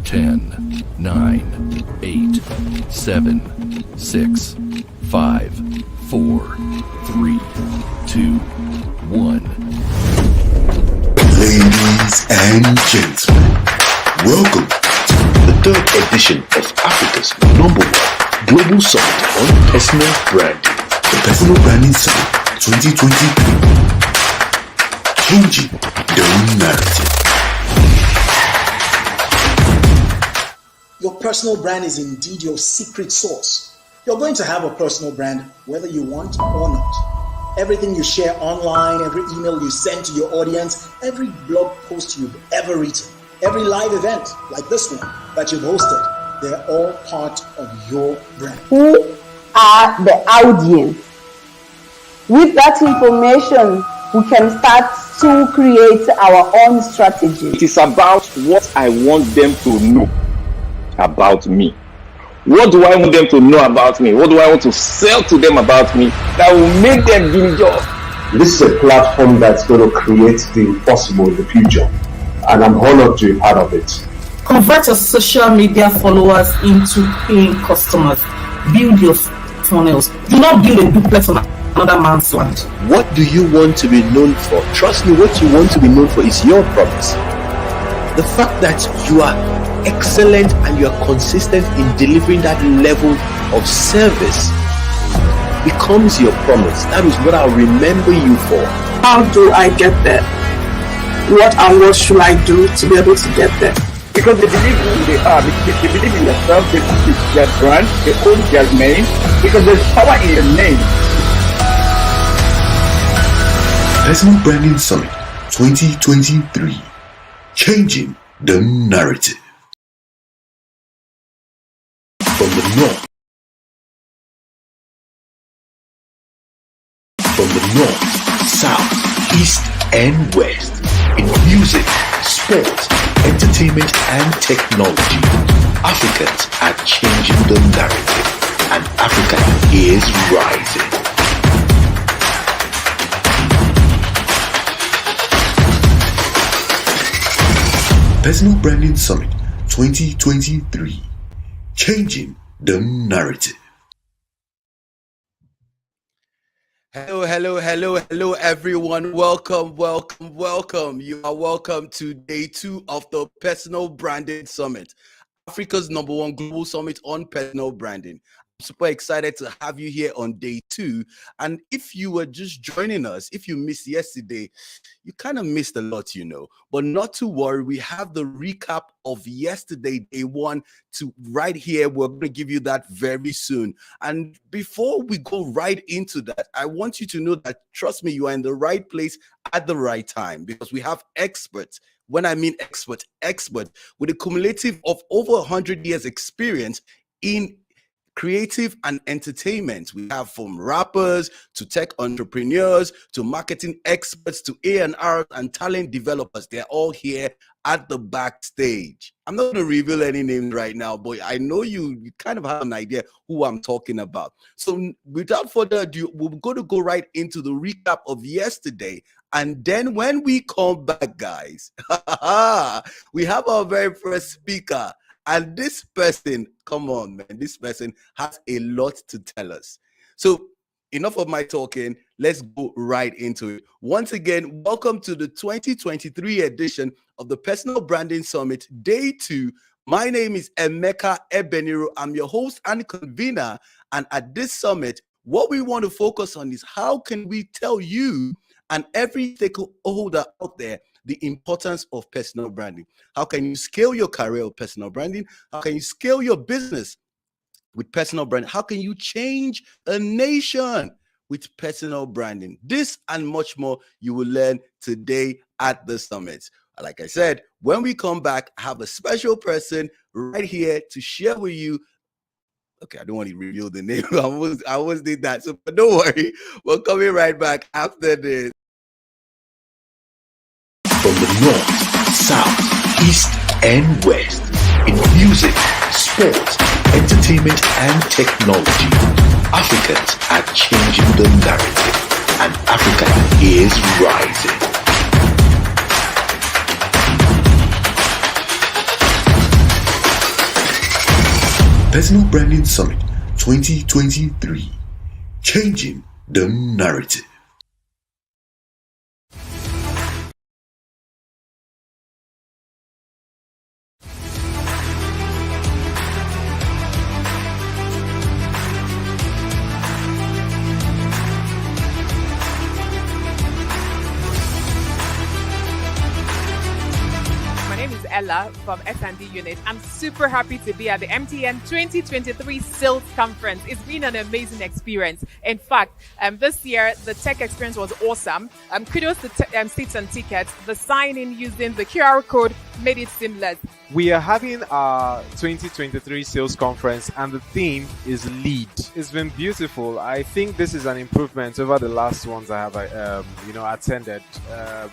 10, 9, 8, 7, 6, 5, 4, 3, 2, 1. Ladies and gentlemen, welcome to the third edition of Africa's #1 Global Summit on Personal Branding, the Personal Branding Summit 2023, changing the narrative. Your personal brand is indeed your secret sauce. You're going to have a personal brand whether you want or not. Everything you share online, every email you send to your audience, every blog post you've ever written, every live event like this one that you've hosted, they're all part of your brand. Who are the audience? With that information, we can start to create our own strategy. It is about what I want them to know about me. What do I want them to know about me? What do I want to sell to them about me that will make them give me job? This is a platform that's going to create the impossible in the future, and I'm honored to be part of it. Convert your social media followers into paying customers. Build your funnels. Do not build a duplex on another man's land. What do you want to be known for? Trust me, what you want to be known for is your promise. The fact that you are excellent and you are consistent in delivering that level of service becomes your promise. That is what I'll remember you for. How do I get there? What and what should I do to be able to get there? Because they believe who they are, they believe in themselves, they believe in their brand, they own their name, because there's power in your name. Personal Branding Summit 2023, changing the narrative. From the north, south, east, and west, in music, sports, entertainment, and technology, Africans are changing the narrative, and Africa is rising. Personal Branding Summit 2023, changing the narrative. Hello, everyone. Welcome. You are welcome to day 2 of the Personal Branding Summit, Africa's #1 global summit on personal branding. I'm super excited to have you here on day 2. And if you were just joining us, if you missed yesterday, you kind of missed a lot, but not to worry. We have the recap of yesterday, day 1, to right here. We're going to give you that very soon. And before we go right into that, I want you to know that, trust me, you are in the right place at the right time, because we have experts. When I mean expert with a cumulative of over 100 years experience in creative and entertainment. We have from rappers to tech entrepreneurs to marketing experts to A&R and talent developers. They're all here at the backstage. I'm not going to reveal any names right now, but I know you kind of have an idea who I'm talking about. So without further ado, we're going to go right into the recap of yesterday. And then when we come back, guys, we have our very first speaker. And this person, come on, man, this person has a lot to tell us. So enough of my talking. Let's go right into it. Once again, welcome to the 2023 edition of the Personal Branding Summit, day 2. My name is Emeka Ebeniro. I'm your host and convener. And at this summit, what we want to focus on is how can we tell you and every stakeholder out there the importance of personal branding. How can you scale your career with personal branding? How can you scale your business with personal branding? How can you change a nation with personal branding? This and much more you will learn today at the summit. Like I said, when we come back, I have a special person right here to share with you. Okay, I don't want to reveal the name. I almost did that. So but don't worry. We're coming right back after this. From the north, south, east, and west, in music, sports, entertainment, and technology, Africans are changing the narrative, and Africa is rising. Personal Branding Summit 2023. Changing the narrative. Ella from S&D unit. I'm super happy to be at the MTN 2023 Sales Conference. It's been an amazing experience. In fact, this year, the tech experience was awesome. Kudos to seats and tickets. The sign-in using the QR code made it seamless. We are having our 2023 sales conference and the theme is lead. It's been beautiful. I think this is an improvement over the last ones I have attended.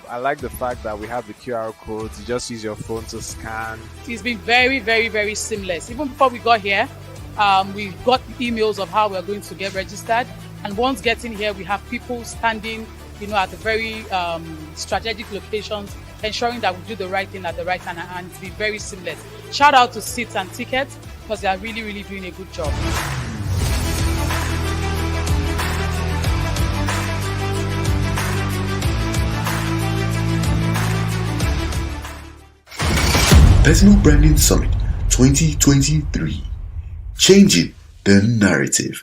I like the fact that we have the QR codes. You just use your phone to scan. It's been very, very, very seamless. Even before we got here, we got emails of how we're going to get registered. And once getting here, we have people standing, at the very strategic locations, ensuring that we do the right thing at the right time, and it's been very seamless. Shout out to seats and tickets because they are really, really doing a good job. Personal Branding Summit 2023. Changing the narrative.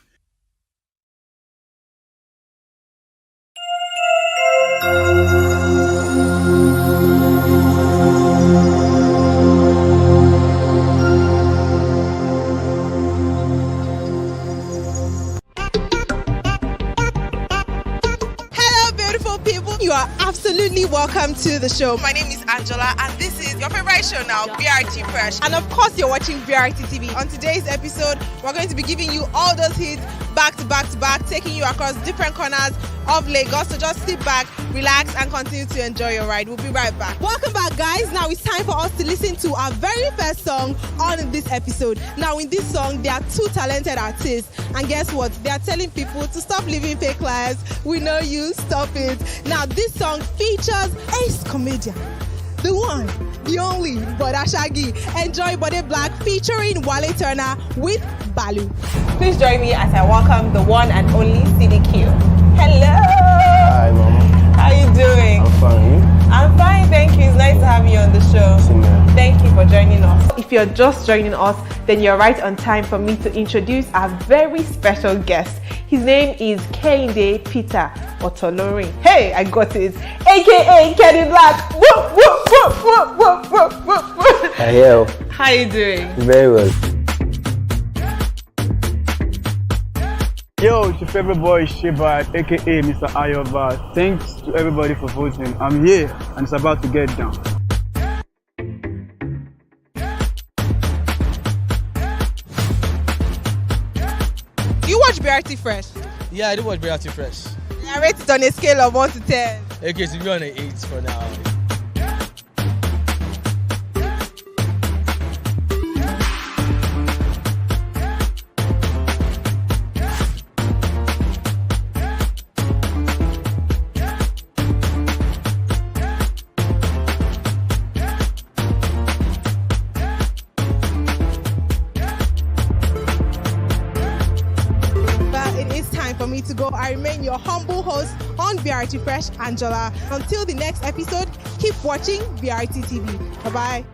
You are absolutely welcome to the show. My name is Angela and this is your favorite show now, BRT Fresh. And of course you're watching BRT TV. On today's episode, we're going to be giving you all those hits back to back to back, taking you across different corners of Lagos. So just sit back, relax and continue to enjoy your ride. We'll be right back. Welcome back, guys. Now it's time for us to listen to our very first song on this episode. Now in this song, there are two talented artists. And guess what? They are telling people to stop living fake lives. We know you, stop it. Now this song features ace comedian, the one, the only, Boda Shaggy. Enjoy Bode Black featuring Wale Turner with Balu. Please join me as I welcome the one and only CDQ. Hello! Hi, Mama. How are you doing? I'm fine. You? I'm fine, thank you. It's nice to have you on the show. Thank you for joining us. If you're just joining us, then you're right on time for me to introduce our very special guest. His name is Kehinde Peter Otolorin. Hey, I got it. AKA Kenny Black. Whoop, whoop, whoop, whoop, whoop, whoop, whoop, whoop. Hello. How are you doing? Very well. Yo, it's your favorite boy Shiba, aka Mr. Ayoba. Thanks to everybody for voting. I'm here and it's about to get down. Do you watch BRT Fresh? Yeah, I do watch BRT Fresh. I rate it on a scale of 1 to 10. Okay, so you're on an 8 for now. To go. I remain your humble host on BRT Fresh, Angela. Until the next episode, keep watching BRT TV. Bye-bye.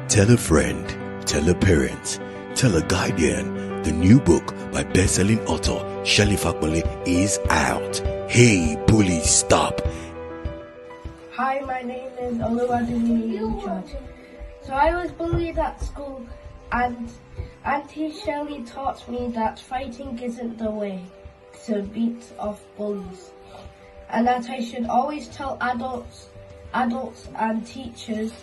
Tell a friend, tell a parent, tell a guardian. The new book by best-selling author Shelley Fakmole is out. Hey, police, stop. Hi, my name is Oluwadunmi. So I was bullied at school and Auntie Shelley taught me that fighting isn't the way to beat off bullies, and that I should always tell adults and teachers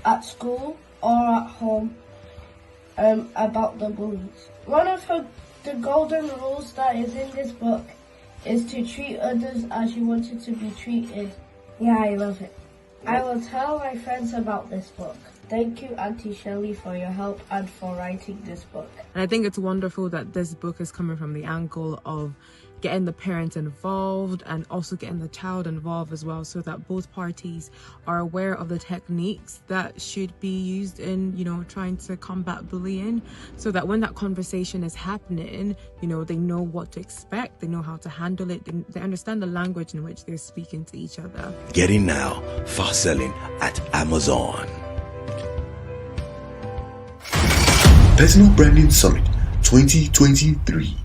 at school or at home about the bullies. One of the golden rules that is in this book is to treat others as you wanted to be treated. Yeah, I love it. I will tell my friends about this book. Thank you, Auntie Shelley, for your help and for writing this book. And I think it's wonderful that this book is coming from the angle of getting the parents involved and also getting the child involved as well, so that both parties are aware of the techniques that should be used in, you know, trying to combat bullying, so that when that conversation is happening, you know, they know what to expect, they know how to handle it, they understand the language in which they're speaking to each other. Getting now, fast selling at Amazon. Personal Branding Summit 2023.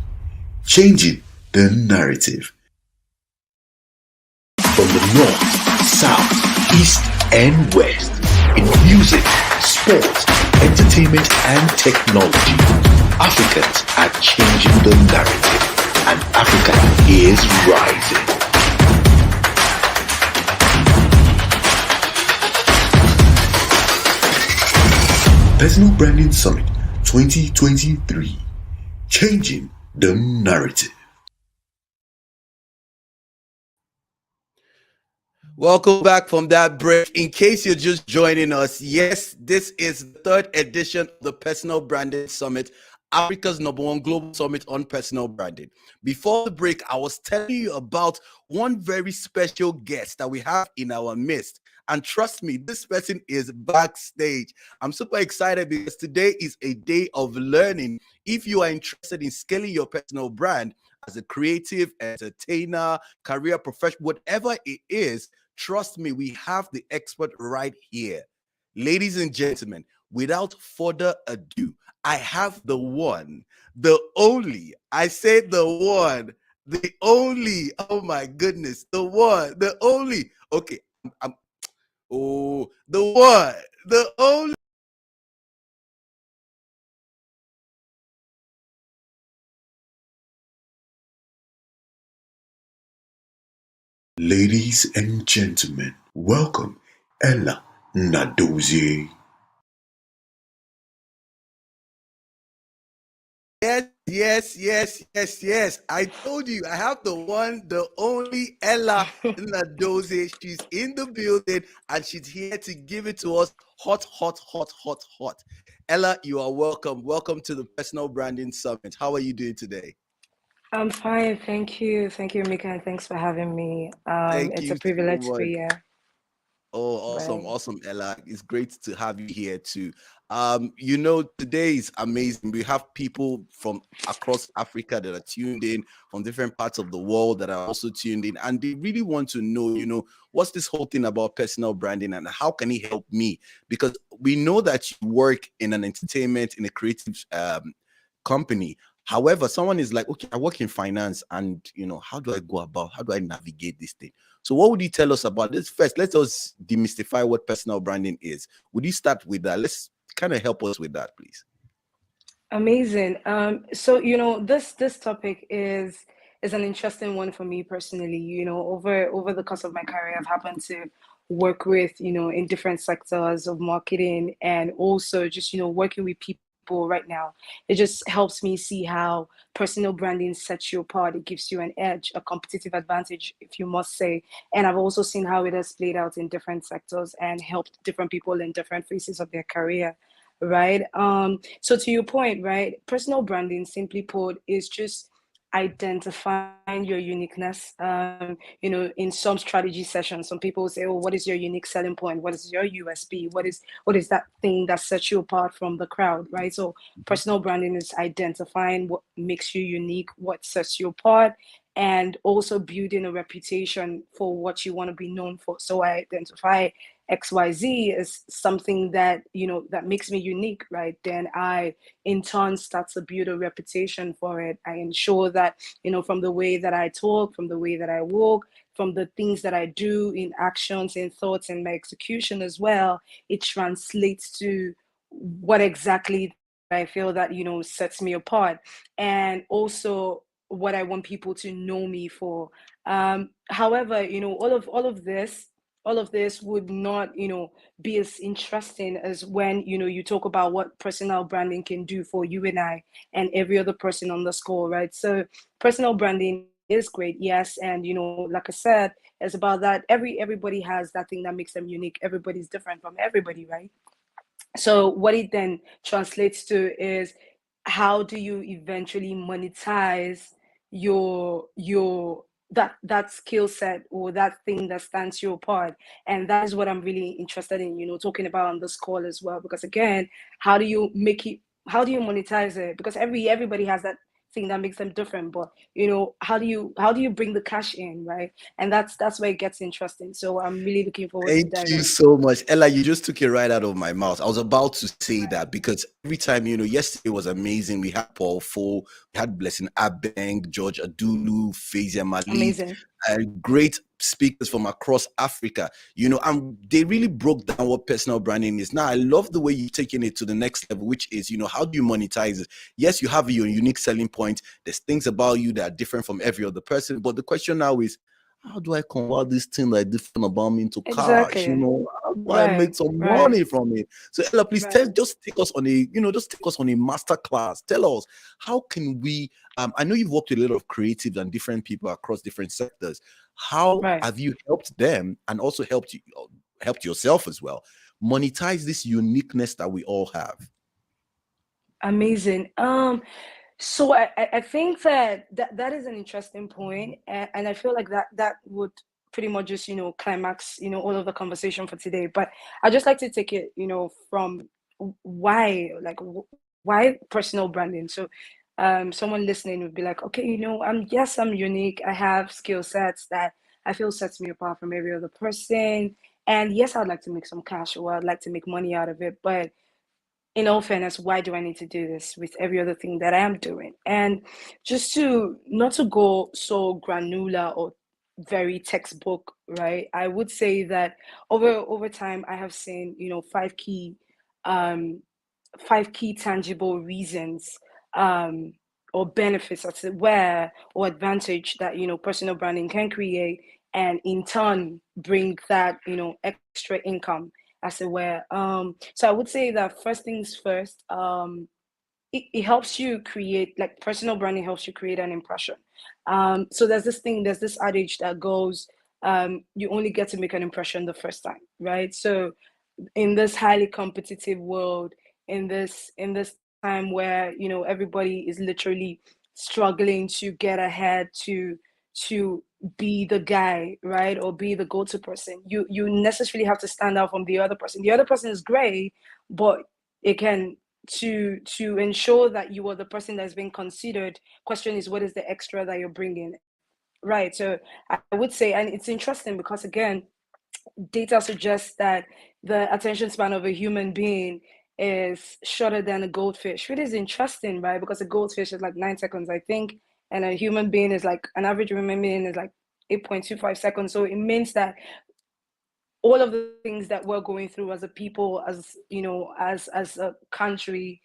Changing the narrative. From the north, south, east, and west, in music, sports, entertainment, and technology, Africans are changing the narrative, and Africa is rising. Personal Branding Summit 2023. Changing the narrative. Welcome back from that break. In case you're just joining us, yes, this is the third edition of the Personal Branding Summit, Africa's #1 global summit on personal branding. Before the break, I was telling you about one very special guest that we have in our midst. And trust me, this person is backstage. I'm super excited because today is a day of learning. If you are interested in scaling your personal brand as a creative, entertainer, career professional, whatever it is, trust me, we have the expert right here. Ladies and gentlemen, without further ado, I have the one, the only, I say the one, the only, oh my goodness, the one, the only, okay, the one, the only. Ladies and gentlemen, welcome Ella Nnadozie. Yes. I told you, I have the one, the only Ella Nnadozie. She's in the building and she's here to give it to us hot. Ella, you are welcome. Welcome to the Personal Branding Summit. How are you doing today? I'm fine, thank you. Thank you, Emeka, and thanks for having me. Thank It's you a so privilege to much. be here. Oh, awesome, Ella. It's great to have you here too. You know, today is amazing. We have people from across Africa that are tuned in, from different parts of the world that are also tuned in, and they really want to know, you know, what's this whole thing about personal branding and how can it help me? Because we know that you work in an entertainment, in a creative company. However, someone is like, okay, I work in finance, and you know, how do I navigate this thing? So what would you tell us about this? First, let us demystify what personal branding is. Would you start with that? Let's kind of help us with that, please. Amazing. So you know, this topic is an interesting one for me personally. You know, over the course of my career, I've happened to work with, you know, in different sectors of marketing, and also just, you know, working with people right now. It just helps me see how personal branding sets you apart. It gives you an edge, a competitive advantage, if you must say. And I've also seen how it has played out in different sectors and helped different people in different phases of their career, right? So to your point, right, personal branding, simply put, is just identifying your uniqueness. You know, in some strategy sessions, some people say, oh, what is your unique selling point? What is your USP? What is that thing that sets you apart from the crowd, right? So personal branding is identifying what makes you unique, what sets you apart, and also building a reputation for what you want to be known for. So I identify XYZ as something that, you know, that makes me unique, right? Then I in turn start to build a reputation for it. I ensure that, you know, from the way that I talk, from the way that I walk, from the things that I do in actions, in thoughts, and my execution as well, it translates to what exactly I feel that, you know, sets me apart, and also what I want people to know me for. However, you know, all of this would not, you know, be as interesting as when, you know, you talk about what personal branding can do for you and I and every other person on the call, right? So personal branding is great, yes, and you know, like I said, it's about that everybody has that thing that makes them unique. Everybody's different from everybody, right? So what it then translates to is, how do you eventually monetize your that skill set or that thing that stands you apart. And that is what I'm really interested in, talking about on this call as well. Because again, how do you monetize it? Because everybody has that thing that makes them different, but how do you bring the cash in, right? And that's where it gets interesting. So I'm really looking forward to Thank diving you in. so much. Ella, you just took it right out of my mouth. I was about to say that because every time, yesterday was amazing. We had Paul Fo, we had Blessing Abeng, George Adulu, Fazia Malik, Amazing. Great speakers from across Africa, and they really broke down what personal branding is. Now, I love the way you've taken it to the next level, which is, how do you monetize it? Yes, you have your unique selling point. There's things about you that are different from every other person. But the question now is, how do I convert this thing that is different about me into cash? Exactly. How do I make some money from it? So Ella, please just take us on a master class. Tell us, how can we, I know you've worked with a lot of creatives and different people across different sectors. How have you helped them and also helped yourself as well monetize this uniqueness that we all have? Amazing. So I think that is an interesting point, and I feel like that would pretty much just climax all of the conversation for today. But I just like to take it from why personal branding. So someone listening would be like, okay, I'm unique. I have skill sets that I feel sets me apart from every other person, and yes, I'd like to make some cash, or I'd like to make money out of it, but in all fairness, why do I need to do this with every other thing that I am doing? And just to not to go so granular or very textbook, right? I would say that over time, I have seen, five key tangible reasons or benefits as it were, or advantage that personal branding can create, and in turn bring that extra income as it were. So I would say that first things first, it helps you create, like, personal branding helps you create an impression. So there's this adage that goes, you only get to make an impression the first time, right? So in this highly competitive world, in this time where everybody is literally struggling to get ahead, to be the guy, right, or be the go-to person, you necessarily have to stand out from the other person. The other person is great, but again, to ensure that you are the person that's being considered, question is, what is the extra that you're bringing, right? So I would say, and it's interesting because again, data suggests that the attention span of a human being is shorter than a goldfish, which is interesting, right? Because a goldfish is like 9 seconds, I think, and a human being is like, an average human being is like 8.25 seconds. So it means that all of the things that we're going through as a people, as as a country,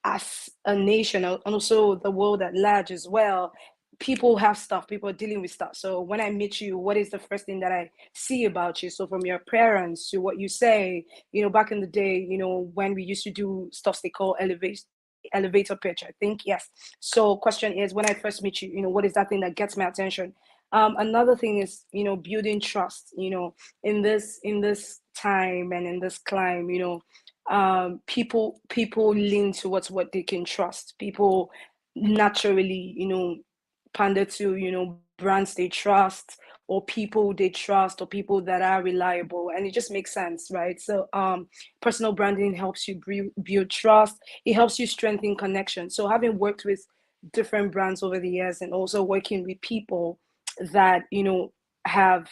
as a nation, and also the world at large as well, people have stuff, people are dealing with stuff. So when I meet you, what is the first thing that I see about you? So from your appearance to what you say, back in the day, when we used to do stuff they call elevator pitch, I think, yes. So question is, when I first meet you, what is that thing that gets my attention? Another thing is, building trust, in this time and in this climb, people lean towards what they can trust. People naturally, pander to, brands they trust, or people they trust, or people that are reliable, and it just makes sense, right? So personal branding helps you build trust. It helps you strengthen connection. So having worked with different brands over the years, and also working with people that have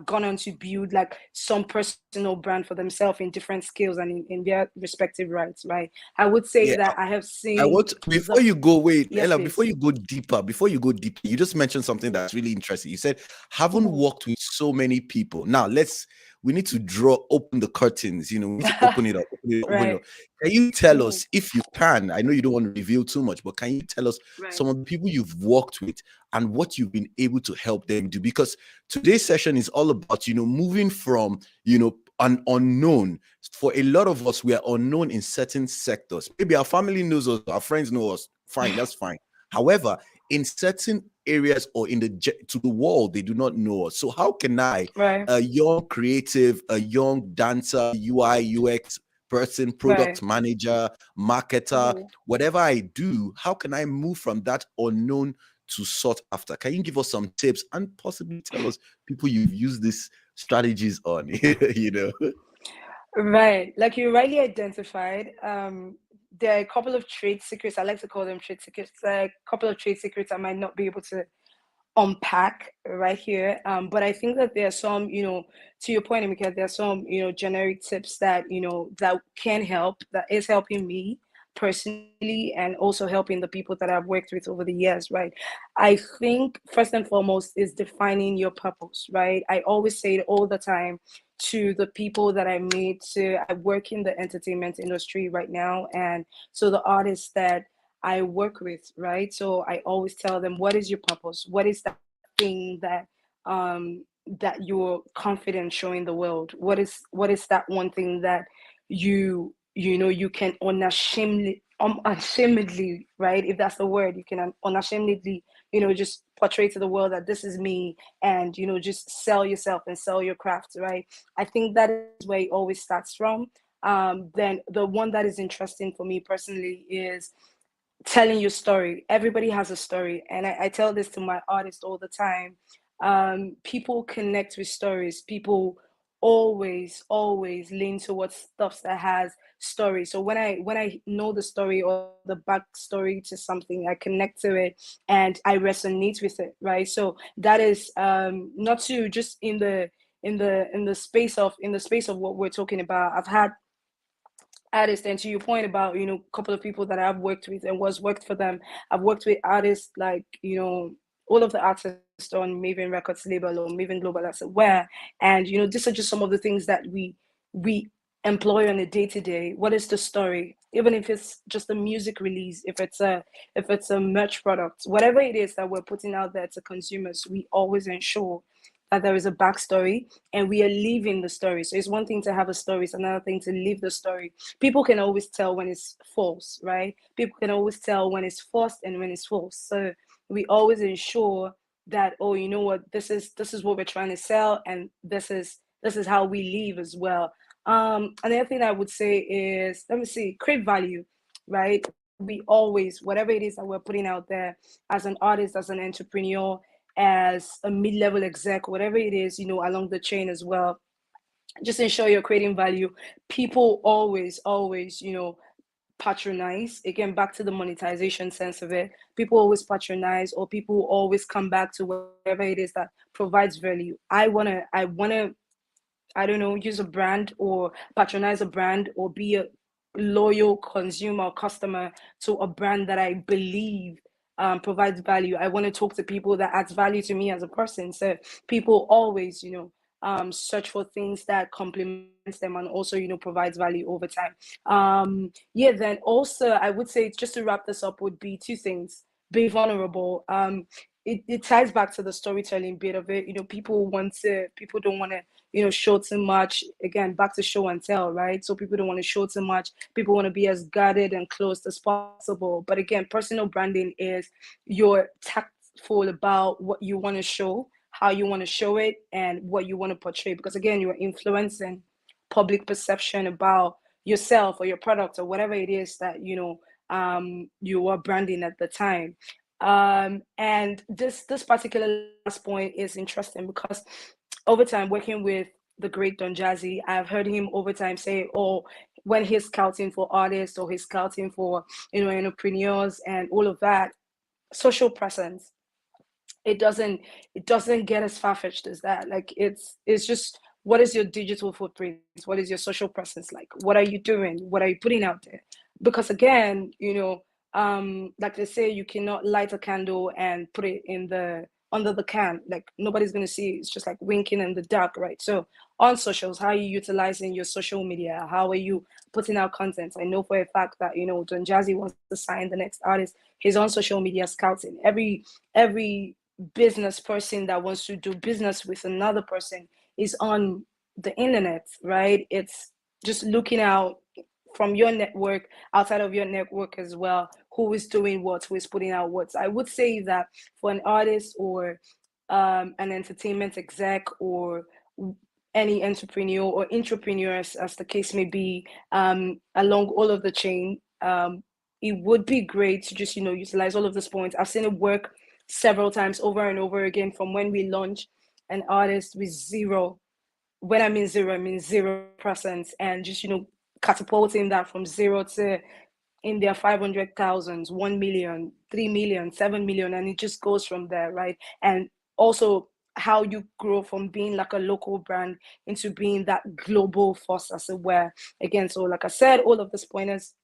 gone on to build like some personal brand for themselves in different skills and in their respective rights, right? I would say that I have seen. I want before you go, wait, Yes, Ella, please. before you go deeper, you just mentioned something that's really interesting. You said, haven't worked with so many people. Now we need to open the curtains, we need to open it up. Right. Can you tell us, if you can, I know you don't want to reveal too much, but can you tell us some of the people you've worked with and what you've been able to help them do? Because today's session is all about, moving from, an unknown. For a lot of us, we are unknown in certain sectors. Maybe our family knows us, our friends know us. Fine, that's fine. However, in certain areas or to the world, they do not know us. So how can I, a young creative, a young dancer, UI, UX person, product manager, marketer, whatever I do, how can I move from that unknown to sort after? Can you give us some tips and possibly tell us people you've used these strategies on? You know? Right, like you rightly identified, there are a couple of trade secrets. I like to call them trade secrets. There are a couple of trade secrets I might not be able to unpack right here. But I think that there are some, to your point, Emeka, there are some, generic tips that, that can help, that is helping me personally and also helping the people that I've worked with over the years, right? I think first and foremost is defining your purpose, right? I always say it all the time to the people that I meet. I work in the entertainment industry right now, and so the artists that I work with, right? So I always tell them, what is your purpose? What is that thing that that you're confident showing the world? What is that one thing that you can unashamedly, right? If that's the word, you can unashamedly, just portray to the world that this is me, and just sell yourself and sell your craft, right? I think that is where it always starts from. Then the one that is interesting for me personally is telling your story. Everybody has a story, and I tell this to my artists all the time. People connect with stories. People always lean towards stuff that has story. So when I know the story or the backstory to something, I connect to it and I resonate with it, right? So that is not to just in the space of what we're talking about. I've had artists, and to your point about a couple of people that I've worked with and was worked for them, I've worked with artists like all of the artists on Maven Records label or Maven Global as it were, and these are just some of the things that we employ on a day-to-day. What is the story? Even if it's just a music release, if it's a merch product, whatever it is that we're putting out there to consumers, we always ensure that there is a backstory and we are living the story. So it's one thing to have a story, it's another thing to live the story. People can always tell when it's false, right? People can always tell when it's forced and when it's false. So we always ensure that, oh, you know what, this is what we're trying to sell, and this is how we live as well. Another thing I would say is, create value, right? We always, whatever it is that we're putting out there as an artist, as an entrepreneur, as a mid-level exec, whatever it is, along the chain as well, just ensure you're creating value. People always, patronize. Again, back to the monetization sense of it. People always patronize, or people always come back to whatever it is that provides value. I wanna, I don't know, use a brand or patronize a brand or be a loyal consumer or customer to a brand that I believe provides value. I want to talk to people that adds value to me as a person. So people always, search for things that complements them and also, provides value over time. Then also I would say, just to wrap this up, would be two things. Be vulnerable. It ties back to the storytelling bit of it. People don't want to, show too much. Again, back to show and tell, right? So people don't want to show too much. People want to be as guarded and closed as possible. But again, personal branding is you're tactful about what you want to show, how you want to show it, and what you want to portray. Because again, you're influencing public perception about yourself or your product or whatever it is that you are branding at the time. And this particular last point is interesting because over time, working with the great Don Jazzy, I've heard him over time say, oh, when he's scouting for artists or he's scouting for entrepreneurs and all of that, social presence, it doesn't get as far-fetched as that. Like it's just, what is your digital footprint? What is your social presence like? What are you doing? What are you putting out there? Because again, like they say, you cannot light a candle and put it under the can. Like nobody's gonna see it. It's just like winking in the dark, right? So on socials, how are you utilizing your social media? How are you putting out content? I know for a fact that Don Jazzy wants to sign the next artist. He's on social media scouting. Every business person that wants to do business with another person is on the internet, right? It's just looking out from your network, outside of your network as well, who is doing what, who is putting out what. I would say that for an artist or an entertainment exec or any entrepreneur or entrepreneurs, as the case may be, along all of the chain, it would be great to just utilize all of these points. I've seen it work several times over and over again from when we launch an artist with zero. When I mean zero, I mean 0%, and just catapulting that from zero to in their 500,000, 1 million, 3 million, 7 million, and it just goes from there, right? And also how you grow from being like a local brand into being that global force, as it were. Again, so like I said, all of these pointers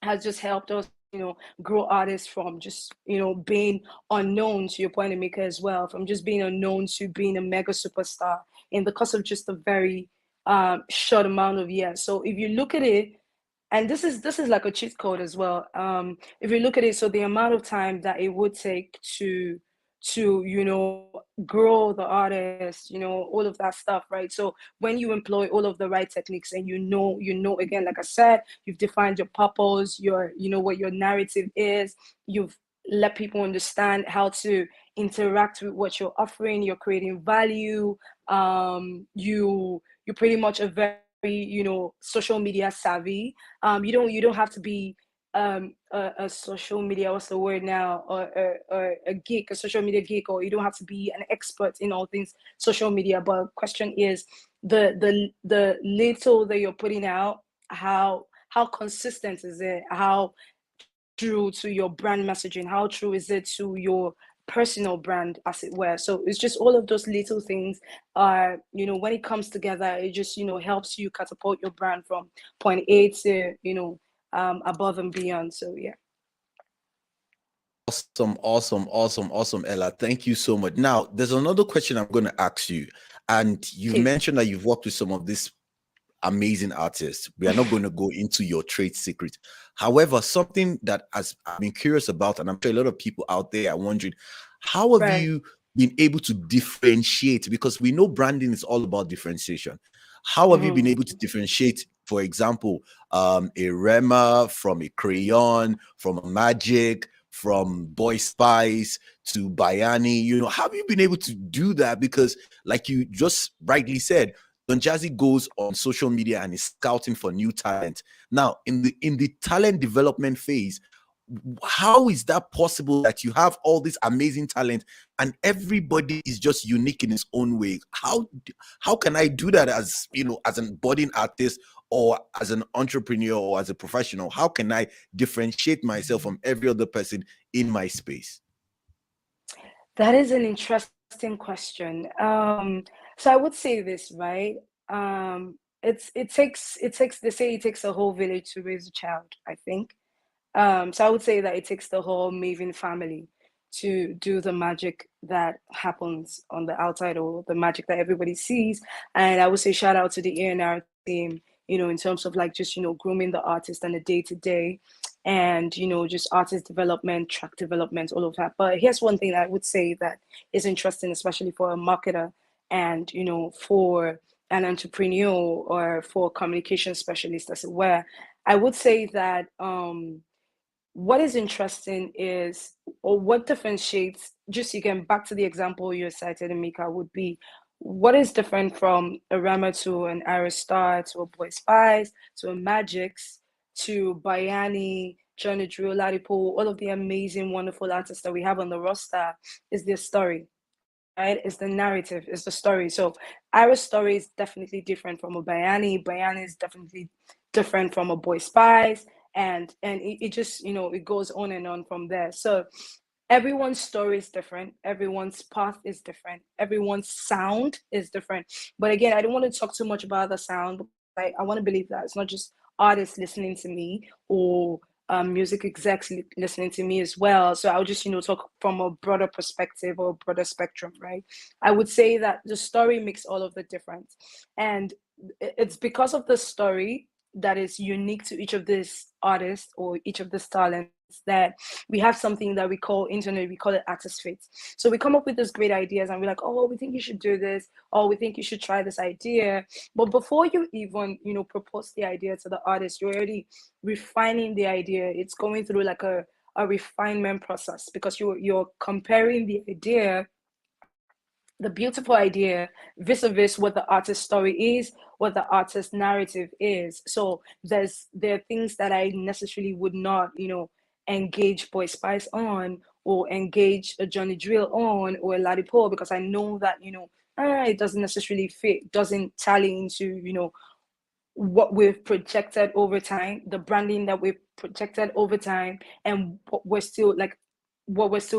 has just helped us, grow artists from just, being unknown, to your point, Emeka, as well, from just being unknown to being a mega superstar in the course of just a very short amount of years. So if you look at it, and this is like a cheat code as well. If you look at it, so the amount of time that it would take to grow the artist, all of that stuff, right? So when you employ all of the right techniques, and again, like I said, you've defined your purpose, what your narrative is, you've let people understand how to interact with what you're offering, you're creating value, you pretty much are very social media savvy. You don't have to be a social media, what's the word now, or a geek, a social media geek, or you don't have to be an expert in all things social media. But question is the little that you're putting out, how consistent is it? How true to your brand messaging? How true is it to your personal brand, as it were? So it's just all of those little things when it comes together, it just helps you catapult your brand from point A to above and beyond. So yeah. Awesome, Ella. Thank you so much. Now, there's another question I'm going to ask you. And you mentioned that you've worked with some of these amazing artists. We are not going to go into your trade secret. However, something that I've been curious about, and I'm sure a lot of people out there are wondering, how have you been able to differentiate? Because we know branding is all about differentiation. How have you been able to differentiate, for example, a Rema from a Crayon, from a Magic, from Boy Spice to Bayani? How have you been able to do that? Because like you just rightly said, Don Jazzy goes on social media and is scouting for new talent. Now, in the talent development phase, how is that possible that you have all this amazing talent and everybody is just unique in its own way? How can I do that as an budding artist, or as an entrepreneur, or as a professional? How can I differentiate myself from every other person in my space? That is an interesting question. So I would say this, right? It takes they say it takes a whole village to raise a child, I think. So I would say that it takes the whole Maven family to do the magic that happens on the outside, or the magic that everybody sees. And I would say shout out to the A&R team, in terms of like just, grooming the artist on a day-to-day, and, just artist development, track development, all of that. But here's one thing I would say that is interesting, especially for a marketer and, for an entrepreneur, or for a communication specialist, as it were. I would say that what is interesting is, or what differentiates, just again, back to the example you cited, Emeka, would be what is different from a Rama to an Aristar to a Boy Spice to a Magix to Bayani, Johnny Drew, Ladipo, all of the amazing, wonderful artists that we have on the roster, is their story. Right? It's the narrative, it's the story. So our story is definitely different from a Bayani. Bayani is definitely different from a Boy Spice. And it just, it goes on and on from there. So everyone's story is different. Everyone's path is different. Everyone's sound is different. But again, I don't want to talk too much about the sound. I want to believe that it's not just artists listening to me, or music execs listening to me as well. So I'll just, talk from a broader perspective, or broader spectrum, right? I would say that the story makes all of the difference. And it's because of the story that is unique to each of these artists, or each of these talents, that we have something that we call internally, we call it artist fit. So we come up with these great ideas, and we're like, oh, we think you should do this, or we think you should try this idea. But before you even, propose the idea to the artist, you're already refining the idea. It's going through like a refinement process, because you're comparing the idea, the beautiful idea, vis-a-vis what the artist's story is, what the artist's narrative is. So there are things that I necessarily would not, engage Boy Spice on, or engage a Johnny Drill on or a Ladipo because I know that, it doesn't necessarily fit, doesn't tally into, what we've projected over time, the branding that we've projected over time, and what we're still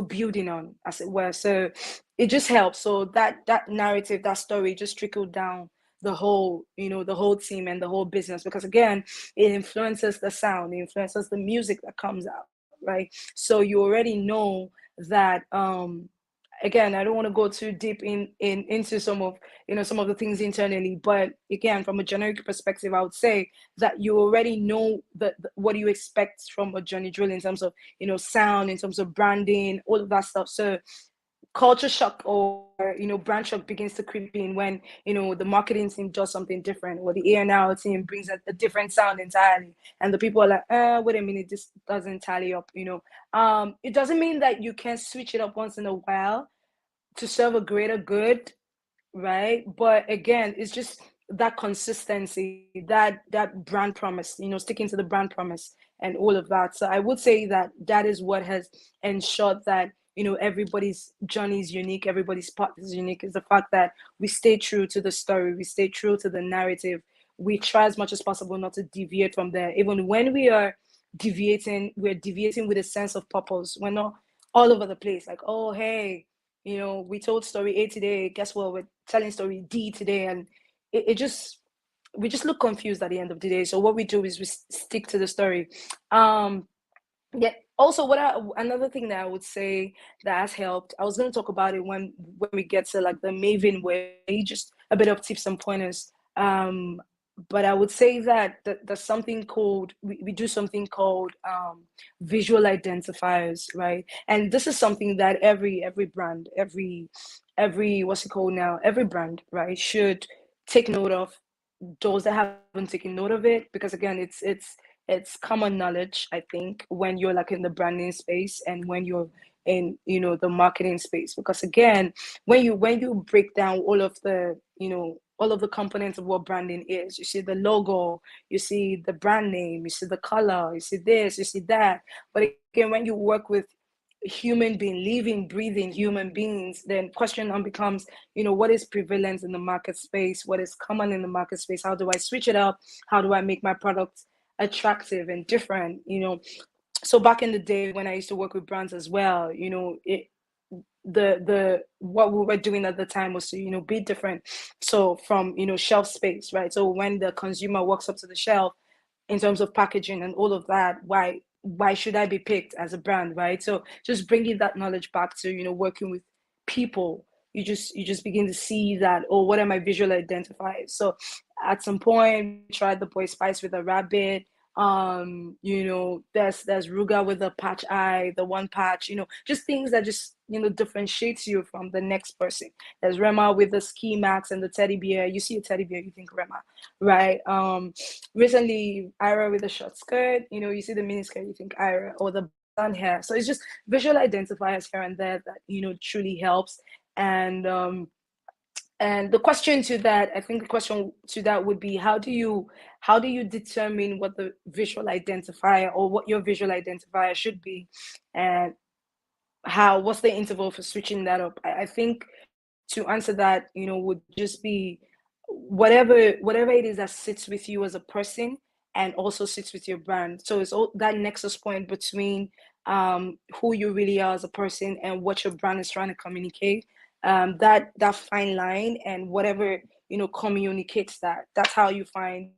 building on, as it were. So it just helps. So that narrative, that story just trickled down the whole, the whole team and the whole business, because again, it influences the sound, it influences the music that comes out, right? So you already know that again, I don't want to go too deep into some of the things internally, but again, from a generic perspective, I would say that you already know what you expect from a Johnny Drill in terms of sound, in terms of branding, all of that stuff. So culture shock or brand shock begins to creep in when the marketing team does something different, or the A&R team brings a different sound entirely, and the people are like, wait a minute, this doesn't tally up. It doesn't mean that you can switch it up once in a while to serve a greater good, right? But again, it's just that consistency, that brand promise, sticking to the brand promise and all of that. So I would say that is what has ensured that everybody's journey is unique, everybody's path is unique, is the fact that we stay true to the story, we stay true to the narrative, we try as much as possible not to deviate from there. Even when we are deviating, we're deviating with a sense of purpose. We're not all over the place, like, oh hey, we told story A today, guess what, we're telling story D today, and we just look confused at the end of the day. So what we do is we stick to the story. Yeah. Also, another thing that I would say that has helped, I was going to talk about it when we get to like the Maven way, just a bit of tips and pointers. But I would say that there's something called, we do something called visual identifiers, right? And this is something that every brand, every what's it called now, every brand, right, should take note of. Those that haven't taken note of it, because again, it's common knowledge, I think, when you're like in the branding space and when you're in the marketing space, because again, when you break down all of the components of what branding is, you see the logo, you see the brand name, you see the color, you see this, you see that. But again, when you work with human being, living, breathing human beings, then question now becomes, what is prevalent in the market space, what is common in the market space, how do I switch it up, how do I make my product attractive and different? So back in the day when I used to work with brands as well, the what we were doing at the time was to be different. So from shelf space, right? So when the consumer walks up to the shelf, in terms of packaging and all of that, why should I be picked as a brand, right? So just bringing that knowledge back to working with people, you just begin to see that, oh, what are my visual identifiers? So at some point we tried the boy spice with a rabbit, there's Ruga with the patch eye, the one patch, just things that just differentiates you from the next person. There's Rema with the ski max and the teddy bear. You see a teddy bear, you think Rema, right? Recently Ira with a short skirt, you see the mini skirt, you think Ira, or the blonde hair. So it's just visual identifiers here and there that truly helps. And the question to that, I think the question to that would be, how do you determine what the visual identifier or what your visual identifier should be, and what's the interval for switching that up? I think to answer that, would just be whatever it is that sits with you as a person and also sits with your brand. So it's all that nexus point between who you really are as a person and what your brand is trying to communicate. That fine line, and whatever communicates that's how you find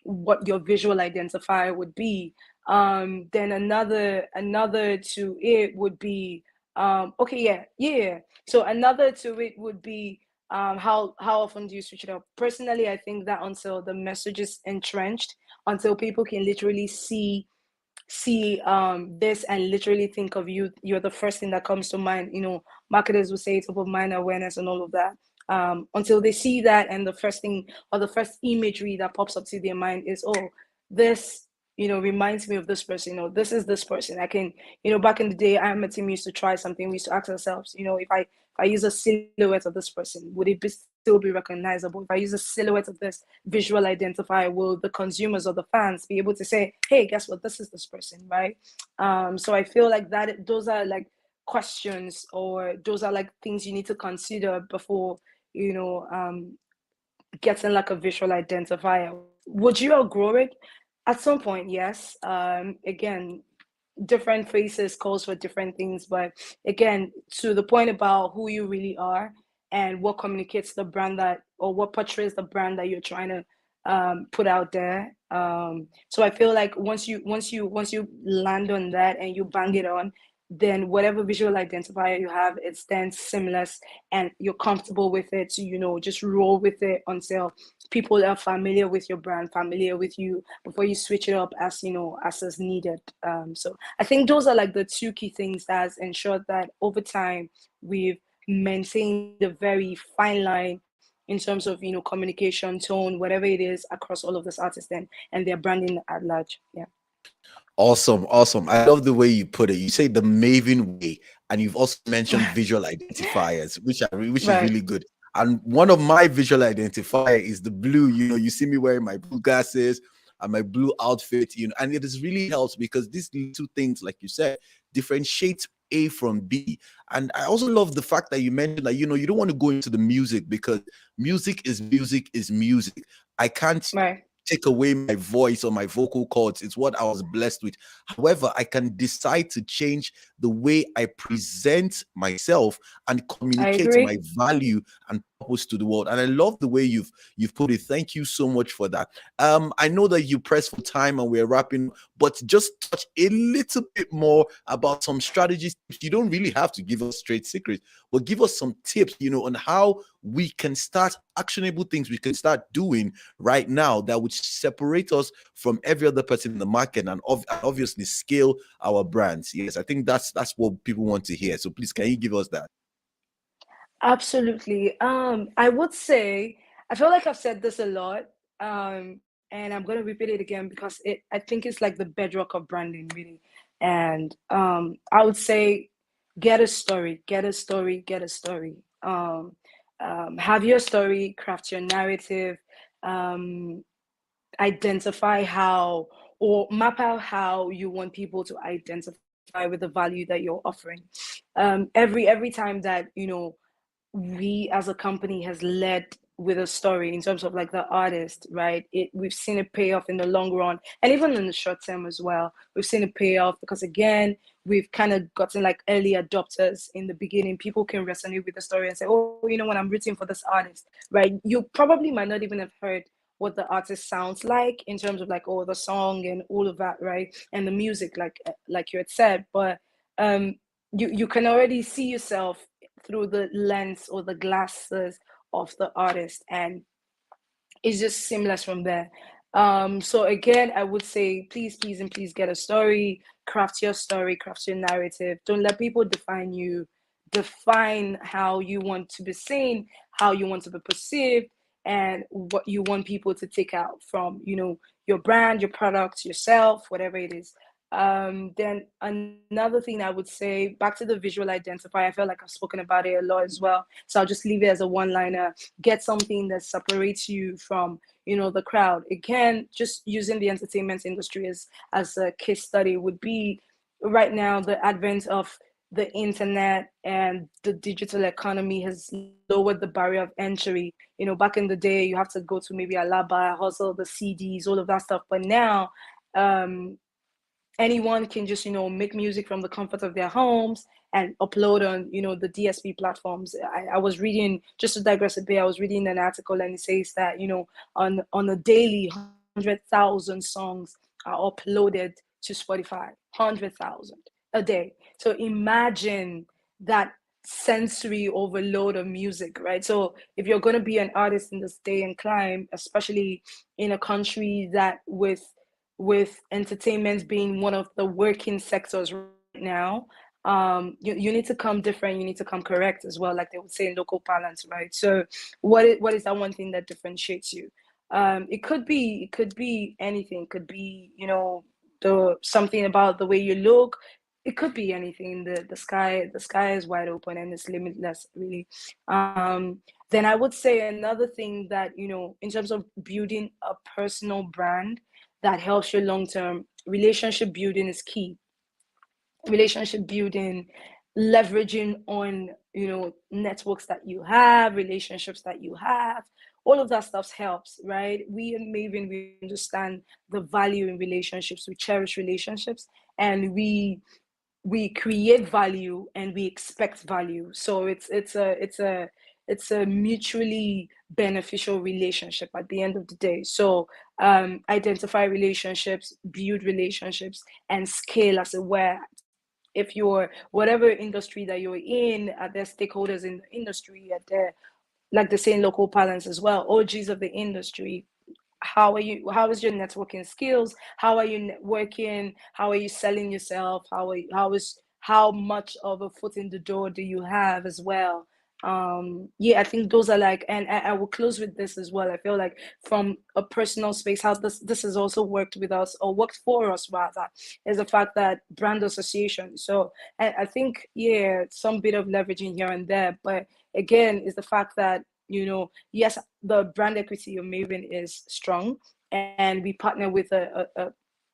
what your visual identifier would be. Then another to it would be so another to it would be how often do you switch it up? Personally, I think that until the message is entrenched, until people can literally see this and literally think of you're the first thing that comes to mind. Marketers will say top of mind awareness and all of that. Until they see that, and the first thing or the first imagery that pops up to their mind is, oh, this reminds me of this person, this is this person. I can, back in the day, I and my team used to try something. We used to ask ourselves, if I use a silhouette of this person, would it still be recognizable? If I use a silhouette of this visual identifier, will the consumers or the fans be able to say, hey, guess what, this is this person, right? So I feel like that those are like questions, or those are like things you need to consider before, getting like a visual identifier. Would you outgrow it? At some point, yes. Again, different faces calls for different things, but again, to the point about who you really are and what communicates the brand that, or what portrays the brand that you're trying to put out there. So I feel like once you land on that and you bang it on, then whatever visual identifier you have, it's then seamless and you're comfortable with it. So, just roll with it until people are familiar with your brand, familiar with you, before you switch it up as as needed. So I think those are like the two key things that has ensured that over time we've maintained a very fine line in terms of communication, tone, whatever it is, across all of these artists and their branding at large. Yeah. Awesome, awesome. I love the way you put it. You say the Maven way, and you've also mentioned visual identifiers, which is Right. really good. And one of my visual identifier is the blue. You see me wearing my blue glasses and my blue outfit. And it is really helps because these two things, like you said, differentiate A from B. And I also love the fact that you mentioned that you don't want to go into the music because music is music is music. I can't Right. take away my voice or my vocal cords. It's what I was blessed with. However, I can decide to change the way I present myself and I communicate my agree. value and purpose to the world. And I love the way you've put it. Thank you so much for that. I know that you press for time and we're wrapping, but just touch a little bit more about some strategies. You don't really have to give us straight secrets, but give us some tips, on how we can start actionable things we can start doing right now that would separate us from every other person in the market and obviously scale our brands. Yes, I think that's what people want to hear. So please, can you give us that? Absolutely. I would say, I feel like I've said this a lot, and I'm going to repeat it again because I think it's like the bedrock of branding, really. And I would say, get a story, get a story, get a story. Have your story, craft your narrative, um, identify how, or map out how you want people to identify with the value that you're offering. Every time that we as a company has led with a story in terms of like the artist, right? We've seen it pay off in the long run and even in the short term as well. We've seen it pay off because again, we've kind of gotten like early adopters in the beginning. People can resonate with the story and say, oh, when I'm rooting for this artist, right? You probably might not even have heard what the artist sounds like in terms of like, oh, the song and all of that, right? And the music, like you had said, but you can already see yourself through the lens or the glasses of the artist, and it's just seamless from there. So again, I would say please and please get a story, craft your story, craft your narrative. Don't let people define you. Define how you want to be seen, how you want to be perceived, and what you want people to take out from your brand, your products, yourself, whatever it is. Then another thing I would say, back to the visual identifier, I feel like I've spoken about it a lot as well, so I'll just leave it as a one-liner. Get something that separates you from the crowd. Again, just using the entertainment industry as a case study would be right now, the advent of the internet and the digital economy has lowered the barrier of entry. Back in the day, you have to go to maybe Alaba, hustle the CDs, all of that stuff. But now, anyone can just make music from the comfort of their homes and upload on the DSP platforms. I was reading, just to digress a bit, I was reading an article and it says that on a daily 100,000 songs are uploaded to Spotify. 100,000 a day. So imagine that sensory overload of music, right? So if you're going to be an artist in this day and climb, especially in a country that with entertainment being one of the working sectors right now, you need to come different, you need to come correct as well, like they would say in local parlance, right? So what is that one thing that differentiates you? It could be anything. It could be the something about the way you look. It could be anything. The sky is wide open and it's limitless, really. Then I would say another thing that in terms of building a personal brand that helps you long term, relationship building is key. Relationship building leveraging on, you know, networks that you have, relationships that you have. All of that stuff helps, right? We in Maven, we understand the value in relationships. We cherish relationships, and we create value and we expect value. So it's a mutually beneficial relationship at the end of the day. So identify relationships, build relationships, and scale as it were. If you're whatever industry that you're in, are there stakeholders in the industry? Are there, like they say in local parlance as well, OGs of the industry? How is your networking skills? How are you networking? How are you selling yourself? How much of a foot in the door do you have as well? Yeah, I think those are like, and I will close with this as well. I feel like from a personal space, how this has also worked with us, or worked for us rather, is the fact that brand association. So I think, yeah, some bit of leveraging here and there, but again, is the fact that, you know, yes, the brand equity of Maven is strong, and we partner with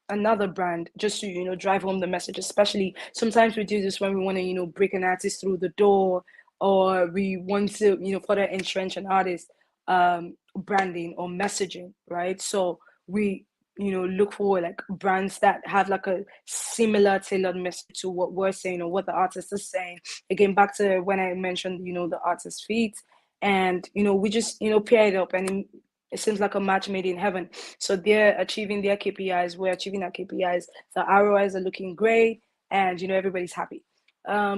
another brand just to, you know, drive home the message. Especially sometimes we do this when we want to, you know, break an artist through the door, or we want to, you know, further entrench an artist branding or messaging, right? So we, you know, look for like brands that have like a similar tailored message to what we're saying or what the artist is saying. Again, back to when I mentioned, you know, the artist feet, and, you know, we just, you know, pair it up, and it seems like a match made in heaven. So they're achieving their KPIs, we're achieving our KPIs, the ROIs are looking great, and, you know, everybody's happy.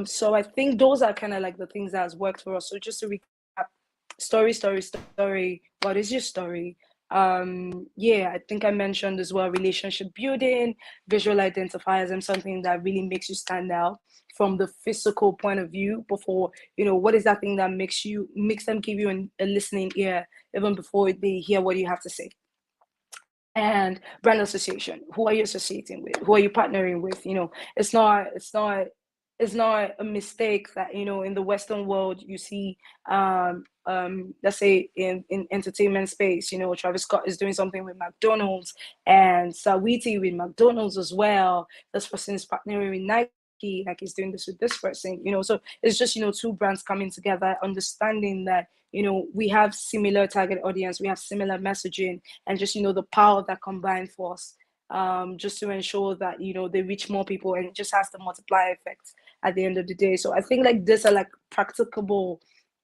So I think those are kind of like the things that has worked for us. So just to recap, story. What is your story? Yeah, I think I mentioned as well relationship building, visual identifiers, and something that really makes you stand out from the physical point of view before, you know, what is that thing that makes them give you a listening ear even before they hear what you have to say. And brand association, who are you associating with, who are you partnering with? You know, it's not a mistake that, you know, in the Western world you see let's say in entertainment space, you know, Travis Scott is doing something with McDonald's, and Sawiti with McDonald's as well. This person is partnering with Nike, like he's doing this with this person, you know. So it's just, you know, two brands coming together, understanding that, you know, we have similar target audience, we have similar messaging, and just, you know, the power of that combined force, just to ensure that, you know, they reach more people, and it just has the multiplier effect at the end of the day. So I think like these are like practicable,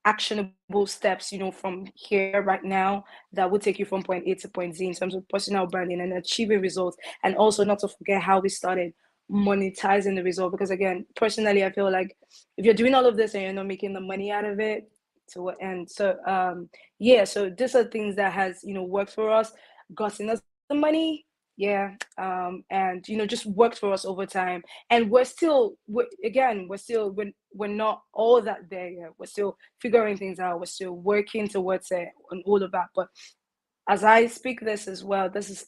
actionable steps, you know, from here right now, that will take you from point A to point Z in terms of personal branding and achieving results. And also not to forget how we started monetizing the result, because again, personally, I feel like if you're doing all of this and you're not making the money out of it, to what end? So yeah, so these are things that has, you know, worked for us, gotten us the money, yeah, and, you know, just worked for us over time. And we're not all that there yet. We're still figuring things out, we're still working towards it and all of that. But as I speak this as well, these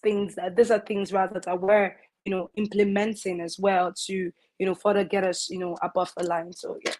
are things rather that we're, you know, implementing as well to, you know, further get us, you know, above the line. So yeah.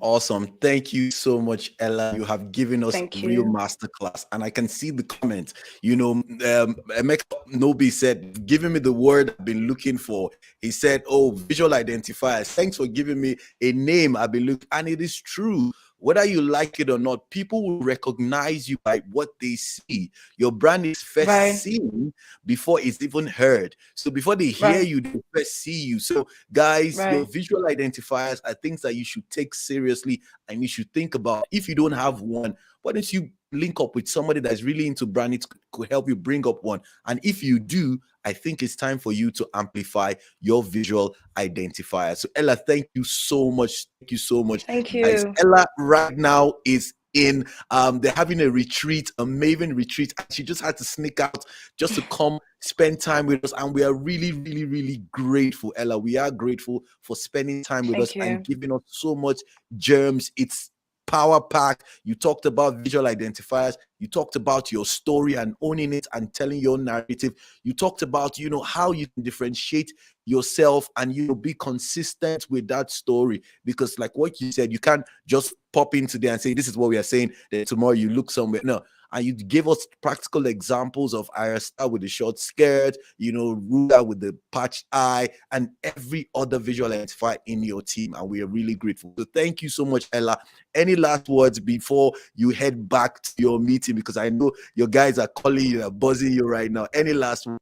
Awesome. Thank you so much, Ella. You have given us Thank a real you. masterclass, and I can see the comments. You know, Emeka Nobi said, "Giving me the word I've been looking for." He said, "Oh, visual identifiers. Thanks for giving me a name I've been looking." And it is true. Whether you like it or not, people will recognize you by what they see. Your brand is first seen before it's even heard. So before they hear you, they first see you. So guys, your visual identifiers are things that you should take seriously and you should think about. If you don't have one, why don't you link up with somebody that's really into branding, could help you bring up one? And if you do, I think it's time for you to amplify your visual identifier. So Ella, thank you so much. Thank you so much. Thank you. Guys, Ella right now is in they're having a retreat, a Maven retreat, and she just had to sneak out just to come spend time with us, and we are really, really, really grateful, Ella. We are grateful for spending time with us and giving us so much germs. It's power pack. You talked about visual identifiers, you talked about your story and owning it and telling your narrative. You talked about, you know, how you can differentiate yourself and, you know, be consistent with that story, because like what you said, you can't just pop in today and say this is what we are saying, then tomorrow you look somewhere. No, and you gave us practical examples of Irasta with the short skirt, Ruga with the patch eye, and every other visual identifier in your team. And we are really grateful. So thank you so much, Ella. Any last words before you head back to your meeting? Because I know your guys are calling you, buzzing you right now. Any last words?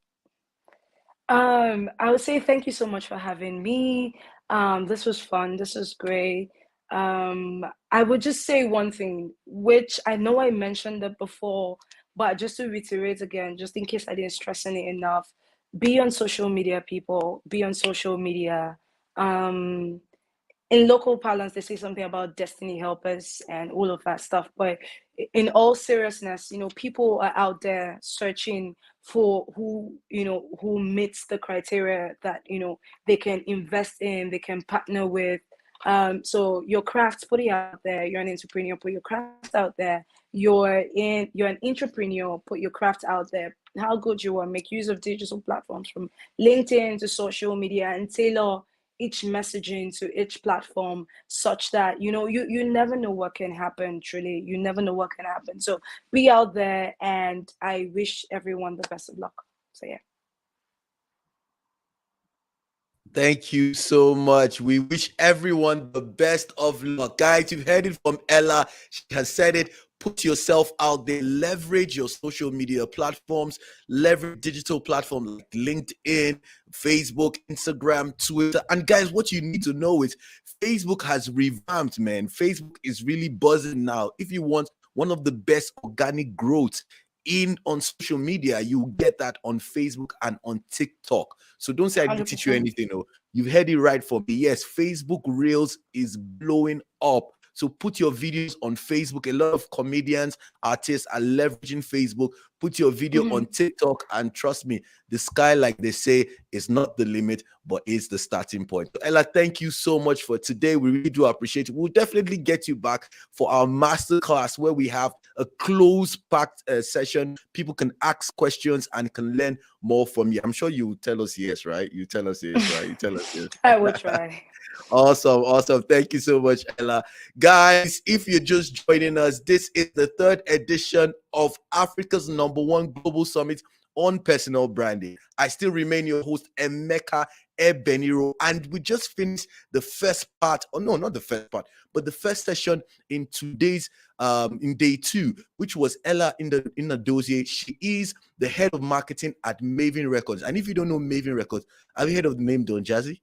I would say thank you so much for having me. This was fun. This was great. I would just say one thing, which I know I mentioned it before, but just to reiterate again, just in case I didn't stress on it enough, be on social media, people. Be on social media. In local parlance, they say something about destiny helpers and all of that stuff. But in all seriousness, people are out there searching for who meets the criteria that, they can invest in, they can partner with. So your craft, put it out there. You're an entrepreneur, put your craft out there. You're an entrepreneur, put your craft out there. How good you are, make use of digital platforms from LinkedIn to social media, and tailor each messaging to each platform such that you never know what can happen. Truly, you never know what can happen. So be out there, and I wish everyone the best of luck. So yeah. Thank you so much. We wish everyone the best of luck. Guys, you've heard it from Ella. She has said it. Put yourself out there. Leverage your social media platforms. Leverage digital platforms like LinkedIn, Facebook, Instagram, Twitter. And guys, what you need to know is Facebook has revamped, man. Facebook is really buzzing now. If you want one of the best organic growth on social media, you get that on Facebook and on TikTok. So don't say I didn't teach you anything. No, you've heard it right from me. Yes, Facebook Reels is blowing up. So put your videos on Facebook. A lot of comedians, artists are leveraging Facebook. Put your video on TikTok, and trust me, the sky, like they say, is not the limit, but is the starting point. So Ella, thank you so much for today. We really do appreciate it. We'll definitely get you back for our masterclass, where we have a close-packed session. People can ask questions and can learn more from you. I'm sure you will tell us yes, right? You tell us yes, right? You tell us yes. I will try. Awesome. Thank you so much, Ella. Guys, if you're just joining us, this is the 3rd edition of Africa's #1 Global Summit on Personal Branding. I still remain your host, Emeka Ebeniro, and we just finished the first part, not the first part, but the first session in today's in day 2, which was Ella Nnadozie. She is the head of marketing at Maven Records. And if you don't know Maven Records, have you heard of the name Don Jazzy?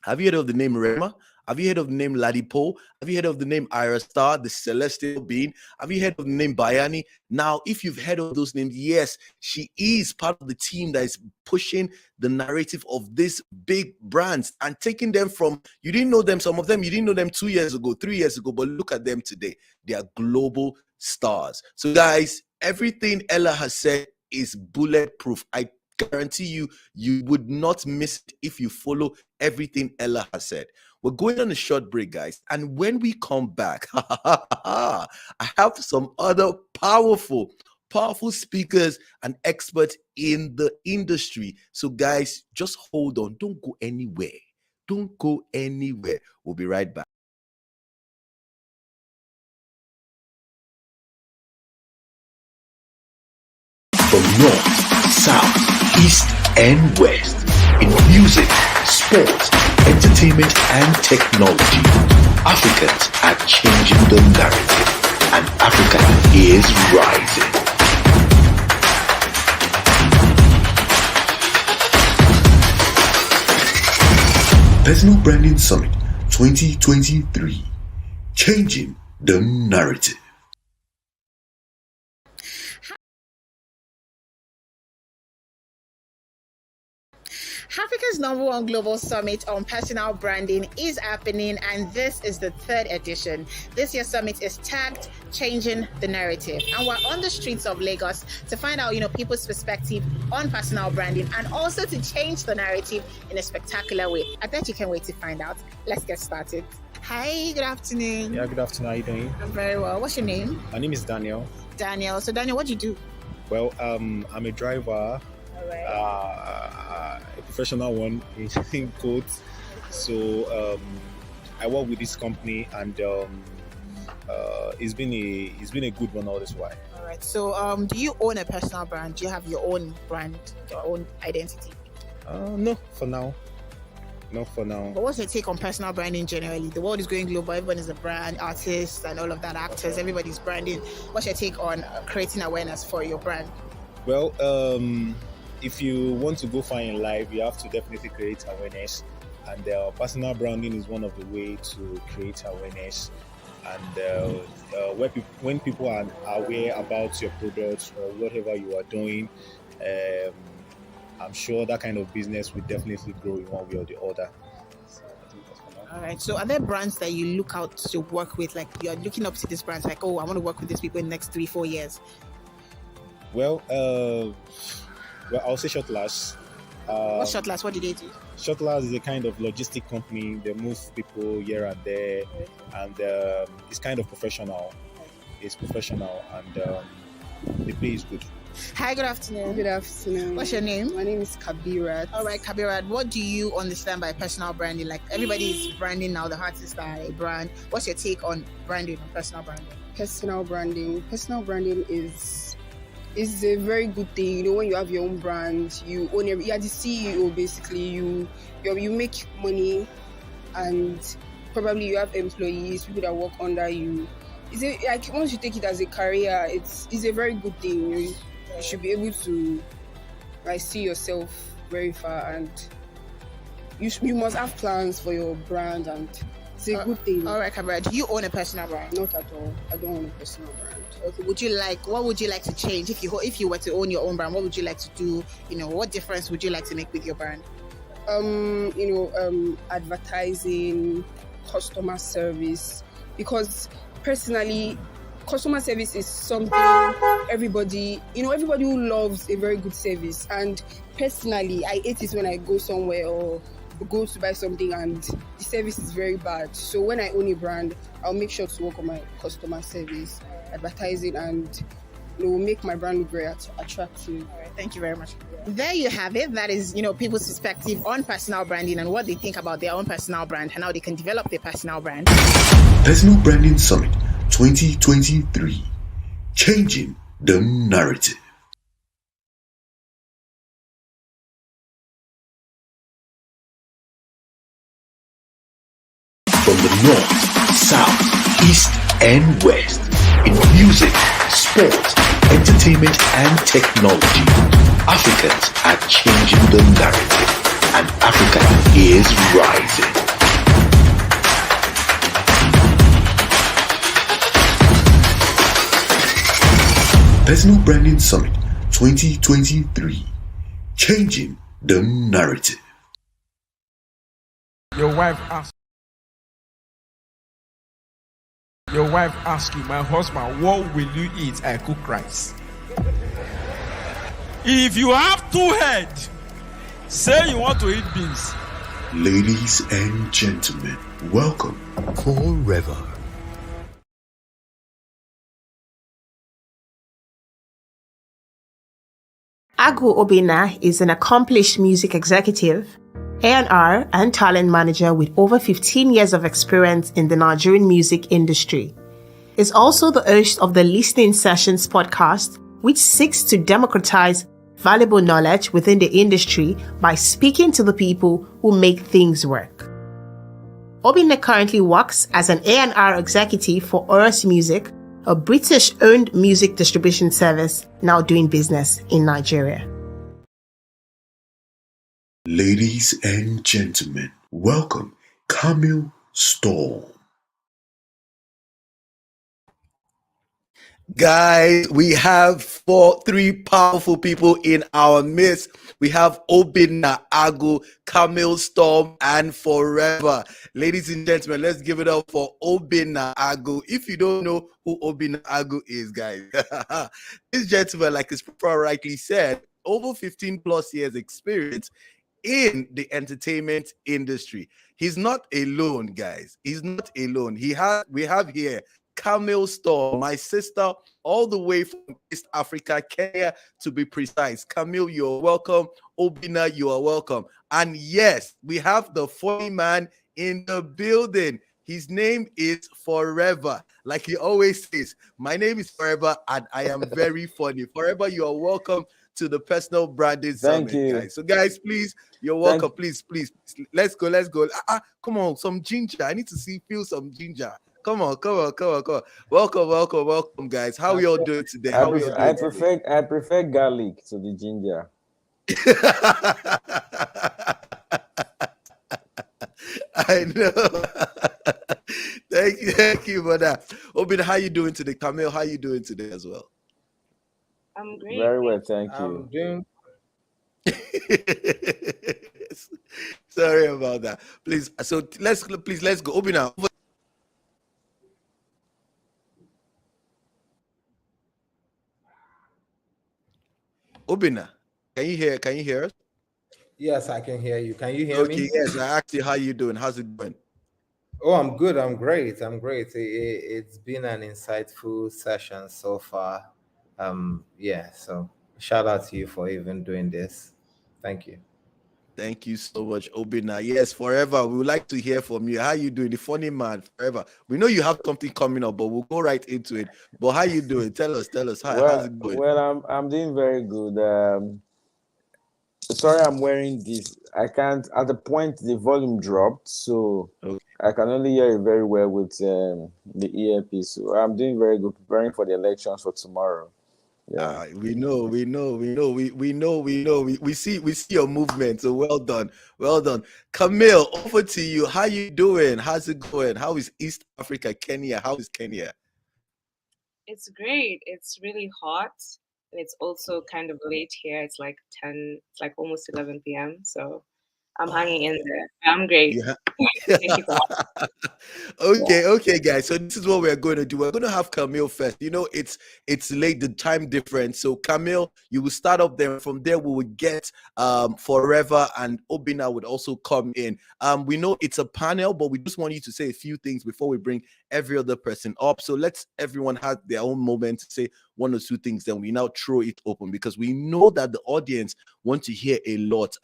Have you heard of the name Rema? Have you heard of the name Ladipo? Have you heard of the name Ira Star, the celestial being? Have you heard of the name Bayani? Now, if you've heard of those names, yes, she is part of the team that is pushing the narrative of these big brands and taking them from, you didn't know them, some of them, you didn't know them 2 years ago, 3 years ago, but look at them today. They are global stars. So guys, everything Ella has said is bulletproof. I guarantee you would not miss it if you follow everything Ella has said. We're going on a short break, guys, and when we come back, I have some other powerful speakers and experts in the industry. So guys, just hold on. Don't go anywhere. We'll be right back. From north, south, east, and west, in music, sports, entertainment, and technology, Africans are changing the narrative, and Africa is rising. Personal Branding Summit 2023, changing the narrative. Africa's #1 Global Summit on Personal Branding is happening, and this is the 3rd edition. This year's summit is tagged Changing the Narrative, and we're on the streets of Lagos to find out, people's perspective on personal branding and also to change the narrative in a spectacular way. I bet you can't wait to find out. Let's get started. Hi, good afternoon. Yeah, good afternoon. How are you doing? I'm very well. What's your name? My name is Daniel. Daniel. So Daniel, what do you do? Well, I'm a driver. A professional one in quotes. So I work with this company, and it's been a good one all this while. All right. So, do you own a personal brand? Do you have your own brand, your own identity? No, for now. Not for now. But what's your take on personal branding generally? The world is going global. Everyone is a brand, artist, and all of that, actors. Everybody's branding. What's your take on creating awareness for your brand? Well, if you want to go far in life, you have to definitely create awareness. And personal branding is one of the ways to create awareness. And when people are aware about your products or whatever you are doing, I'm sure that kind of business will definitely grow in one way or the other. All right. So, are there brands that you look out to work with? Like you're looking up to these brands, like, oh, I want to work with these people in the next 3-4 years. Well, I'll say Shortlast. What's Shortlast? What do they do? Shortlast is a kind of logistic company. They move people here and there, and it's kind of professional. It's professional, and the pay is good. Hi, good afternoon. Good afternoon. What's your name? My name is Kabirat. All right, Kabirat. What do you understand by personal branding? Like everybody is branding now. The artists are a brand. What's your take on branding, on personal branding? Personal branding is a very good thing. You know, when you have your own brand, you own you are the CEO basically. You make money, and probably you have employees, people that work under you. Like once you take it as a career, it's a very good thing. You should be able to see yourself very far, and you must have plans for your brand, and it's a good thing. All right, Kabira, do you own a personal brand? Not at all. I don't own a personal brand. Okay. What would you like to change if you were to own your own brand? What would you like to do? What difference would you like to make with your brand? Advertising, customer service, because personally, customer service is something everybody who loves a very good service. And personally, I hate it when I go somewhere or go to buy something and the service is very bad. So when I own a brand, I'll make sure to work on my customer service, advertising, and make my brand look very attractive. All right, thank you very much. There you have it. That is, people's perspective on personal branding and what they think about their own personal brand and how they can develop their personal brand. Personal Branding Summit 2023, changing the narrative. From the north, south, east, and west, in music, sports, entertainment, and technology, Africans are changing the narrative, and Africa is rising. Personal Branding Summit 2023, changing the narrative. Your wife asks you, my husband, what will you eat? I cook rice. If you have 2 heads, say you want to eat beans. Ladies and gentlemen, welcome forever. Agwu Obinna is an accomplished music executive, A&R, and talent manager with over 15 years of experience in the Nigerian music industry. Is also the host of the Listening Sessions podcast, which seeks to democratize valuable knowledge within the industry by speaking to the people who make things work. Obinna currently works as an A&R executive for Oros Music, a British-owned music distribution service now doing business in Nigeria. Ladies and gentlemen, welcome Camille Storm. Guys, we have 3 powerful people in our midst. We have Obinna Agwu, Camille Storm, and Forever. Ladies and gentlemen, let's give it up for Obinna Agwu. If you don't know who Obinna Agwu is, guys, this gentleman, like his profile rightly said, over 15 plus years experience in the entertainment industry. He's not alone, guys. He's not alone. We have here Camille Storm, my sister, all the way from East Africa, Kenya, to be precise. Camille, you're welcome. Obinna, you are welcome. And yes, we have the funny man in the building. His name is Forever. Like he always says, my name is Forever and I am very funny. Forever, you are welcome to the Personal Branding Thank Summit, you. guys. So, guys, please, you're welcome. Please, please, let's go. Come on, some ginger. I need to feel some ginger. Come on. Welcome, guys. How are you all doing today? I prefer garlic to the ginger. I know. Thank you for that. Obinna, how you doing today? Camille, how you doing today as well? I'm great. Very well, thank you. I'm doing. Sorry about that. Please, so let's go. Obinna. Obinna, can you hear us? Yes, I can hear you. Can you hear me? Okay, yes. I asked you how you doing. How's it going? Oh, I'm good. I'm great. It's been an insightful session so far. Yeah. So shout out to you for even doing this. Thank you. Thank you so much, Obinna. Yes, Forever. We would like to hear from you. How you doing? The funny man, Forever. We know you have something coming up, but we'll go right into it. But how you doing? Tell us. How's it going? Well, I'm doing very good. Sorry, I'm wearing this. I can't. At the point, the volume dropped, so I can only hear it very well with the earpiece. So I'm doing very good, preparing for the elections for tomorrow. Yeah, we know. We see your movement. So well done. Camille, over to you. How you doing? How's it going? How is East Africa, Kenya? How is Kenya? It's great. It's really hot. And it's also kind of late here. It's like 10, it's like almost 11 p.m. So I'm hanging in there. I'm great. Yeah. Thank you for Okay, guys. So this is what we're going to do. We're going to have Camille first. You know, it's late, the time difference. So Camille, you will start up there. From there, we will get Forever, and Obinna would also come in. We know it's a panel, but we just want you to say a few things before we bring every other person up. So let's everyone have their own moment to say one or two things. Then we now throw it open because we know that the audience want to hear a lot.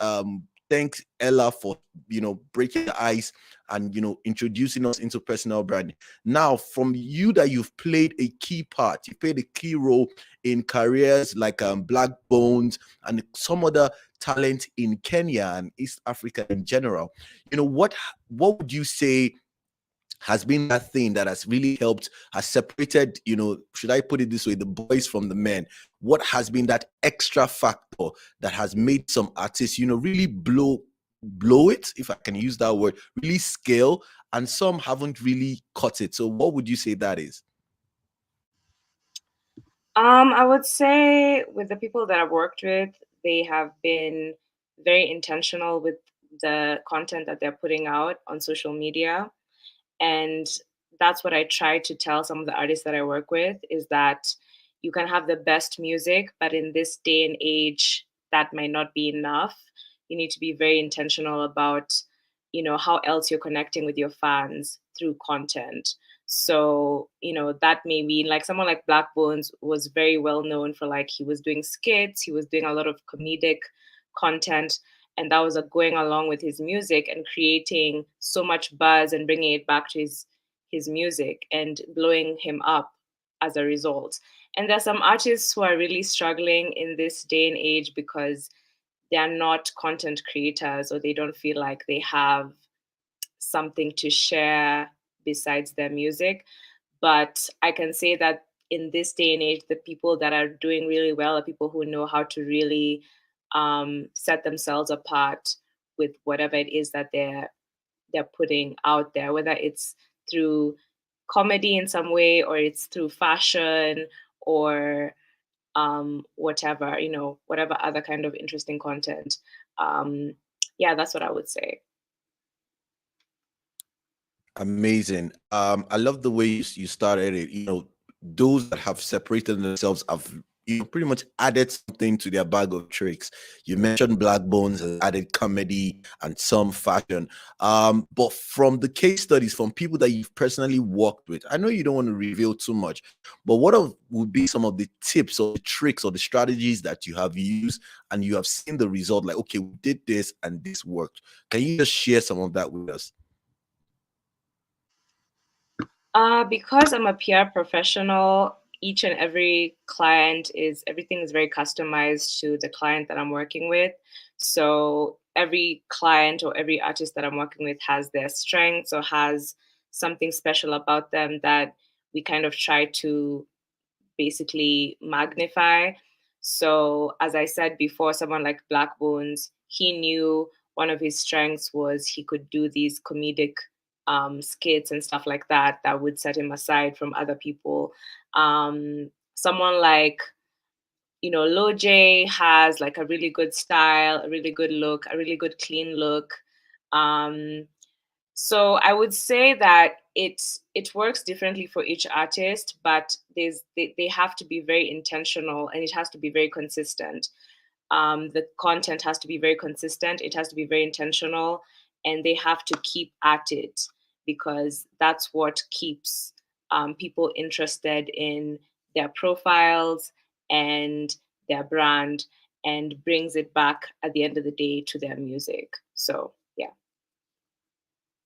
Thanks, Ella, for breaking the ice and introducing us into personal branding. Now, from you that you've played a key part, you played a key role in careers like Black Bones and some other talent in Kenya and East Africa in general. What would you say has been that thing that has really helped, has separated, should I put it this way, the boys from the men? What has been that extra factor that has made some artists, really blow it, if I can use that word, really scale, and some haven't really caught it? So what would you say that is? I would say with the people that I've worked with, they have been very intentional with the content that they're putting out on social media. And that's what I try to tell some of the artists that I work with, is that you can have the best music, but in this day and age, that might not be enough. You need to be very intentional about, how else you're connecting with your fans through content. So, that may mean like someone like Black Bones was very well known for, like, he was doing skits, he was doing a lot of comedic content, and that was going along with his music and creating so much buzz and bringing it back to his music and blowing him up as a result. And there's some artists who are really struggling in this day and age because they are not content creators, or they don't feel like they have something to share besides their music. But I can say that in this day and age, the people that are doing really well are people who know how to really set themselves apart with whatever it is that they're putting out there, whether it's through comedy in some way, or it's through fashion, or whatever, whatever other kind of interesting content. Yeah, that's what I would say. Amazing. I love the way you started it. Those that have separated themselves have pretty much added something to their bag of tricks. You mentioned Black Bones has added comedy and some fashion. But from the case studies, from people that you've personally worked with, I know you don't want to reveal too much, but what would be some of the tips or the tricks or the strategies that you have used and you have seen the result? Like, okay, we did this and this worked. Can you just share some of that with us? Because I'm a PR professional, each and every client everything is very customized to the client that I'm working with. So every client or every artist that I'm working with has their strengths or has something special about them that we kind of try to basically magnify. So, as I said before, someone like Black Bones, he knew one of his strengths was he could do these comedic skits and stuff like that that would set him aside from other people. Someone like Lo J has like a really good style, a really good look, a really good clean look. Um, so I would say that it works differently for each artist, but they have to be very intentional and it has to be very consistent. The content has to be very consistent, it has to be very intentional, and they have to keep at it because that's what keeps people interested in their profiles and their brand and brings it back at the end of the day to their music. So, yeah.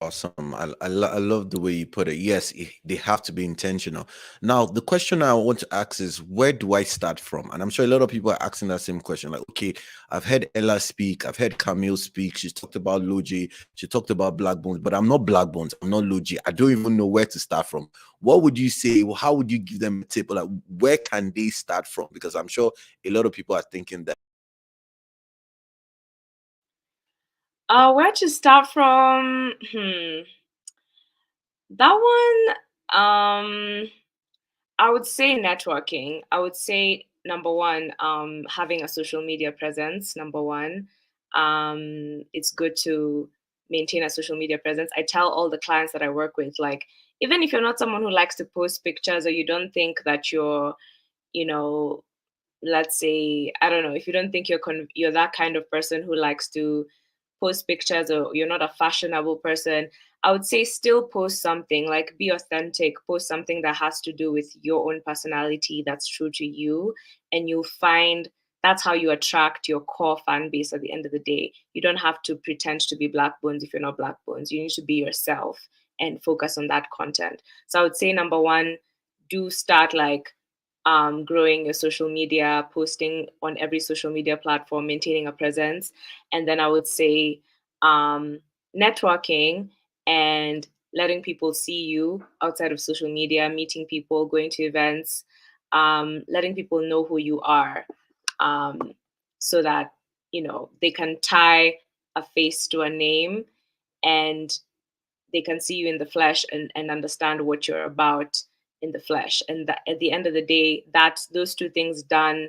Awesome. I love the way you put it. Yes, they have to be intentional. Now, the question I want to ask is, where do I start from? And I'm sure a lot of people are asking that same question. Like, okay, I've heard Ella speak. I've heard Camille speak. She's talked about Logi. She talked about Black Bones, but I'm not Black Bones. I'm not Logi. I don't even know where to start from. What would you say? How would you give them a tip? Like, where can they start from? Because I'm sure a lot of people are thinking that. Where to start from? That one, I would say networking. I would say number one, having a social media presence. Number one, it's good to maintain a social media presence. I tell all the clients that I work with, like, even if you're not someone who likes to post pictures or you don't think that you're, you know, let's say, I don't know, if you don't think you're that kind of person who likes to post pictures or you're not a fashionable person, I would say still post something, like be authentic, post something that has to do with your own personality that's true to you. And you'll find that's how you attract your core fan base at the end of the day. You don't have to pretend to be Black Bones if you're not Black Bones. You need to be yourself and focus on that content. So I would say number one, do start like growing your social media, posting on every social media platform, maintaining a presence. And then I would say networking and letting people see you outside of social media, meeting people, going to events, letting people know who you are, so that, they can tie a face to a name and they can see you in the flesh and understand what you're about in the flesh. And that at the end of the day, that those two things done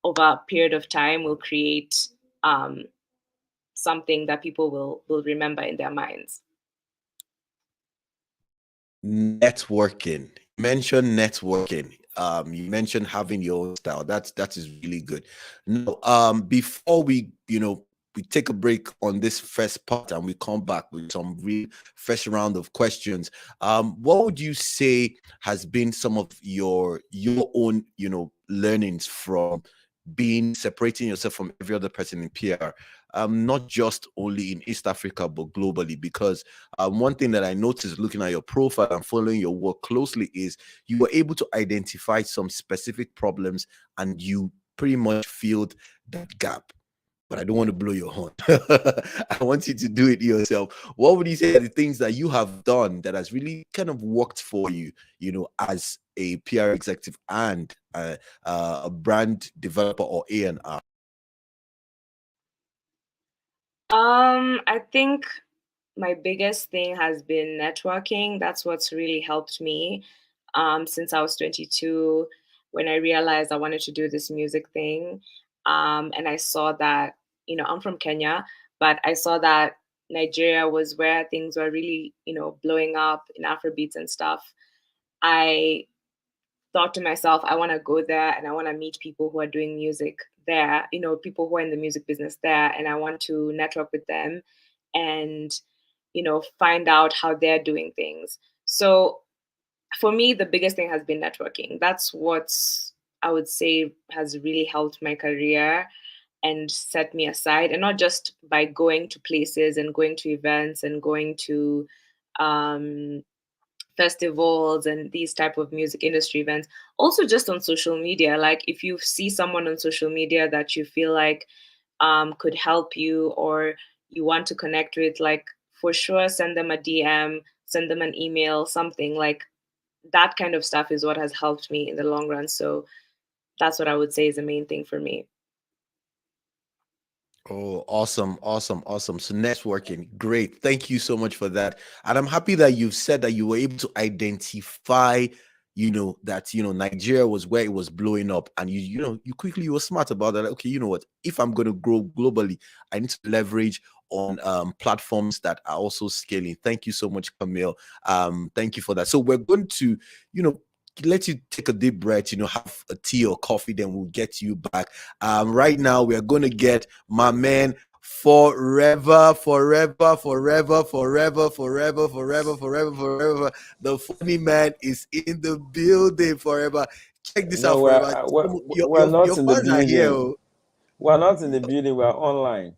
over a period of time will create something that people will remember in their minds. Networking. You mentioned networking. You mentioned having your own style. That is really good. Now, before we take a break on this first part and we come back with some real fresh round of questions. What would you say has been some of your own, learnings from separating yourself from every other person in PR? Not just only in East Africa, but globally, because one thing that I noticed looking at your profile and following your work closely is you were able to identify some specific problems and you pretty much filled that gap. But I don't want to blow your horn. I want you to do it yourself. What would you say are the things that you have done that has really kind of worked for you, as a PR executive and a brand developer or A&R? I think my biggest thing has been networking. That's what's really helped me since I was 22, when I realized I wanted to do this music thing. And I saw that, I'm from Kenya, but I saw that Nigeria was where things were really, blowing up in Afrobeats and stuff. I thought to myself, I want to go there and I want to meet people who are doing music there, people who are in the music business there, and I want to network with them and, find out how they're doing things. So for me, the biggest thing has been networking. That's what I would say has really helped my career and set me aside, and not just by going to places and going to events and going to festivals and these type of music industry events. Also just on social media, like if you see someone on social media that you feel like could help you or you want to connect with, like for sure send them a DM, send them an email, something like that. Kind of stuff is what has helped me in the long run. So that's what I would say is the main thing for me. Oh, awesome, awesome, awesome. So networking, great. Thank you so much for that. And I'm happy that you've said that you were able to identify, that, Nigeria was where it was blowing up. And you were smart about that. Like, okay, you know what? If I'm going to grow globally, I need to leverage on platforms that are also scaling. Thank you so much, Camille. Thank you for that. So we're going to, let you take a deep breath, have a tea or coffee, then we'll get you back. Right now, we are going to get my man forever. The funny man is in the building forever. Check this out, No, forever. we're not Your in the fans are here. building. We're not in the building. We're online.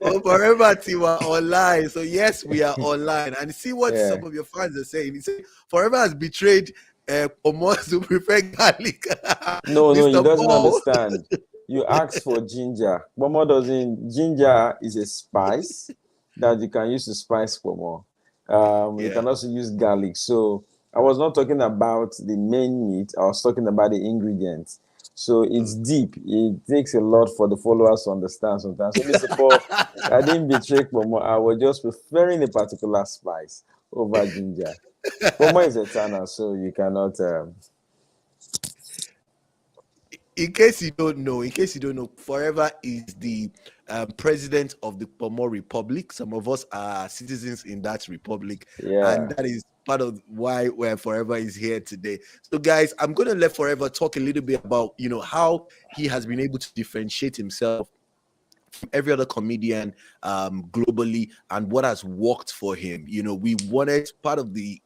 Oh, forever Tiwa online. So yes, we are online. And see what some of your fans are saying. He said forever has betrayed Omos to prefer garlic. No, he Mr. doesn't Paul. understand. You ask for ginger. Pomo doesn't. Ginger is a spice that you can use to spice pomo. You can also use garlic. So I was not talking about the main meat. I was talking about the ingredients. So it's deep. It takes a lot for the followers to understand sometimes. So Mr. Paul, I didn't betray pomo. I was just preferring a particular spice over ginger. Pomo is eternal, so you cannot. In case you don't know, Forever is the president of the Pomo Republic. Some of us are citizens in that republic, and that is part of why Forever is here today. So, guys, I'm going to let Forever talk a little bit about how he has been able to differentiate himself from every other comedian globally and what has worked for him. We wanted part of the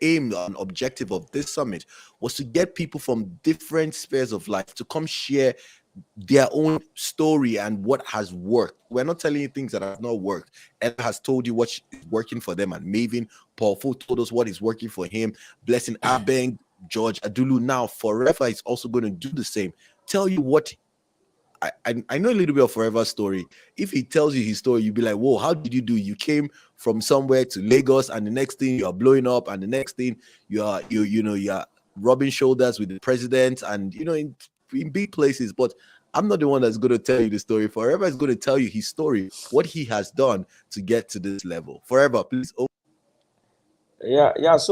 aim and objective of this summit was to get people from different spheres of life to come share their own story and what has worked. We're not telling you things that have not worked. Ella has told you what is working for them, and Maven Paul Fu told us what is working for him. Blessing Abeng, George Adulu. Now Forever is also going to do the same. Tell you what. I know a little bit of Forever's story. If he tells you his story, you'll be like, whoa, how did you do? You came from somewhere to Lagos, and the next thing you're blowing up, and the next thing you're rubbing shoulders with the president, and in big places. But I'm not the one that's going to tell you the story. Forever is going to tell you his story, what he has done to get to this level. Forever, please. So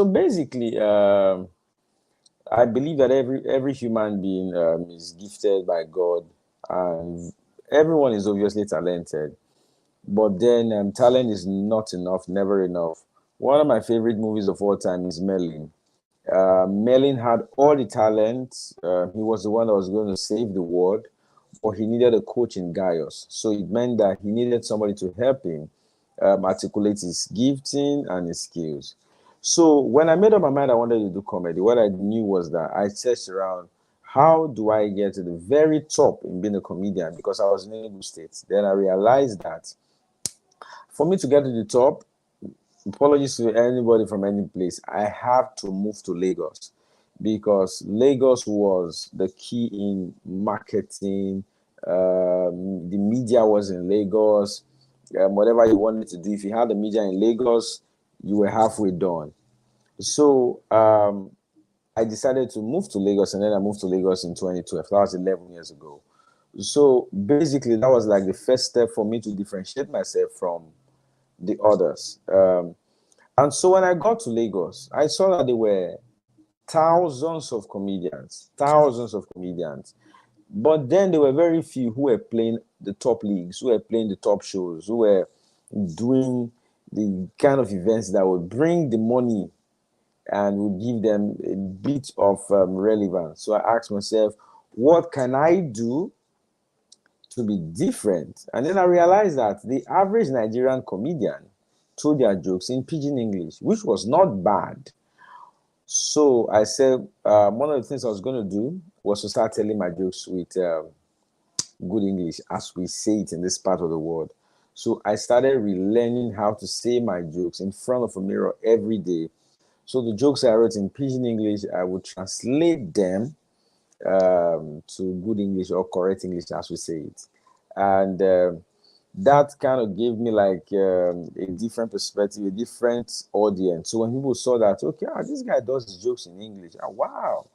basically, I believe that every human being is gifted by God, and everyone is obviously talented. But then talent is not enough, never enough. One of my favorite movies of all time is Merlin. Merlin had all the talent. He was the one that was going to save the world, but he needed a coach in Gaius. So it meant that he needed somebody to help him articulate his gifting and his skills. So when I made up my mind I wanted to do comedy, what I knew was that I searched around, how do I get to the very top in being a comedian? Because I was in Enugu State. Then I realized that for me to get to the top, apologies to anybody from any place, I have to move to Lagos, because Lagos was the key in marketing. The media was in Lagos. Whatever you wanted to do, if you had the media in Lagos, you were halfway done. So I decided to move to Lagos, and then I moved to Lagos in 2012. That was 11 years ago. So basically, that was like the first step for me to differentiate myself from the others. And so when I got to Lagos, I saw that there were thousands of comedians. But then there were very few who were playing the top leagues, who were playing the top shows, who were doing the kind of events that would bring the money and would give them a bit of relevance. So I asked myself, what can I do to be different? And then I realized that the average Nigerian comedian told their jokes in pidgin English, which was not bad. So I said, one of the things I was going to do was to start telling my jokes with good English, as we say it in this part of the world. So I started relearning how to say my jokes in front of a mirror every day. So the jokes I wrote in Pidgin English, I would translate them to good English or correct English, as we say it. And that kind of gave me like a different perspective, a different audience. So when people saw that, okay, this guy does his jokes in English. Wow.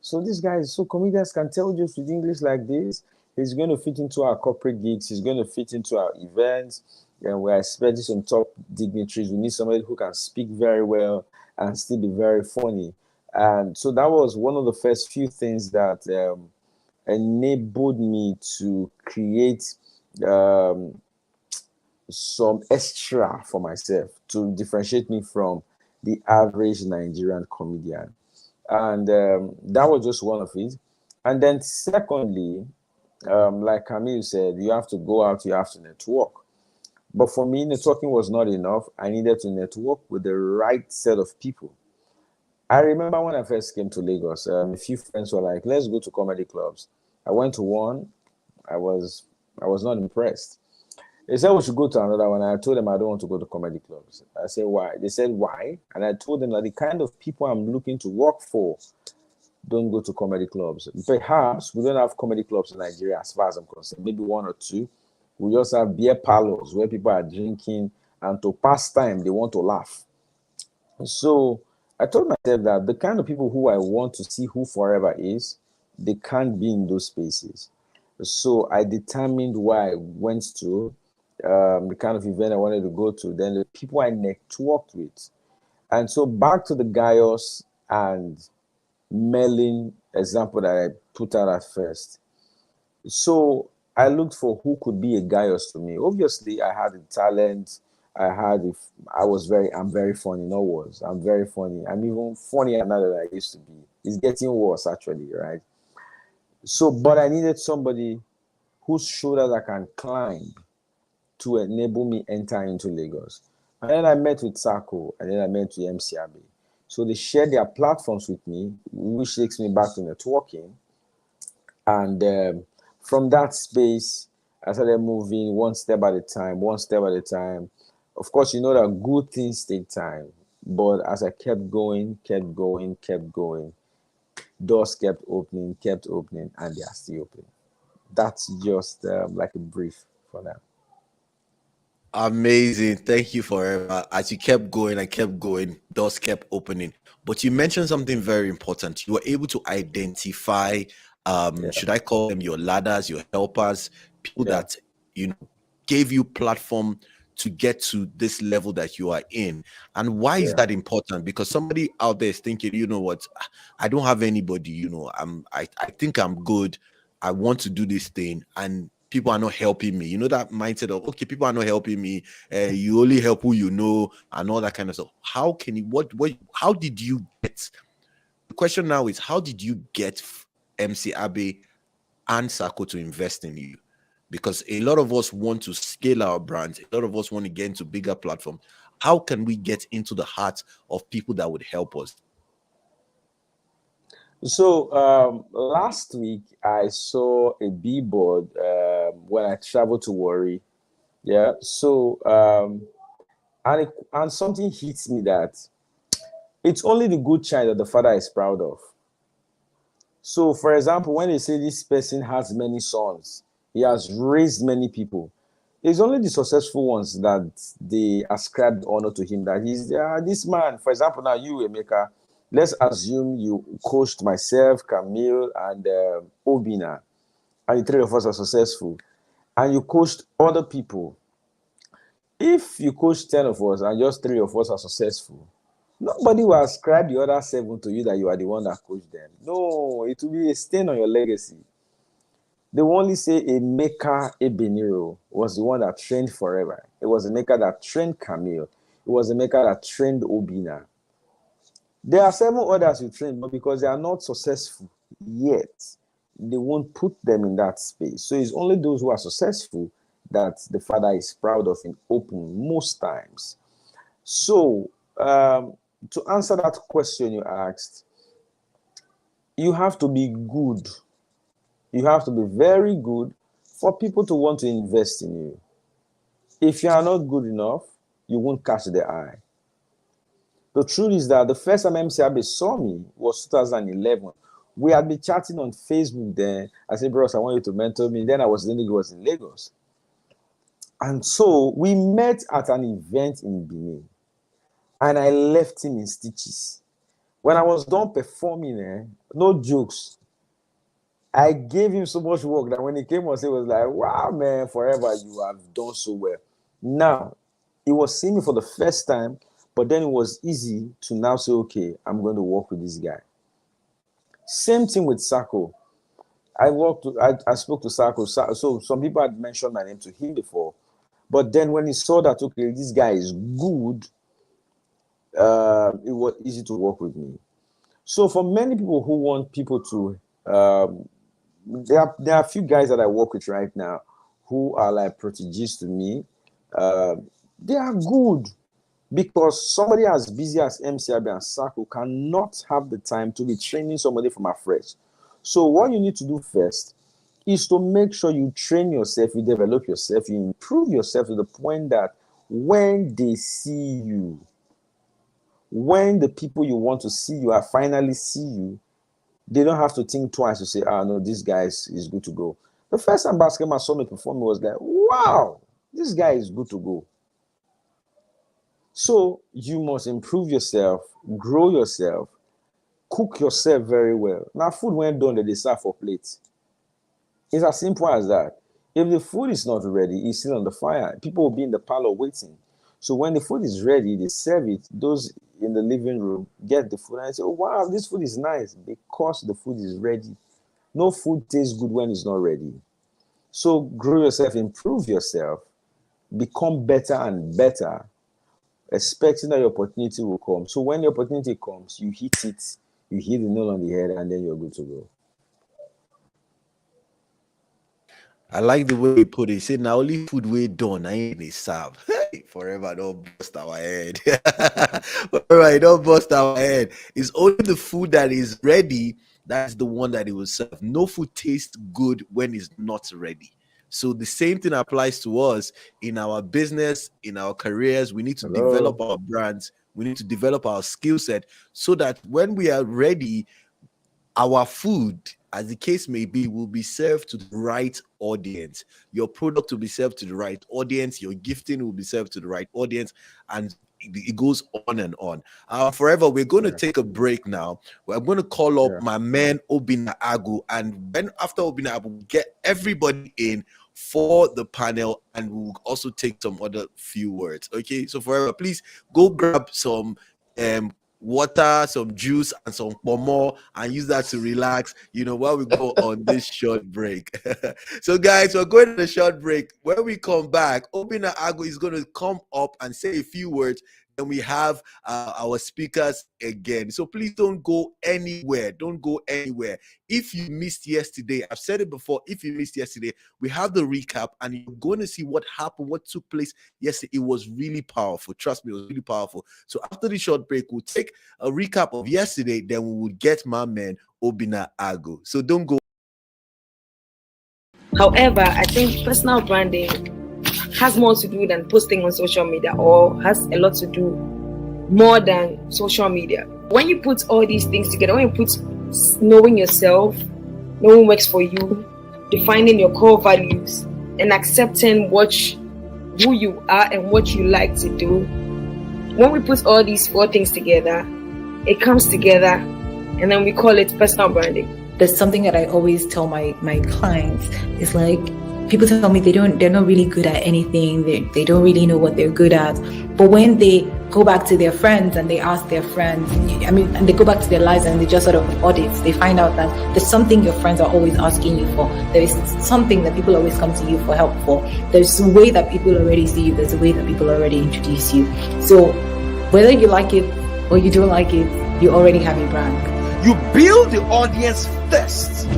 So this guy is so comedians can tell jokes with English like this. He's going to fit into our corporate gigs. He's going to fit into our events. And we're expecting some top dignitaries. We need somebody who can speak very well and still be very funny. And so that was one of the first few things that enabled me to create some extra for myself to differentiate me from the average Nigerian comedian. And that was just one of it. And then secondly, like Camille said, you have to go out, you have to network. But for me, networking was not enough. I needed to network with the right set of people. I remember when I first came to Lagos, a few friends were like, let's go to comedy clubs. I went to one. I was not impressed. They said we should go to another one. I told them I don't want to go to comedy clubs. I said, why? They said, why? And I told them that the kind of people I'm looking to work for don't go to comedy clubs. Perhaps we don't have comedy clubs in Nigeria as far as I'm concerned. Maybe one or two. We just have beer parlors where people are drinking, and to pass time, they want to laugh. So I told myself that the kind of people who I want to see who forever is, they can't be in those spaces. So I determined where I went to, the kind of event I wanted to go to, then the people I networked with. And so back to the Gaius and Merlin example that I put out at first. So I looked for who could be a Gaius to me. Obviously, I had the talent. I'm very funny. No words. I'm very funny. I'm even funnier now than I used to be. It's getting worse, actually, right? So, but I needed somebody whose shoulders I can climb to enable me enter into Lagos. And then I met with Sako, and then I met with MC Abe. So they shared their platforms with me, which takes me back to networking. And from that space, I started moving one step at a time, one step at a time. Of course, you know that good things take time. But as I kept going, doors kept opening, and they are still open. That's just like a brief for now. Amazing. Thank you forever. As you kept going, doors kept opening. But you mentioned something very important. You were able to identify, should I call them your ladders, your helpers, people that, gave you platform to get to this level that you are in. And why is that important? Because somebody out there is thinking, you know what, I don't have anybody, I think I'm good. I want to do this thing. And people are not helping me. You know, that mindset of, okay, people are not helping me. You only help who you know and all that kind of stuff. How can you, how did you get, the question now is, how did you get MC Abe and Sako to invest in you? Because a lot of us want to scale our brands. A lot of us want to get into bigger platforms. How can we get into the heart of people that would help us? So last week I saw a billboard when I traveled to Warri. Yeah. So and something hits me that it's only the good child that the father is proud of. So, for example, when they say this person has many sons, he has raised many people, it's only the successful ones that they ascribe honor to him. That he's this man. For example, now you, Emeka, let's assume you coached myself, Camille, and Obinna, and the three of us are successful, and you coached other people. If you coach 10 of us and just 3 of us are successful, nobody will ascribe the other 7 to you that you are the one that coached them. No, it will be a stain on your legacy. They will only say Emeka Ebeniro was the one that trained forever. It was Emeka that trained Camille. It was Emeka that trained Obinna. There are 7 others you trained, but because they are not successful yet, they won't put them in that space. So it's only those who are successful that the father is proud of in open most times. So to answer that question you asked, you have to be good. You have to be very good for people to want to invest in you. If you are not good enough, you won't catch the eye. The truth is that the first time MC Abe saw me was 2011. We had been chatting on Facebook then. I said, bros, I want you to mentor me. Then I was in Lagos. And so we met at an event in Benin. And I left him in stitches. When I was done performing, no jokes, I gave him so much work that when he came on stage, it was like, wow, man, forever you have done so well. Now, he was seeing me for the first time, but then it was easy to now say, okay, I'm going to work with this guy. Same thing with Sako. I spoke to Sako. So some people had mentioned my name to him before. But then when he saw that, okay, this guy is good, it was easy to work with me. So for many people who want people to, there are a few guys that I work with right now who are like proteges to me. They are good because somebody as busy as MC Abe and Sako cannot have the time to be training somebody from afresh. So what you need to do first is to make sure you train yourself, you develop yourself, you improve yourself to the point that when they see you, when the people you want to see you are finally see you, they don't have to think twice to say, no, this guy is good to go. The first time Basketball saw me perform was like, wow, this guy is good to go. So you must improve yourself, grow yourself, cook yourself very well. Now, food when done, they serve for plates. It's as simple as that. If the food is not ready, it's still on the fire. People will be in the parlor waiting. So when the food is ready, they serve it. Those in the living room get the food and say, oh, wow, this food is nice because the food is ready. No food tastes good when it's not ready. So grow yourself, improve yourself, become better and better, expecting that your opportunity will come. So when the opportunity comes, you hit it, you hit the nail on the head, and then you're good to go. I like the way he put it. He said, now only food we done, I ain't they serve. Forever don't bust our head. Forever don't bust our head. It's only the food that is ready, that's the one that it will serve. No food tastes good when it's not ready. So the same thing applies to us in our business, in our careers. We need to develop our brands. We need to develop our skill set so that when we are ready, our food, as the case may be, will be served to the right audience. Your product will be served to the right audience. Your gifting will be served to the right audience. And it goes on and on. Forever, we're going to take a break now. We're going to call up my man, Obinna Agwu. And then after Obinna Agwu, we'll get everybody in for the panel. And we'll also take some other few words. Okay, so forever, please go grab some water, some juice, and some pomo, and use that to relax, while we go on this short break. So guys, we're going to a short break. When we come back, Obinna Agwu is going to come up and say a few words. Then we have our speakers again. So please don't go anywhere. Don't go anywhere. If you missed yesterday, I've said it before, if you missed yesterday, we have the recap and you're going to see what happened, what took place yesterday. It was really powerful. Trust me, it was really powerful. So after the short break, we'll take a recap of yesterday, then we will get my man, Obinna Agwu. So don't go. However, I think personal branding has more to do than posting on social media, or has a lot to do more than social media. When you put all these things together, when you put knowing yourself, knowing what works for you, defining your core values, and accepting who you are and what you like to do, when we put all these four things together, it comes together, and then we call it personal branding. There's something that I always tell my clients. It's like, people tell me they're not really good at anything. They don't really know what they're good at. But when they go back to their friends and they ask their friends, and they go back to their lives and they just sort of audit, they find out that there's something your friends are always asking you for. There is something that people always come to you for help for. There's a way that people already see you. There's a way that people already introduce you. So whether you like it or you don't like it, you already have a brand. You build the audience first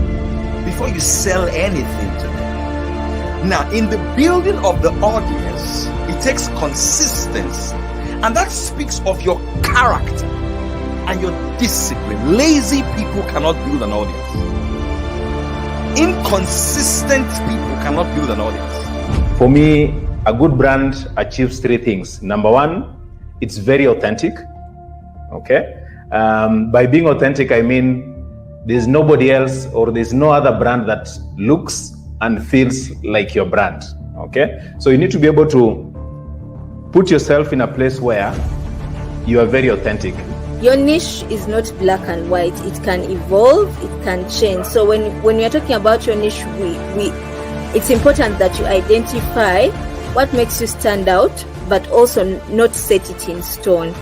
before you sell anything to them. Now, in the building of the audience, it takes consistency, and that speaks of your character and your discipline. Lazy people cannot build an audience. Inconsistent people cannot build an audience. For me, A good brand achieves three things. Number one, it's very authentic. Okay. By being authentic, I mean there's nobody else or there's no other brand that looks and feels like your brand. Okay. So you need to be able to put yourself in a place where you are very authentic. Your niche is not black and white. It can evolve, it can change. So when we are talking about your niche, it's important that you identify what makes you stand out, but also not set it in stone.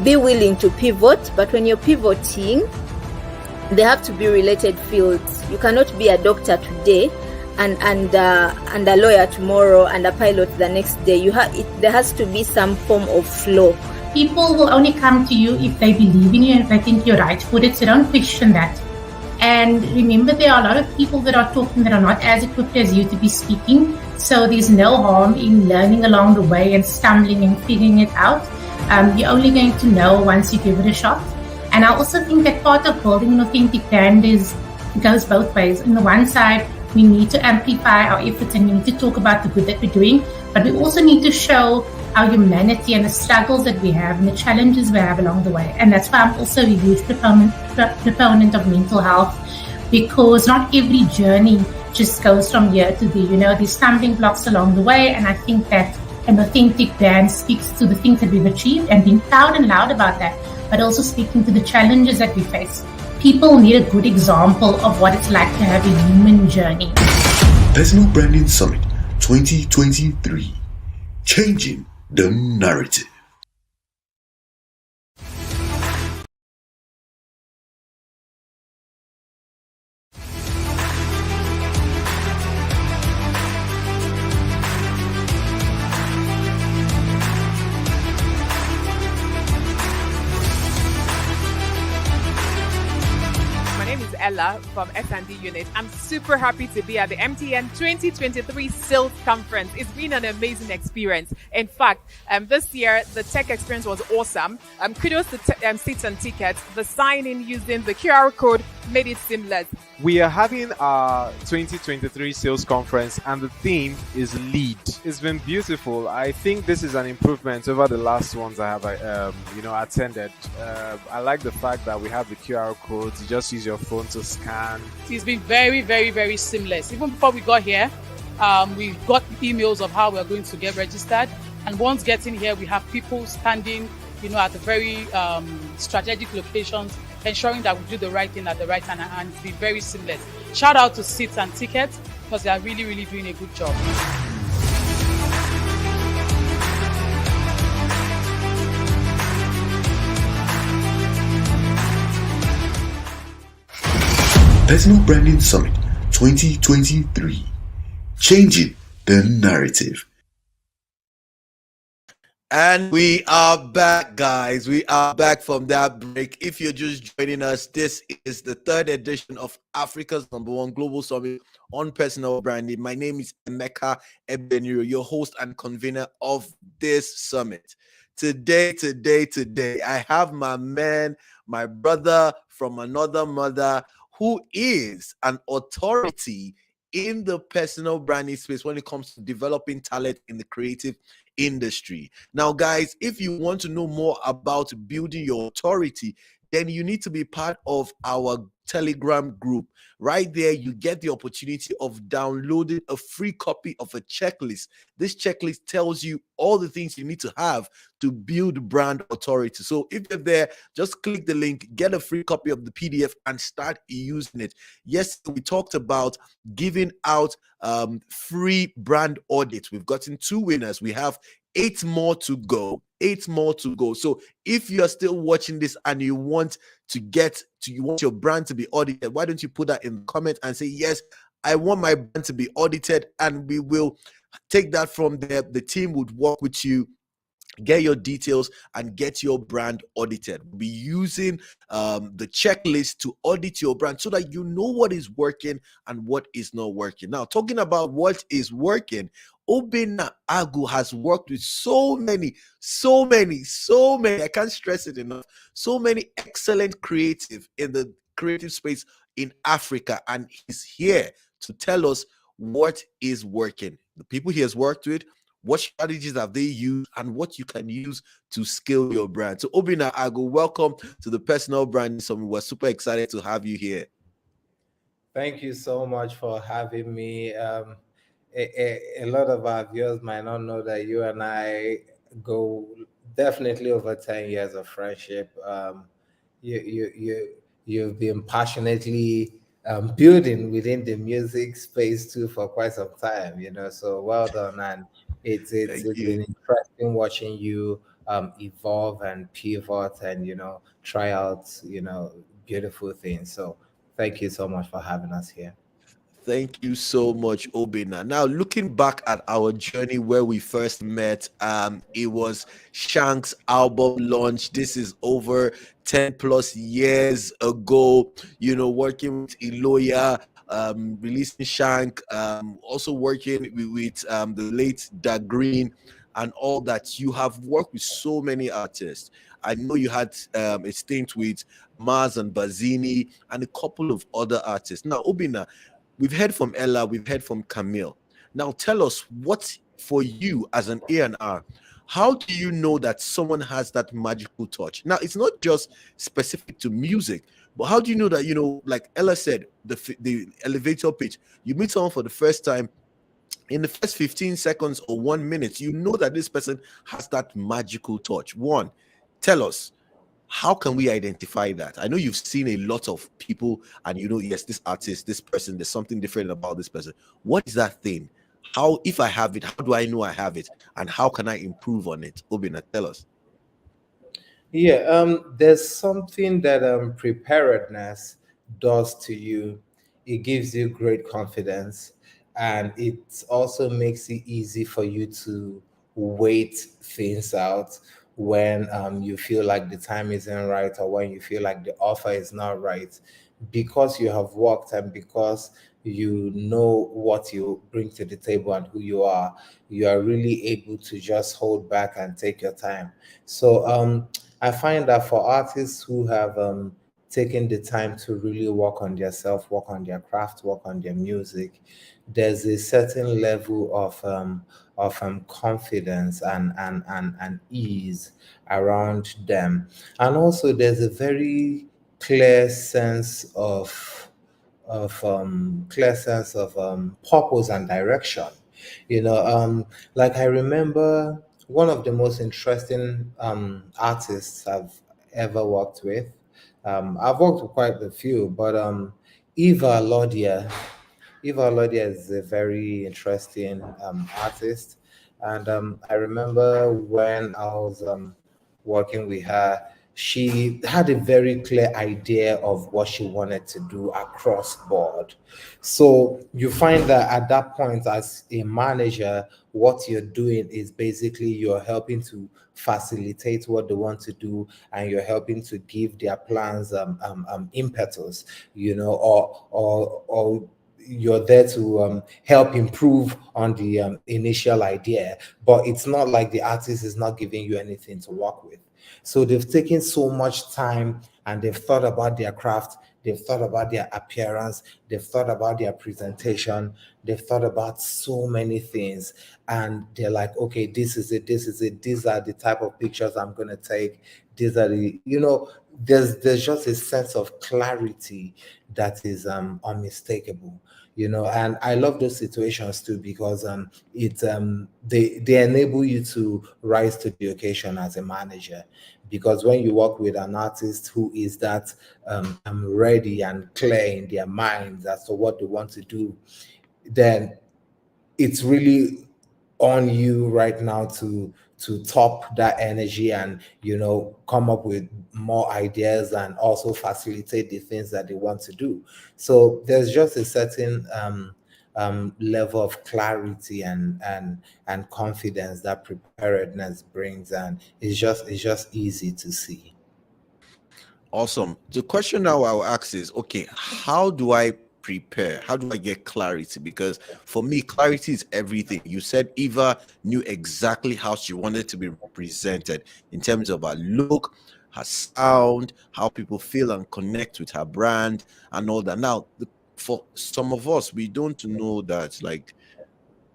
Be willing to pivot, but when you're pivoting, they have to be related fields. You cannot be a doctor today and a lawyer tomorrow and a pilot the next day. There has to be some form of flow. People will only come to you if they believe in you and if they think you're right for it, so don't question that. And remember, there are a lot of people that are talking that are not as equipped as you to be speaking, so there's no harm in learning along the way and stumbling and figuring it out. You're only going to know once you give it a shot. And I also think that part of building an authentic brand goes both ways. On the one side, we need to amplify our efforts and we need to talk about the good that we're doing, but we also need to show our humanity and the struggles that we have and the challenges we have along the way. And that's why I'm also a huge proponent of mental health, because not every journey just goes from here to there. There's stumbling blocks along the way, and I think that an authentic brand speaks to the things that we've achieved and being proud and loud about that, but also speaking to the challenges that we face. People need a good example of what it's like to have a human journey. Personal Branding Summit 2023. Changing the narrative. Ella from S&D unit. I'm super happy to be at the MTN 2023 Sales Conference. It's been an amazing experience. In fact, this year, the tech experience was awesome. Kudos to seats and tickets. The sign-in using the QR code made it seamless. We are having our 2023 sales conference and the theme is lead. It's been beautiful. I think this is an improvement over the last ones I have attended. I like the fact that we have the QR codes. You just use your phone to scan. It's been very, very, very seamless. Even before we got here, we got emails of how we're going to get registered. And once getting here, we have people standing, at the very strategic locations, ensuring that we do the right thing at the right time, and it's been very seamless. Shout out to seats and tickets, because they are really, really doing a good job. Personal Branding Summit 2023. Changing the narrative. And we are back, guys. We are back from that break. If you're just joining us, this is the third edition of Africa's #1 Global Summit on Personal Branding. My name is Emeka Ebeniro, your host and convener of this summit. Today, I have my man, my brother from another mother, who is an authority in the personal branding space when it comes to developing talent in the creative industry. Now, guys, if you want to know more about building your authority, then you need to be part of our Telegram group. Right there, you get the opportunity of downloading a free copy of a checklist. This checklist tells you all the things you need to have to build brand authority. So if you're there, just click the link, get a free copy of the PDF, and start using it. Yes, we talked about giving out free brand audits. We've gotten 2 winners. We have 8 more to go. 8 more to go. So if you're still watching this and you want your brand to be audited, why don't you put that in the comment and say, yes, I want my brand to be audited, and we will take that from there. The team would work with you, get your details, and get your brand audited. We'll be using the checklist to audit your brand so that you know what is working and what is not working. Now, talking about what is working, Obinna Agwu has worked with so many, I can't stress it enough, so many excellent creative in the creative space in Africa, and he's here to tell us what is working. The people he has worked with, What strategies have they used, and what you can use to scale your brand? So Obinna Agwu, welcome to the Personal Branding Summit. We're super excited to have you here. Thank you so much for having me. A lot of our viewers might not know that you and I go definitely over 10 years of friendship. You've been passionately building within the music space too for quite some time, so well done. And it's been interesting watching you evolve and pivot and try out beautiful things. So thank you so much for having us here. Thank you so much, Obinna. Now, looking back at our journey where we first met, it was Shank's album launch. This is over 10 plus years ago, working with Iloya, releasing Shank, also working with the late Da Green and all that. You have worked with so many artists. I know you had a stint with Mars and Bazzini and a couple of other artists. Now, Obinna, we've heard from Ella, we've heard from Camille. Now tell us, what for you as an A&R, how do you know that someone has that magical touch? Now, it's not just specific to music, but how do you know that, like Ella said, the elevator pitch, you meet someone for the first time, in the first 15 seconds or 1 minute, you know that this person has that magical touch. One, tell us, how can we identify that? I know you've seen a lot of people and yes, this artist, this person, there's something different about this person. What is that thing? How, if I have it, how do I know I have it? And how can I improve on it? Obinna, tell us. Yeah, there's something that preparedness does to you. It gives you great confidence, and it also makes it easy for you to wait things out when you feel like the time isn't right, or when you feel like the offer is not right, because you have worked and because you know what you bring to the table and who you are really able to just hold back and take your time. So I find that for artists who have taken the time to really work on their self, work on their craft, work on their music, there's a certain level of confidence and ease around them. And also there's a very clear sense of purpose and direction. Like I remember one of the most interesting artists I've ever worked with. I've worked with quite a few, but Eva Lodia. Eva Lodia is a very interesting artist, and I remember when I was working with her, she had a very clear idea of what she wanted to do across board. So you find that at that point, as a manager, what you're doing is basically you're helping to facilitate what they want to do, and you're helping to give their plans impetus, or you're there to help improve on the initial idea. But it's not like the artist is not giving you anything to work with. So they've taken so much time and they've thought about their craft, they've thought about their appearance, they've thought about their presentation, they've thought about so many things. And they're like, okay, this is it, these are the type of pictures I'm going to take. These are the, there's just a sense of clarity that is unmistakable. And I love those situations too, because they enable you to rise to the occasion as a manager. Because when you work with an artist who is that ready and clear in their minds as to what they want to do, then it's really on you right now to top that energy and come up with more ideas and also facilitate the things that they want to do. So there's just a certain level of clarity and confidence that preparedness brings, and it's just easy to see. Awesome. The question now I'll ask is, okay, how do I prepare? How do I get clarity? Because for me, clarity is everything. You said Eva knew exactly how she wanted to be represented in terms of her look, her sound, how people feel and connect with her brand and all that. Now, for some of us, we don't know that, like,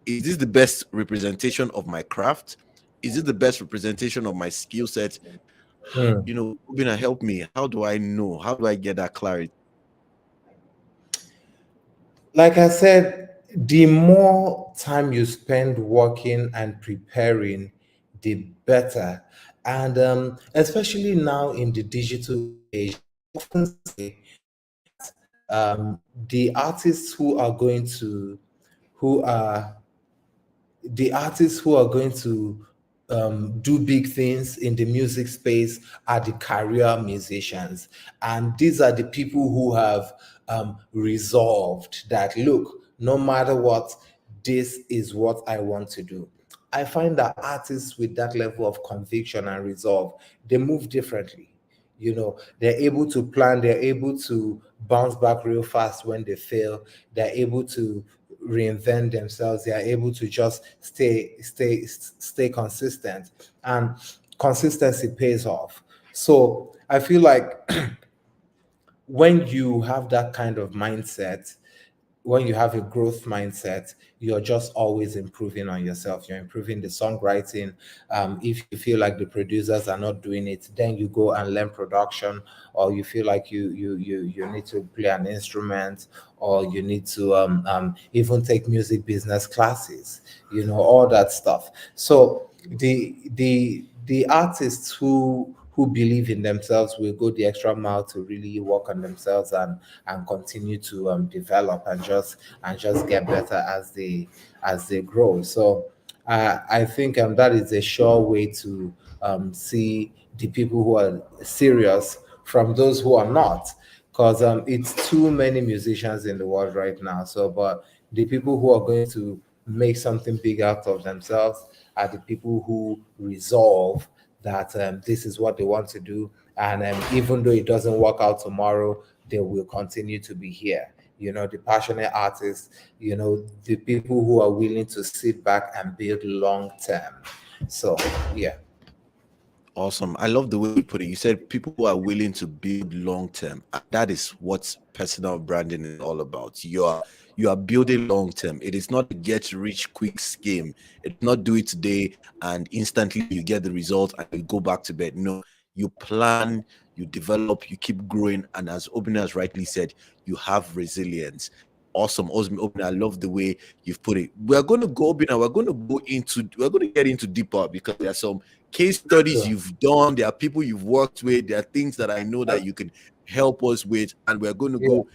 is this the best representation of my craft? Is it the best representation of my skill set? You know, Obinna, help me. How do I know? How do I get that clarity? Like I said, the more time you spend working and preparing, the better. And especially now in the digital age, I often say the artists who are the artists who are going to do big things in the music space are the career musicians. And these are the people who have resolved that, look, no matter what, this is what I want to do. I find that artists with that level of conviction and resolve, they move differently. You know, they're able to plan, they're able to bounce back real fast when they fail, they're able to reinvent themselves, they are able to just stay consistent, and consistency pays off. So I feel like when you have that kind of mindset, when you have a growth mindset, you're just always improving on yourself. You're improving the songwriting. If you feel like the producers are not doing it, then you go and learn production, or you feel like you need to play an instrument, or you need to even take music business classes. You know, all that stuff. So the artists who believe in themselves will go the extra mile to really work on themselves and continue to develop and just get better as they grow. So I think that is a sure way to see the people who are serious from those who are not, because it's too many musicians in the world right now. So, but the people who are going to make something big out of themselves are the people who resolve that this is what they want to do. And even though it doesn't work out tomorrow, they will continue to be here. You know, the passionate artists, you know, the people who are willing to sit back and build long term. So, yeah. Awesome. I love the way you put it. You said people who are willing to build long term. That is what personal branding is all about. You are building long term. It is not a get rich quick scheme. It's not do it today and instantly you get the result and you go back to bed. No, you plan, you develop, you keep growing, and as Obinna has rightly said, you have resilience. Awesome, awesome, Obinna. I love the way you've put it. We're going to go, Obinna. We're going to get into deeper because there are some case studies you've done. There are people you've worked with. There are things that I know that you can help us with, and we're going to go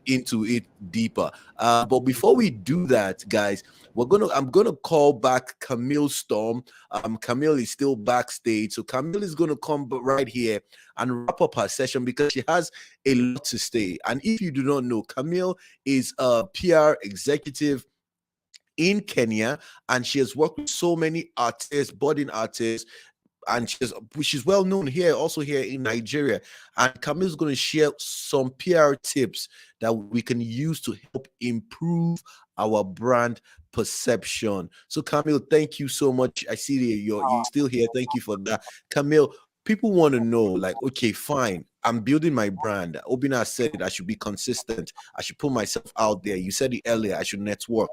into it deeper. But before we do that, guys, I'm gonna call back Camille Storm. Camille is still backstage, so Camille is gonna come right here and wrap up her session because she has a lot to say. And if you do not know, Camille is a PR executive in Kenya, and she has worked with so many artists, budding artists, and she's well known here, also here in Nigeria. And Camille's going to share some PR tips that we can use to help improve our brand perception. So Camille, thank you so much. I see that you're still here. Thank you for that. Camille, people want to know, like, okay, fine, I'm building my brand. Obinna said it, I should be consistent. I should put myself out there. You said it earlier, I should network.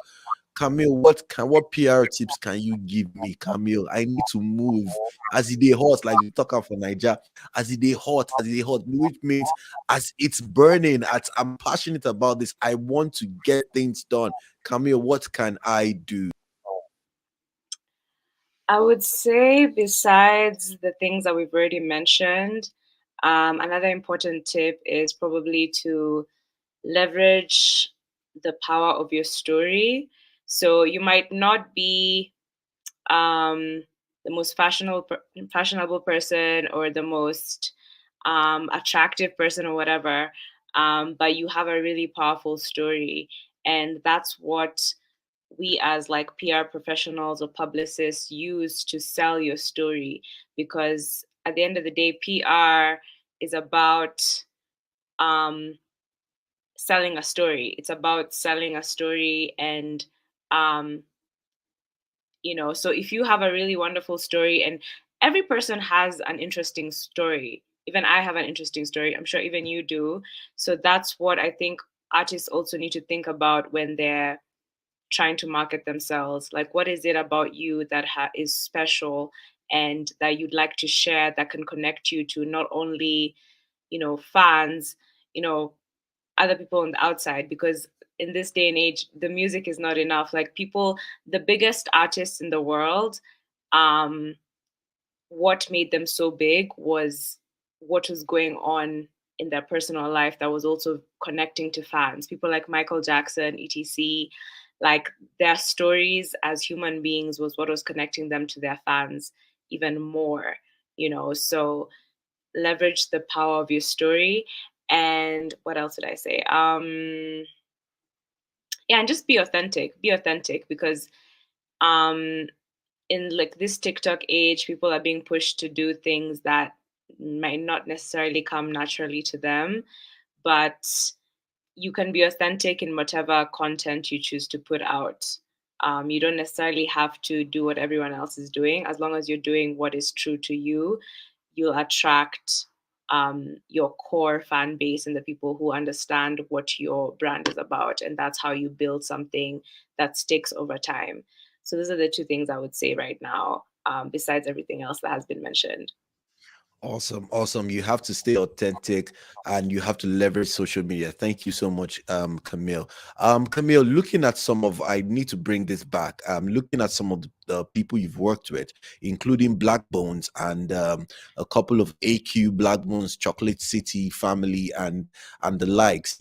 Camille, what PR tips can you give me, Camille? I need to move as it dey hot, like you talk for Niger, as it dey hot, which means as it's burning, as I'm passionate about this, I want to get things done. Camille, what can I do? I would say, besides the things that we've already mentioned, another important tip is probably to leverage the power of your story. So you might not be the most fashionable person or the most attractive person or whatever, but you have a really powerful story, and that's what we as like PR professionals or publicists use to sell your story. Because at the end of the day, PR is about selling a story. It's about selling a story, and so if you have a really wonderful story, and every person has an interesting story, even I have an interesting story, I'm sure even you do. So that's what I think artists also need to think about when they're trying to market themselves. Like, what is it about you that is special and that you'd like to share that can connect you to not only, fans, other people on the outside? Because in this day and age, the music is not enough. Like, people, the biggest artists in the world, what made them so big was what was going on in their personal life that was also connecting to fans. People like Michael Jackson, etc. Like, their stories as human beings was what was connecting them to their fans even more, So leverage the power of your story. And what else did I say? Yeah, and just be authentic. Be authentic, because in like this TikTok age, people are being pushed to do things that might not necessarily come naturally to them, but you can be authentic in whatever content you choose to put out. You don't necessarily have to do what everyone else is doing. As long as you're doing what is true to you, you'll attract your core fan base and the people who understand what your brand is about. And that's how you build something that sticks over time. So those are the two things I would say right now, besides everything else that has been mentioned. Awesome, awesome. You have to stay authentic and you have to leverage social media. Thank you so much, Camille. Camille, looking at some of, I need to bring this back. Looking at some of the people you've worked with, including Black Bones and a couple of AQ, Black Bones, Chocolate City, Family, and the likes.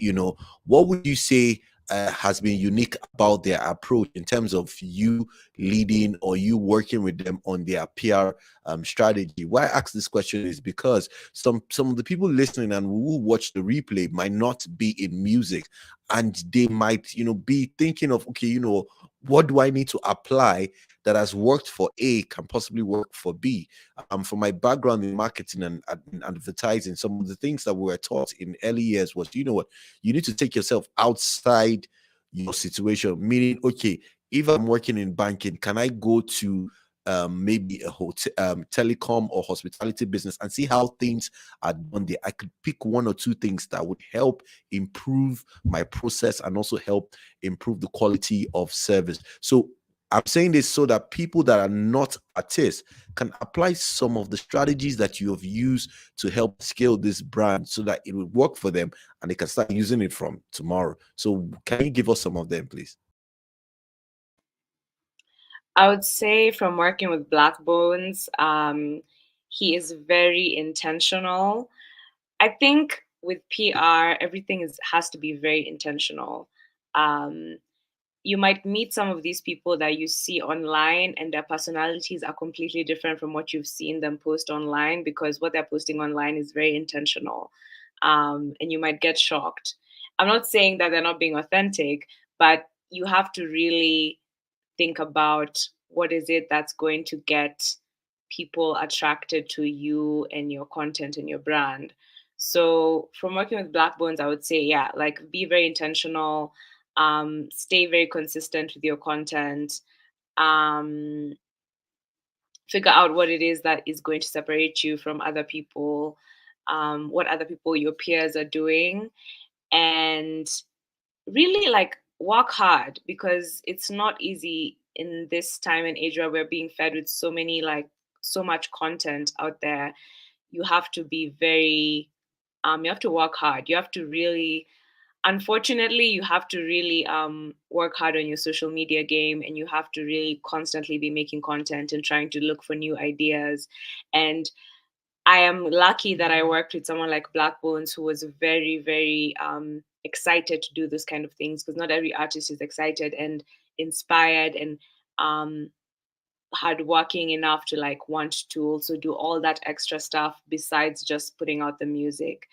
What would you say has been unique about their approach in terms of you leading or you working with them on their PR strategy? Why I ask this question is because some of the people listening and who watch the replay might not be in music, and they might be thinking of, okay, what do I need to apply that has worked for A can possibly work for B? For my background in marketing and advertising, some of the things that we were taught in early years was, you need to take yourself outside your situation. Meaning, okay, if I'm working in banking, can I go to maybe a hotel, telecom or hospitality business and see how things are done there? I could pick one or two things that would help improve my process and also help improve the quality of service. So I'm saying this so that people that are not artists can apply some of the strategies that you have used to help scale this brand so that it will work for them and they can start using it from tomorrow. So can you give us some of them, please? I would say from working with Black Bones, he is very intentional. I think with PR, everything has to be very intentional. You might meet some of these people that you see online and their personalities are completely different from what you've seen them post online, because what they're posting online is very intentional. And you might get shocked. I'm not saying that they're not being authentic, but you have to really think about what is it that's going to get people attracted to you and your content and your brand. So from working with Black Bones, I would say, yeah, like, be very intentional, stay very consistent with your content, figure out what it is that is going to separate you from other people, what other people, your peers, are doing, and really, like, work hard, because it's not easy in this time and age where we're being fed with so much content out there. You have to be very you have to work hard. You have to really, unfortunately, you have to really work hard on your social media game, and you have to really constantly be making content and trying to look for new ideas. And I am lucky that I worked with someone like Black Bones, who was very, very excited to do this kind of things, because not every artist is excited and inspired and hardworking enough to want to also do all that extra stuff besides just putting out the music.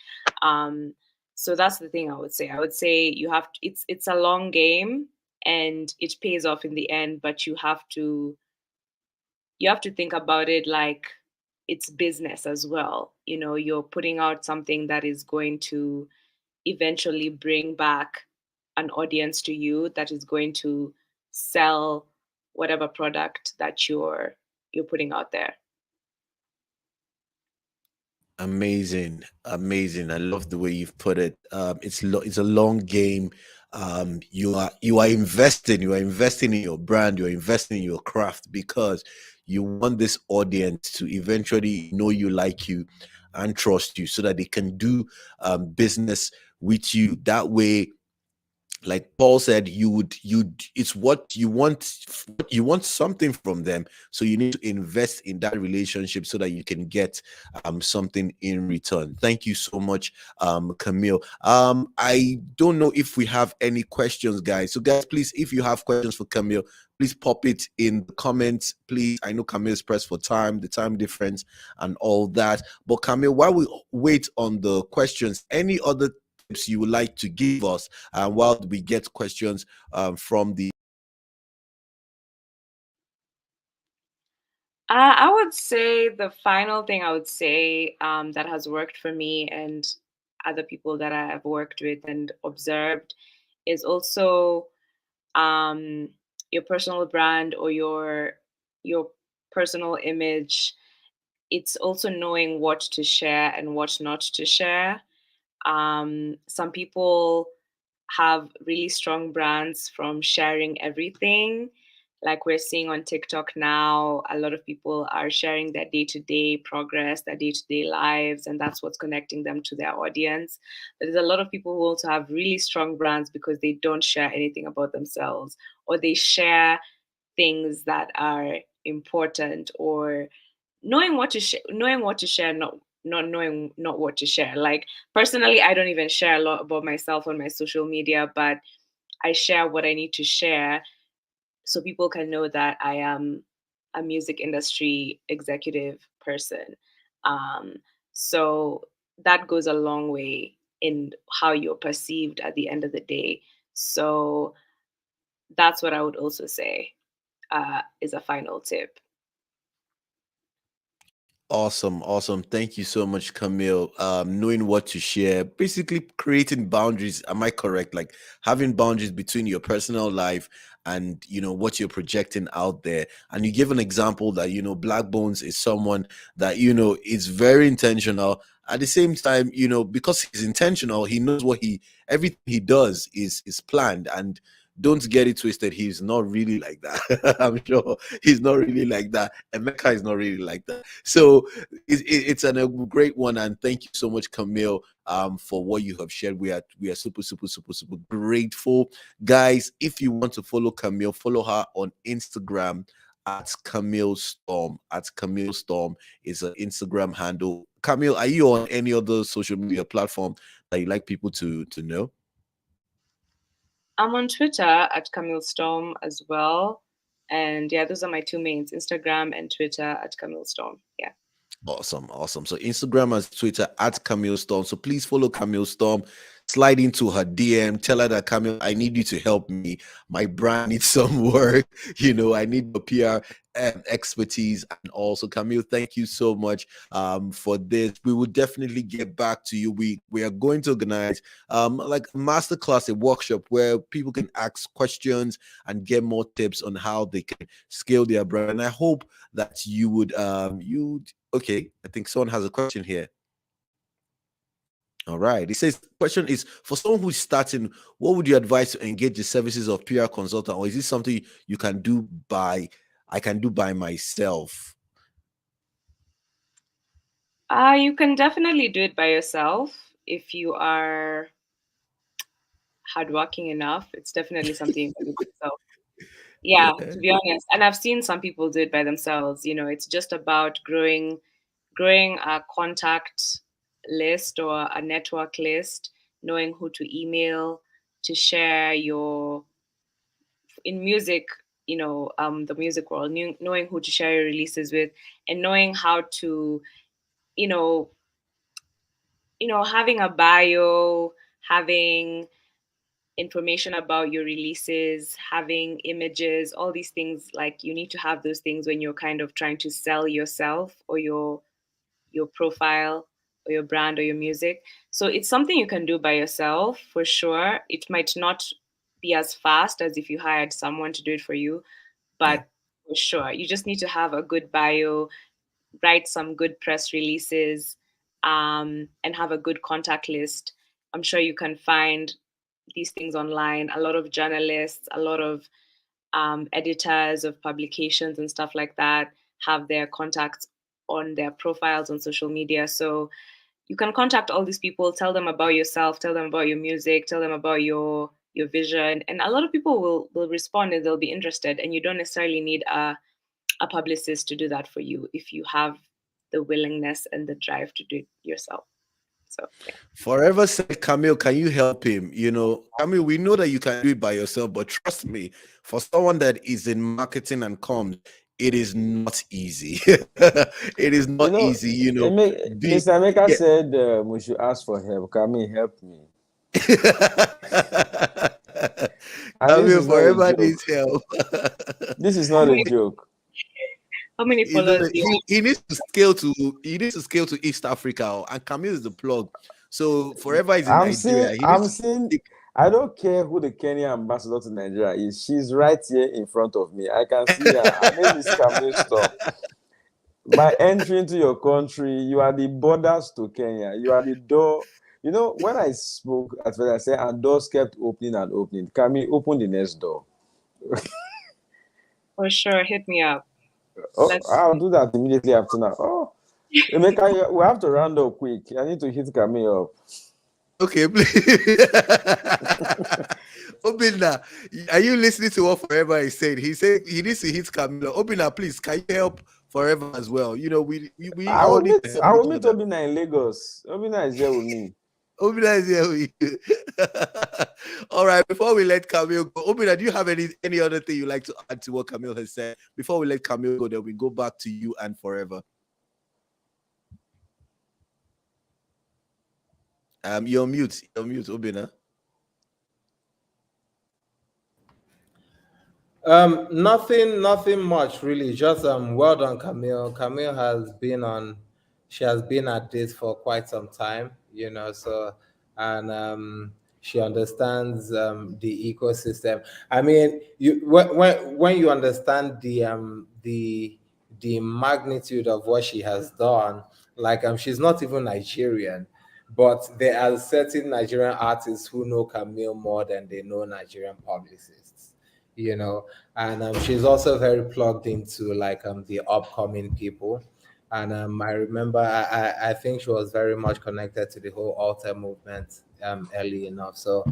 So that's the thing I would say. I would say you have to, it's a long game and it pays off in the end, but you have to think about it like it's business as well. You're putting out something that is going to eventually bring back an audience to you, that is going to sell whatever product that you're putting out there. Amazing. I love the way you've put it. It's a long game. you are investing in your brand, you're investing in your craft, because you want this audience to eventually know you, like you, and trust you, so that they can do business with you. That way, like Paul said, it's what you want. You want something from them, so you need to invest in that relationship so that you can get something in return. Thank you so much, Camille. I don't know if we have any questions, guys. So guys, please, if you have questions for Camille, please pop it in the comments, please. I know Camille's pressed for time, the time difference and all that, but Camille, while we wait on the questions, any other tips you would like to give us while we get questions from the I would say the final thing I would say that has worked for me and other people that I have worked with and observed is also your personal brand or your personal image. It's also knowing what to share and what not to share. Some people have really strong brands from sharing everything. Like we're seeing on TikTok now, a lot of people are sharing their day-to-day progress, their day-to-day lives, and that's what's connecting them to their audience. But there's a lot of people who also have really strong brands because they don't share anything about themselves, or they share things that are important, or knowing what to share, not knowing not what to share. Like personally, I don't even share a lot about myself on my social media, but I share what I need to share so people can know that I am a music industry executive person. Um, so that goes a long way in how you're perceived at the end of the day. So that's what I would also say is a final tip. Awesome. Thank you so much, Camille. Knowing what to share, basically creating boundaries. Am I correct? Like having boundaries between your personal life and what you're projecting out there. And you give an example that Black Bones is someone that is very intentional. At the same time, because he's intentional, he knows everything he does is planned. And don't get it twisted, he's not really like that. I'm sure he's not really like that. Emeka is not really like that. So it's a great one, and thank you so much, Camille, for what you have shared. We are super grateful, guys. If you want to follow Camille, follow her on Instagram at Camille Storm. At Camille Storm is an Instagram handle. Camille, are you on any other social media platform that you like people to know? I'm on Twitter at Camille Storm as well. And yeah, those are my two mains, Instagram and Twitter at Camille Storm. Yeah. Awesome. So Instagram and Twitter at Camille Storm. So please follow Camille Storm. Slide into her DM. Tell her that, Camille, I need you to help me. My brand needs some work. I need the PR expertise. And also, Camille, thank you so much for this. We will definitely get back to you. We are going to organize like a masterclass, a workshop where people can ask questions and get more tips on how they can scale their brand. And I hope that you would okay, I think someone has a question here. All right. It says, question is, for someone who's starting, what would you advise to engage the services of PR consultant? Or is this something I can do by myself? You can definitely do it by yourself if you are hardworking enough. It's definitely something you can do by yourself. Yeah, to be honest. And I've seen some people do it by themselves. It's just about growing a contact list or a network list, knowing who to email to share your in music, the music world, knowing who to share your releases with, and knowing how to, you know, having a bio, having information about your releases, having images, all these things. Like you need to have those things when you're kind of trying to sell yourself or your profile or your brand or your music. So it's something you can do by yourself for sure. It might not be as fast as if you hired someone to do it for you, but for sure, you just need to have a good bio, write some good press releases, and have a good contact list. I'm sure you can find these things online. A lot of journalists, a lot of editors of publications and stuff like that have their contacts on their profiles on social media. So you can contact all these people, tell them about yourself, tell them about your music, tell them about your vision, and a lot of people will respond and they'll be interested. And you don't necessarily need a publicist to do that for you if you have the willingness and the drive to do it yourself. So yeah. Forever said, Camille, can you help him? You know, Camille, we know that you can do it by yourself, but trust me, for someone that is in marketing and comms, it is not easy. It is not easy, you know. Mr. Emeka said we should ask for help. Camille, help me. Camille forever needs help. This is not a joke. How many followers? He needs to scale to East Africa, and Camille is the plug. So forever is in Nigeria. I don't care who the Kenya ambassador to Nigeria is. She's right here in front of me. I can see her. Her name is Camille Storm. By entry into your country, you are the borders to Kenya. You are the door. You know, when I spoke at first, I said, and doors kept opening and opening. Camille, open the next door. For sure, hit me up. Oh, I'll do that immediately after now. Oh, Emeka, we have to round up quick. I need to hit Camille up. Okay, please. Obinna, are you listening to what Forever is saying? He said he needs to hit Camille. Obinna, please, can you help Forever as well? You know, we I will meet Obinna in Lagos. Obinna is here with me. Obinna is here with you. All right, before we let Camille go, Obinna, do you have any other thing you'd like to add to what Camille has said? Before we let Camille go, then we go back to you and Forever. You're mute, Obinna. Nothing much really. Just well done, Camille. Camille she has been at this for quite some time, you know, so and she understands the ecosystem. I mean, when you understand the magnitude of what she has done, like she's not even Nigerian, but there are certain Nigerian artists who know Camille more than they know Nigerian publicists, you know, and she's also very plugged into like the upcoming people. And I remember I think she was very much connected to the whole alter movement early enough. So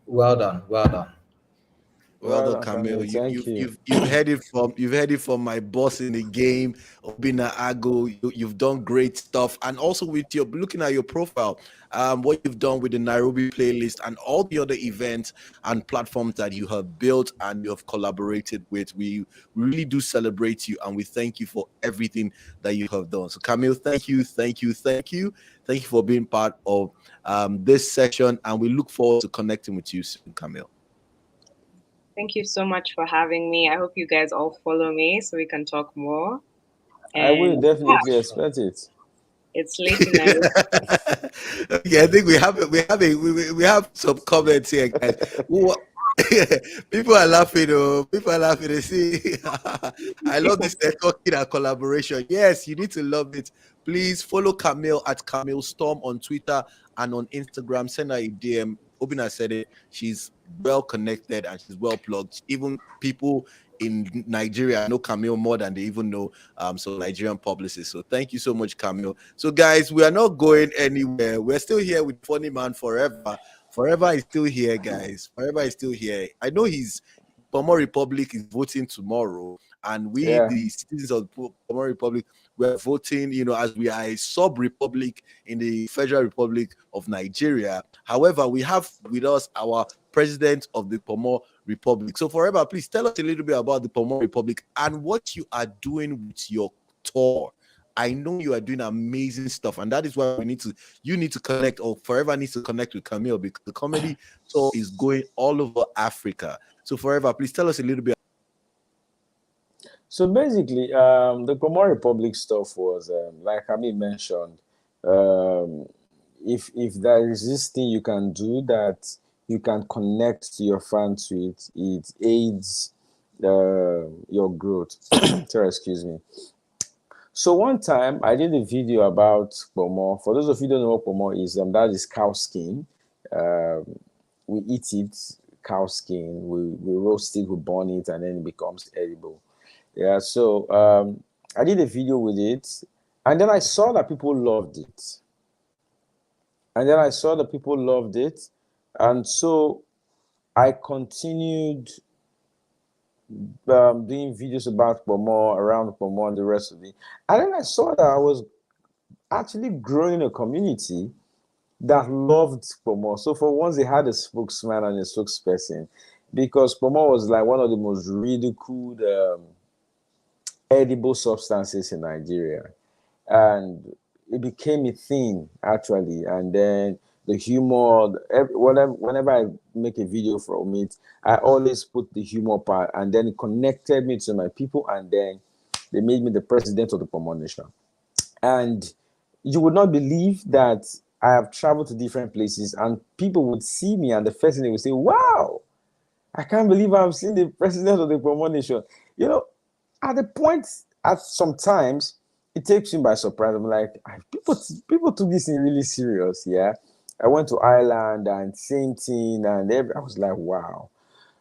well done. Well done, Camille. You've heard it from my boss in the game, Obinna Agwu. You've done great stuff, and also with your looking at your profile, what you've done with the Nairobi playlist and all the other events and platforms that you have built and you have collaborated with. We really do celebrate you, and we thank you for everything that you have done. So, Camille, thank you for being part of this session, and we look forward to connecting with you soon, Camille. Thank you so much for having me. I hope you guys all follow me so we can talk more. I will definitely expect it. It's late in Nairobi. Okay, I think we have some comments here, guys. People are laughing. They see. I love this networking and collaboration. Yes, you need to love it. Please follow Camille at Camille Storm on Twitter and on Instagram. Send her a DM. Obinna said it. She's well connected and she's well plugged. Even people in Nigeria know Camille more than they even know so Nigerian publicists. So thank you so much, Camille. So guys, we are not going anywhere. We're still here with Funny Man Forever. Forever is still here, guys. Forever is still here. I know Pomo Republic is voting tomorrow, and we, the citizens of Pomo Republic, we're voting, you know, as we are a sub-republic in the Federal Republic of Nigeria. However, we have with us our president of the Pomo Republic. So Forever, please tell us a little bit about the Pomo Republic and what you are doing with your tour. I know you are doing amazing stuff, and that is why you need to connect, or Forever needs to connect with Camille, because the comedy tour is going all over Africa. So Forever, please tell us a little bit. So basically, the Pomo Republic stuff was, like Camille mentioned, if there is this thing you can do that you can connect to your fans with, it aids your growth. Sorry, excuse me. So one time I did a video about Pomo. For those of you who don't know what Pomo is, that is cow skin. we eat it, cow skin, we roast it, we burn it, and then it becomes edible. Yeah, so I did a video with it, and then I saw that people loved it. And so I continued doing videos about Pomo, around Pomo, and the rest of it. And then I saw that I was actually growing a community that loved Pomo. So for once, they had a spokesman and a spokesperson, because Pomo was like one of the most ridiculed edible substances in Nigeria. And it became a thing, actually. And then the humor, whenever I make a video from it, I always put the humor part, and then it connected me to my people, and then they made me the president of the Pomo Nation. And you would not believe that I have traveled to different places, and people would see me, and the first thing they would say, wow, I can't believe I've seen the president of the Pomo Nation. You know, at the point, at sometimes, it takes me by surprise. I'm like, people took this thing really serious, yeah. I went to Ireland and same thing, and I was like, wow.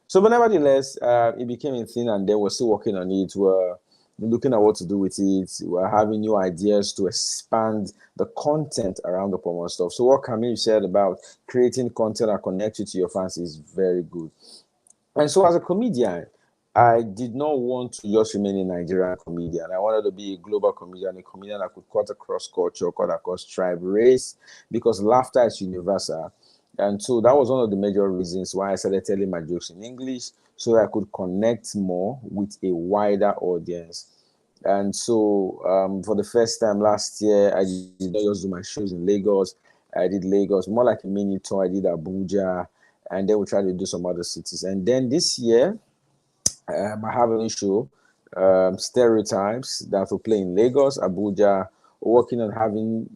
So, but nevertheless, it became a thing, and then we're still working on it. We're looking at what to do with it. We're having new ideas to expand the content around the Pomo stuff. So, what Camille said about creating content that connects you to your fans is very good. And so, as a comedian, I did not want to just remain a Nigerian comedian. I wanted to be a global comedian, a comedian that could cut across culture, cut across tribe, race, because laughter is universal. And so that was one of the major reasons why I started telling my jokes in English, so that I could connect more with a wider audience. And so for the first time last year, I did not just do my shows in Lagos. I did Lagos, more like a mini tour. I did Abuja, and then we tried to do some other cities. And then this year, I have a new show, Stereotypes, that will play in Lagos, Abuja. We're working on having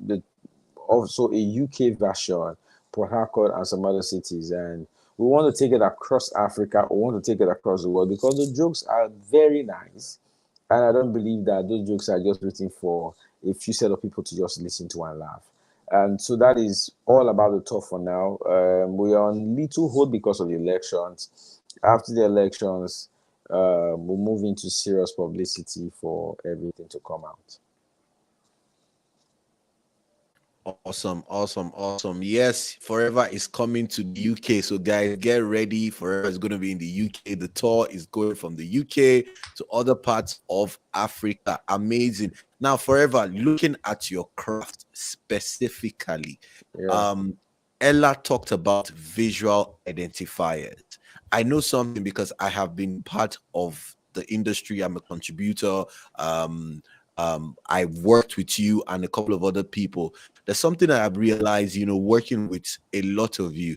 also a UK version, Port Harcourt, and some other cities. And we want to take it across Africa. We want to take it across the world, because the jokes are very nice. And I don't believe that those jokes are just written for a few set of people to just listen to and laugh. And so that is all about the tour for now. We are on little hold because of the elections. After the elections, we'll move into serious publicity for everything to come out. Awesome. Yes, Forever is coming to the UK. So guys, get ready. Forever is going to be in the UK. The tour is going from the UK to other parts of Africa. Amazing. Now, Forever, looking at your craft specifically, Ella talked about visual identifiers. I know something because I have been part of the industry. I'm a contributor. I worked with you and a couple of other people. There's something that I've realized, working with a lot of you.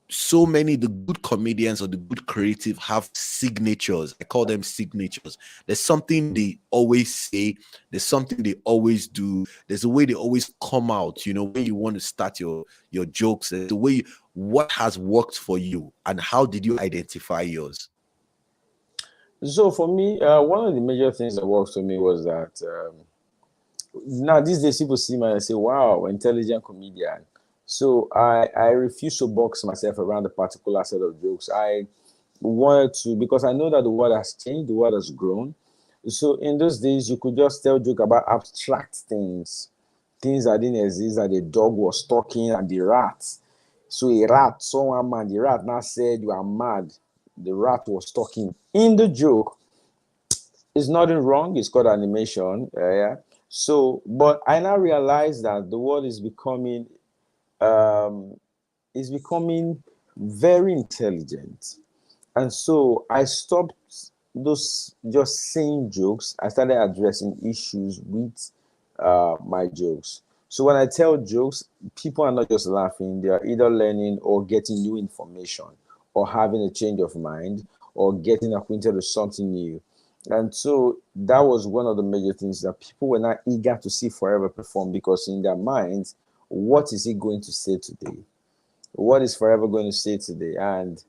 So many, the good comedians or the good creative have signatures. I call them signatures. There's something they always say. There's something they always do. There's a way they always come out. When you want to start your jokes, the way, what has worked for you and how did you identify yours? So for me, one of the major things that worked for me was that now these days people see me and say, wow, intelligent comedian. So I refuse to box myself around a particular set of jokes. I wanted to, because I know that the world has changed, the world has grown. So in those days, you could just tell joke about abstract things that didn't exist, that the dog was talking and the rat. So a rat saw one man, the rat now said, you are mad. The rat was talking in the joke. It's nothing wrong. It's called animation. Yeah. So, but I now realize that the world is becoming very intelligent, and so I stopped those just saying jokes. I started addressing issues with my jokes. So when I tell jokes, people are not just laughing; they are either learning or getting new information, or having a change of mind, or getting acquainted with something new. And so that was one of the major things that people were not eager to see Forever perform, because in their minds, what is he going to say today? What is Forever going to say today? And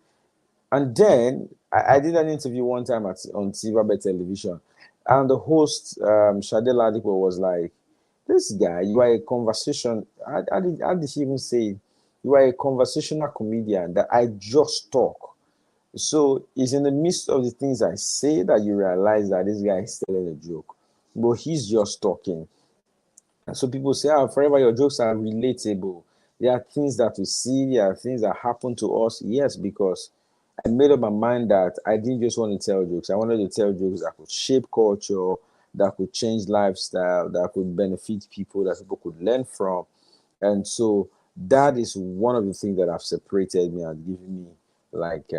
then I did an interview one time on Tivabe television, and the host, Shade Ladipo, was like, this guy, you are a conversation. How did she even say it? You are a conversational comedian that I just talk. So it's in the midst of the things I say that you realize that this guy is telling a joke, but he's just talking. And so people say, "Oh, forever your jokes are relatable." There are things that we see, there are things that happen to us. Yes, because I made up my mind that I didn't just want to tell jokes. I wanted to tell jokes that could shape culture, that could change lifestyle, that could benefit people, that people could learn from. And so that is one of the things that have separated me and given me like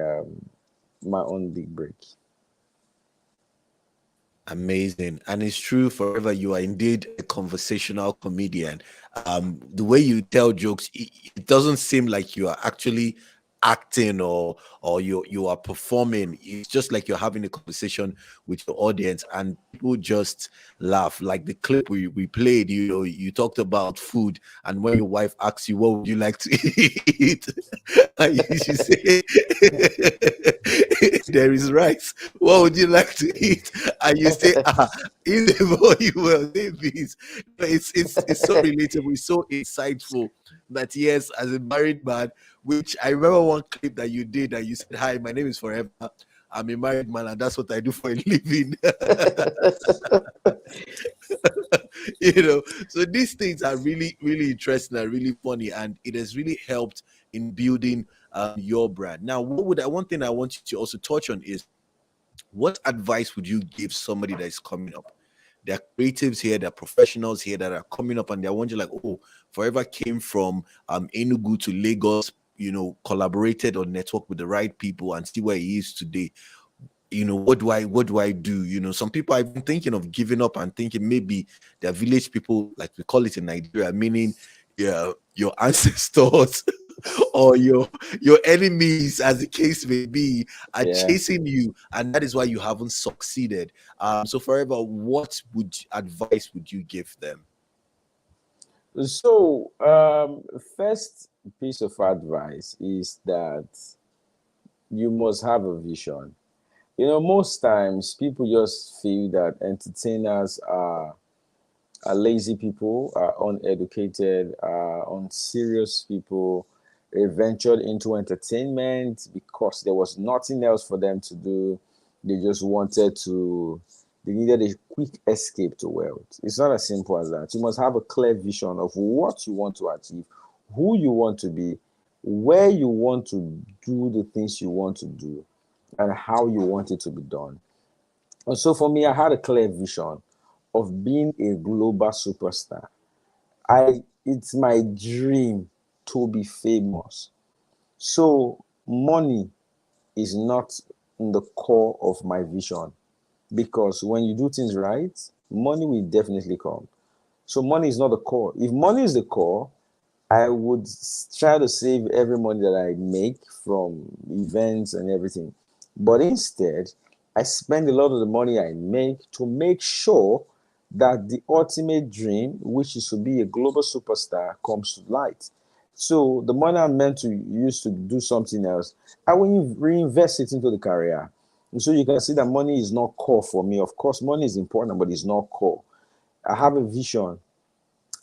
my own big break. Amazing. And it's true, forever you are indeed a conversational comedian. The way you tell jokes, it doesn't seem like you are actually acting or you are performing. It's just like you're having a conversation with your audience and people just laugh. Like the clip we played, you talked about food, and when your wife asks you what would you like to eat, and you should say there is rice. What would you like to eat? And you say, if the boy you will say beans. It's so relatable, it's so insightful that yes, as a married man, which I remember one clip that you did and you said, "Hi, my name is Forever. I'm a married man and that's what I do for a living." So these things are really, really interesting and really funny, and it has really helped in building your brand. Now, one thing I want you to also touch on is, what advice would you give somebody that is coming up? There are creatives here, there are professionals here that are coming up, and they're wondering like, "Oh, Forever came from Enugu to Lagos, collaborated or networked with the right people and see where he is today. What do I do?" Some people have been thinking of giving up and thinking maybe they're village people, like we call it in Nigeria, meaning your ancestors or your enemies, as the case may be, are chasing you, and that is why you haven't succeeded. So Forever, what advice would you give them? So first piece of advice is that you must have a vision. Most times people just feel that entertainers are lazy people, are uneducated, are unserious people. They ventured into entertainment because there was nothing else for them to do. They just they needed a quick escape to wealth. It's not as simple as that. You must have a clear vision of what you want to achieve, who you want to be, where you want to do the things you want to do, and how you want it to be done. And so for me, I had a clear vision of being a global superstar. It's my dream to be famous. So money is not in the core of my vision, because when you do things right, money will definitely come. So money is not the core. If money is the core, I would try to save every money that I make from events and everything. But instead, I spend a lot of the money I make to make sure that the ultimate dream, which is to be a global superstar, comes to light. So the money I'm meant to use to do something else, I will reinvest it into the career. And so you can see that money is not core for me. Of course, money is important, but it's not core. I have a vision.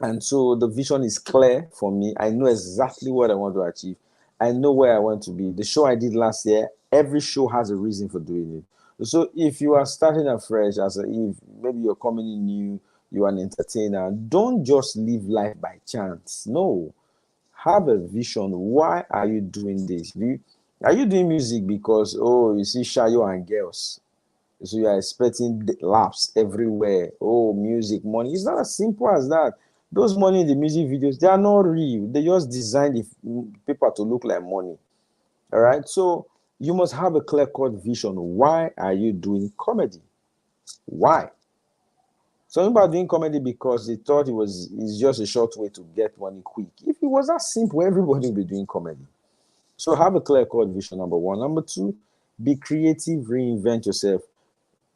And so the vision is clear for me. I know exactly what I want to achieve. I know where I want to be. The show I did last year, every show has a reason for doing it. So if you are starting afresh, if maybe you're coming in new, you are an entertainer, don't just live life by chance. No. Have a vision. Why are you doing this? Are you doing music because, you see Shayo and girls? So you are expecting laps everywhere. Oh, music, money. It's not as simple as that. Those money in the music videos, they are not real. They just design the paper to look like money. All right. So you must have a clear-cut vision. Why are you doing comedy? Why? Some people are doing comedy because they thought it's just a short way to get money quick. If it was that simple, everybody would be doing comedy. So have a clear-cut vision, number one. Number two, be creative, reinvent yourself.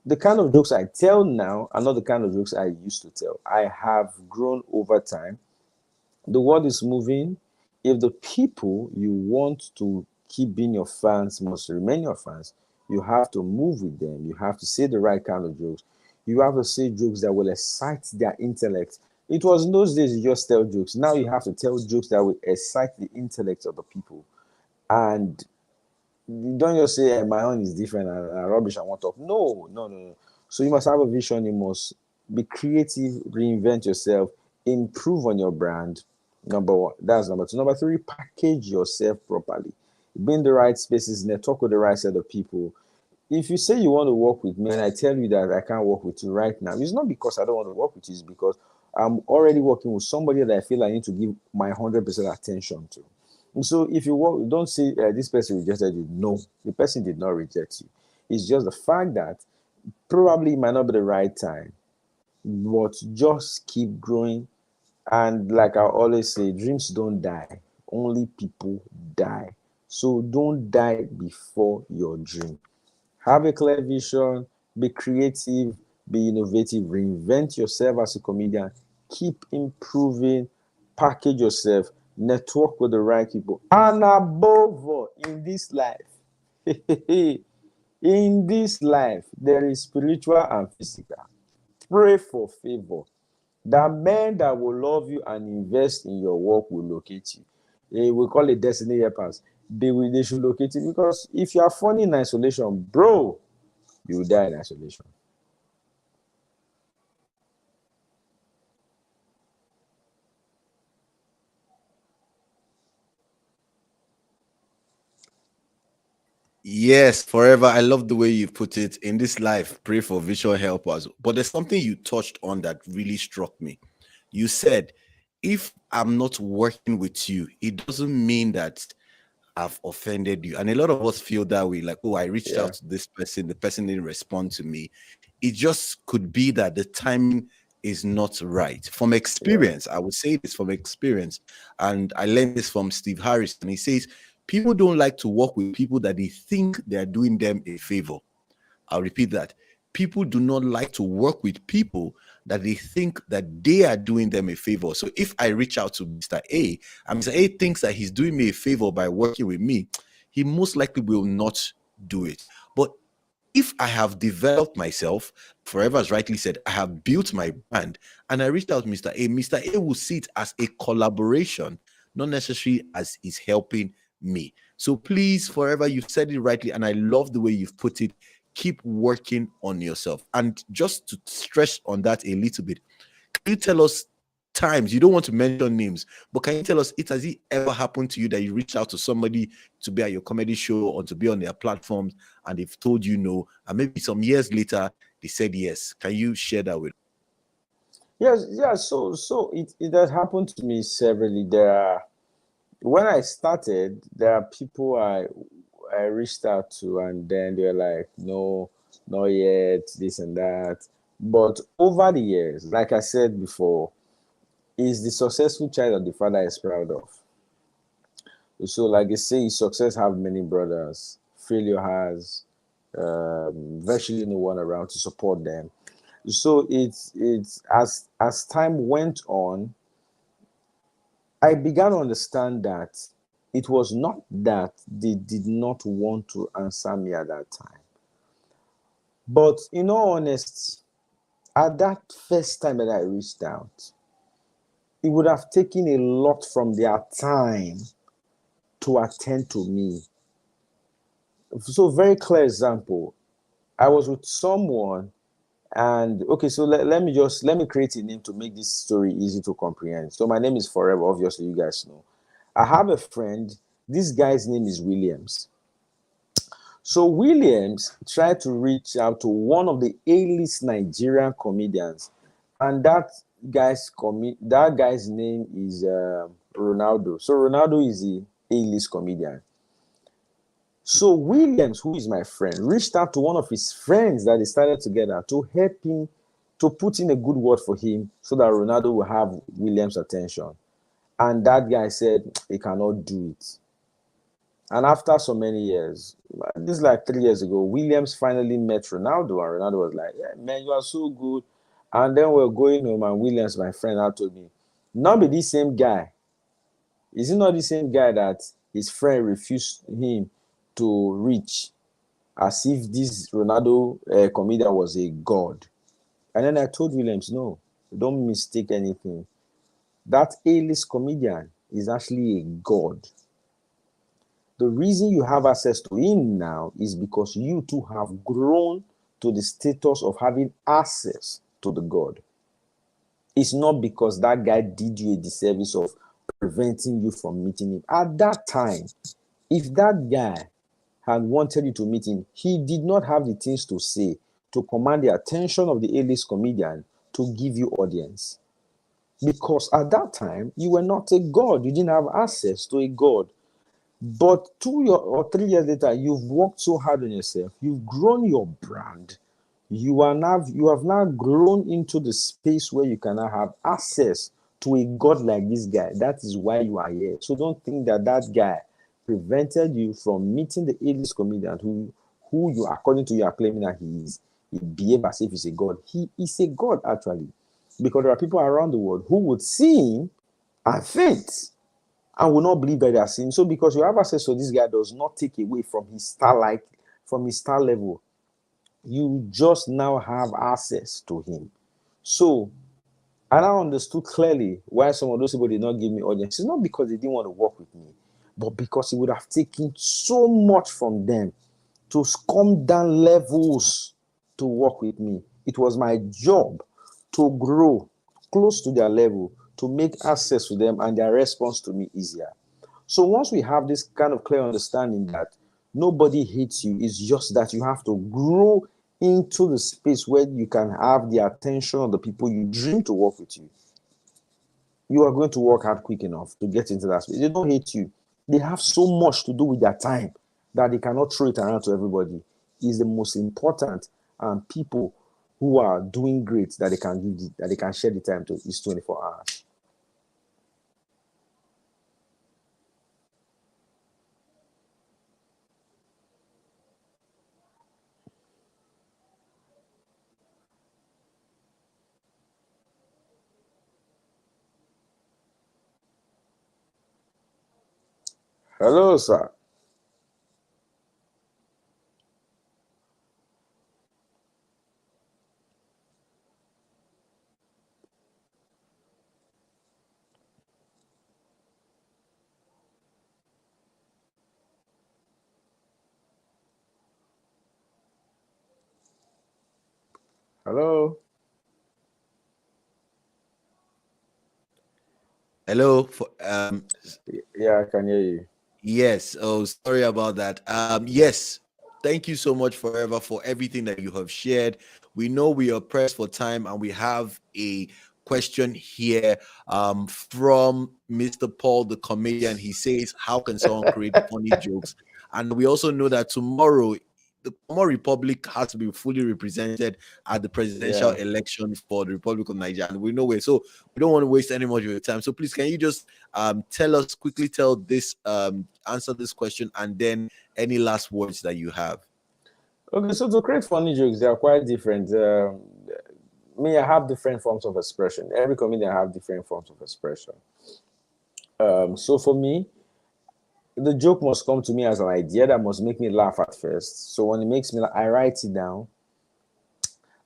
The kind of jokes I tell now are not the kind of jokes I used to tell. I have grown over time. The world is moving. If the people you want to keep being your fans must remain your fans, you have to move with them. You have to say the right kind of jokes. You have to say jokes that will excite their intellect, It was in those days you just tell jokes. Now you have to tell jokes that will excite the intellect of the people. And you don't just say, my own is different and rubbish, I want to talk. No. So you must have a vision. You must be creative, reinvent yourself, improve on your brand. Number one, that's number two. Number three, package yourself properly. Be in the right spaces, network with the right set of people. If you say you want to work with me and I tell you that I can't work with you right now, it's not because I don't want to work with you, it's because I'm already working with somebody that I feel I need to give my 100% attention to. And so if you work, don't say this person rejected you. No, the person did not reject you. It's just the fact that probably it might not be the right time, but just keep growing. And like I always say, dreams don't die, only people die. So don't die before your dream. Have a clear vision, be creative, be innovative, reinvent yourself as a comedian, keep improving, package yourself, network with the right people, and above all, in this life, in this life, there is spiritual and physical. Pray for favor. That men that will love you and invest in your work will locate you. We call it destiny helpers. They should locate you, because if you are funny in isolation, bro, you will die in isolation. Yes, forever. I love the way you put it. In this life, pray for visual helpers. But there's something you touched on that really struck me. You said, if I'm not working with you, it doesn't mean that I've offended you. And a lot of us feel that way, like, oh, I reached out to this person, the person didn't respond to me. It just could be that the timing is not right. From experience, I would say this from experience. And I learned this from Steve Harris. And he says, people don't like to work with people that they think they're doing them a favor. I'll repeat that. People do not like to work with people that they think that they are doing them a favor. So if I reach out to Mr. A and Mr. A thinks that he's doing me a favor by working with me, he most likely will not do it. But if I have developed myself, Forever has rightly said, I have built my brand, and I reached out to Mr. A will see it as a collaboration, not necessarily as he's helping me. So please, Forever, you've said it rightly, and I love the way you've put it. Keep working on yourself. And just to stress on that a little bit, can you tell us times, you don't want to mention names, but can you tell us, has it ever happened to you that you reached out to somebody to be at your comedy show or to be on their platforms and they've told you no, and maybe some years later they said yes? Can you share that with? Yes, yeah. So it has happened to me severally. When I started, there are people I reached out to, and then they're like, no, not yet, this and that. But over the years, like I said before, is the successful child that the father is proud of. So, like they say, success have many brothers. Failure has virtually no one around to support them. So it's as time went on, I began to understand that it was not that they did not want to answer me at that time. But in all honesty, at that first time that I reached out, it would have taken a lot from their time to attend to me. So, very clear example. I was with someone, and okay, so let me create a name to make this story easy to comprehend. So my name is Forever, obviously you guys know. I have a friend, this guy's name is Williams. So Williams tried to reach out to one of the A-list Nigerian comedians, and that guy's name is Ronaldo. So Ronaldo is the A-list comedian. So Williams, who is my friend, reached out to one of his friends that they started together to help him, to put in a good word for him so that Ronaldo will have Williams' attention. And that guy said he cannot do it. And after so many years, this is like 3 years ago, Williams finally met Ronaldo, and Ronaldo was like, yeah, man, you are so good. And then we're going home, and Williams, my friend, now told me, not be this same guy. Is it not the same guy that his friend refused him to reach, as if this Ronaldo comedian was a god? And then I told Williams, no, Don't mistake anything. That A-list comedian is actually a god. The reason you have access to him now is because you too have grown to the status of having access to the god. It's not because that guy did you a disservice of preventing you from meeting him. At that time, if that guy had wanted you to meet him, he did not have the things to say to command the attention of the A-list comedian to give you audience. Because at that time, you were not a god. You didn't have access to a god. But 2 or 3 years later, you've worked so hard on yourself. You've grown your brand. You have now grown into the space where you can now have access to a god like this guy. That is why you are here. So don't think that guy prevented you from meeting the A-list comedian who you, according to you, are claiming that he behaves as if he's a god. He is a god, actually. Because there are people around the world who would see him and faint and will not believe that they are seeing. So because you have access to this guy does not take away from his star level. You just now have access to him. So I now understood clearly why some of those people did not give me audience. It's not because they didn't want to work with me, but because it would have taken so much from them to come down levels to work with me. It was my job to grow close to their level, to make access to them and their response to me easier. So once we have this kind of clear understanding that nobody hates you, it's just that you have to grow into the space where you can have the attention of the people you dream to work with you. You are going to work hard quick enough to get into that space. They don't hate you. They have so much to do with their time that they cannot throw it around to everybody. It's the most important, and people who are doing great that they can share the time to is 24 hours. Hello, sir. Hello. Hello. Yeah, I can hear you. Yes. Oh, sorry about that. Yes. Thank you so much for everything that you have shared. We know we are pressed for time, and we have a question here from Mr. Paul, the comedian. He says, "How can someone create funny jokes?" And we also know that tomorrow, the Common Republic has to be fully represented at the presidential election for the Republic of Nigeria, and we know where. So we don't want to waste any more of your time. So please, can you just answer this question, and then any last words that you have? Okay, so to create funny jokes, they are quite different. I have different forms of expression. Every comedian have different forms of expression. So for me, the joke must come to me as an idea that must make me laugh at first. So when it makes me laugh, I write it down,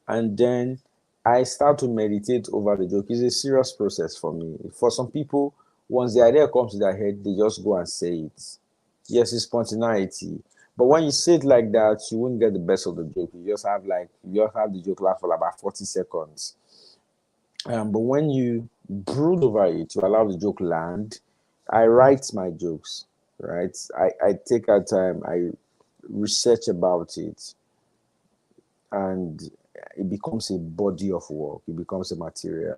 and then I start to meditate over the joke. It's a serious process for me. For some people, once the idea comes to their head, they just go and say it. Yes, it's spontaneity. But when you say it like that, you won't get the best of the joke. You just have the joke last for about 40 seconds. But when you brood over it, you allow the joke land. I write my jokes, right? I take our time, I research about it, and it becomes a body of work. It becomes a material.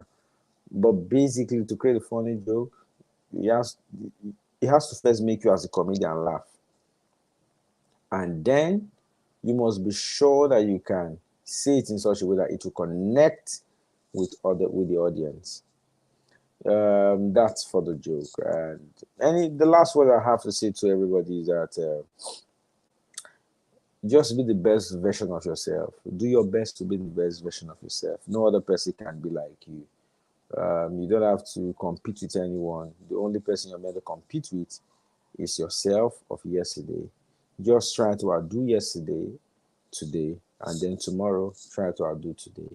But basically, to create a funny joke, it has to first make you as a comedian laugh. And then you must be sure that you can say it in such a way that it will connect with the audience. That's for the joke. And the last word I have to say to everybody is that just be the best version of yourself. Do your best to be the best version of yourself. No other person can be like you. You don't have to compete with anyone. The only person you're meant to compete with is yourself of yesterday. Just try to outdo yesterday, today, and then tomorrow, try to outdo today.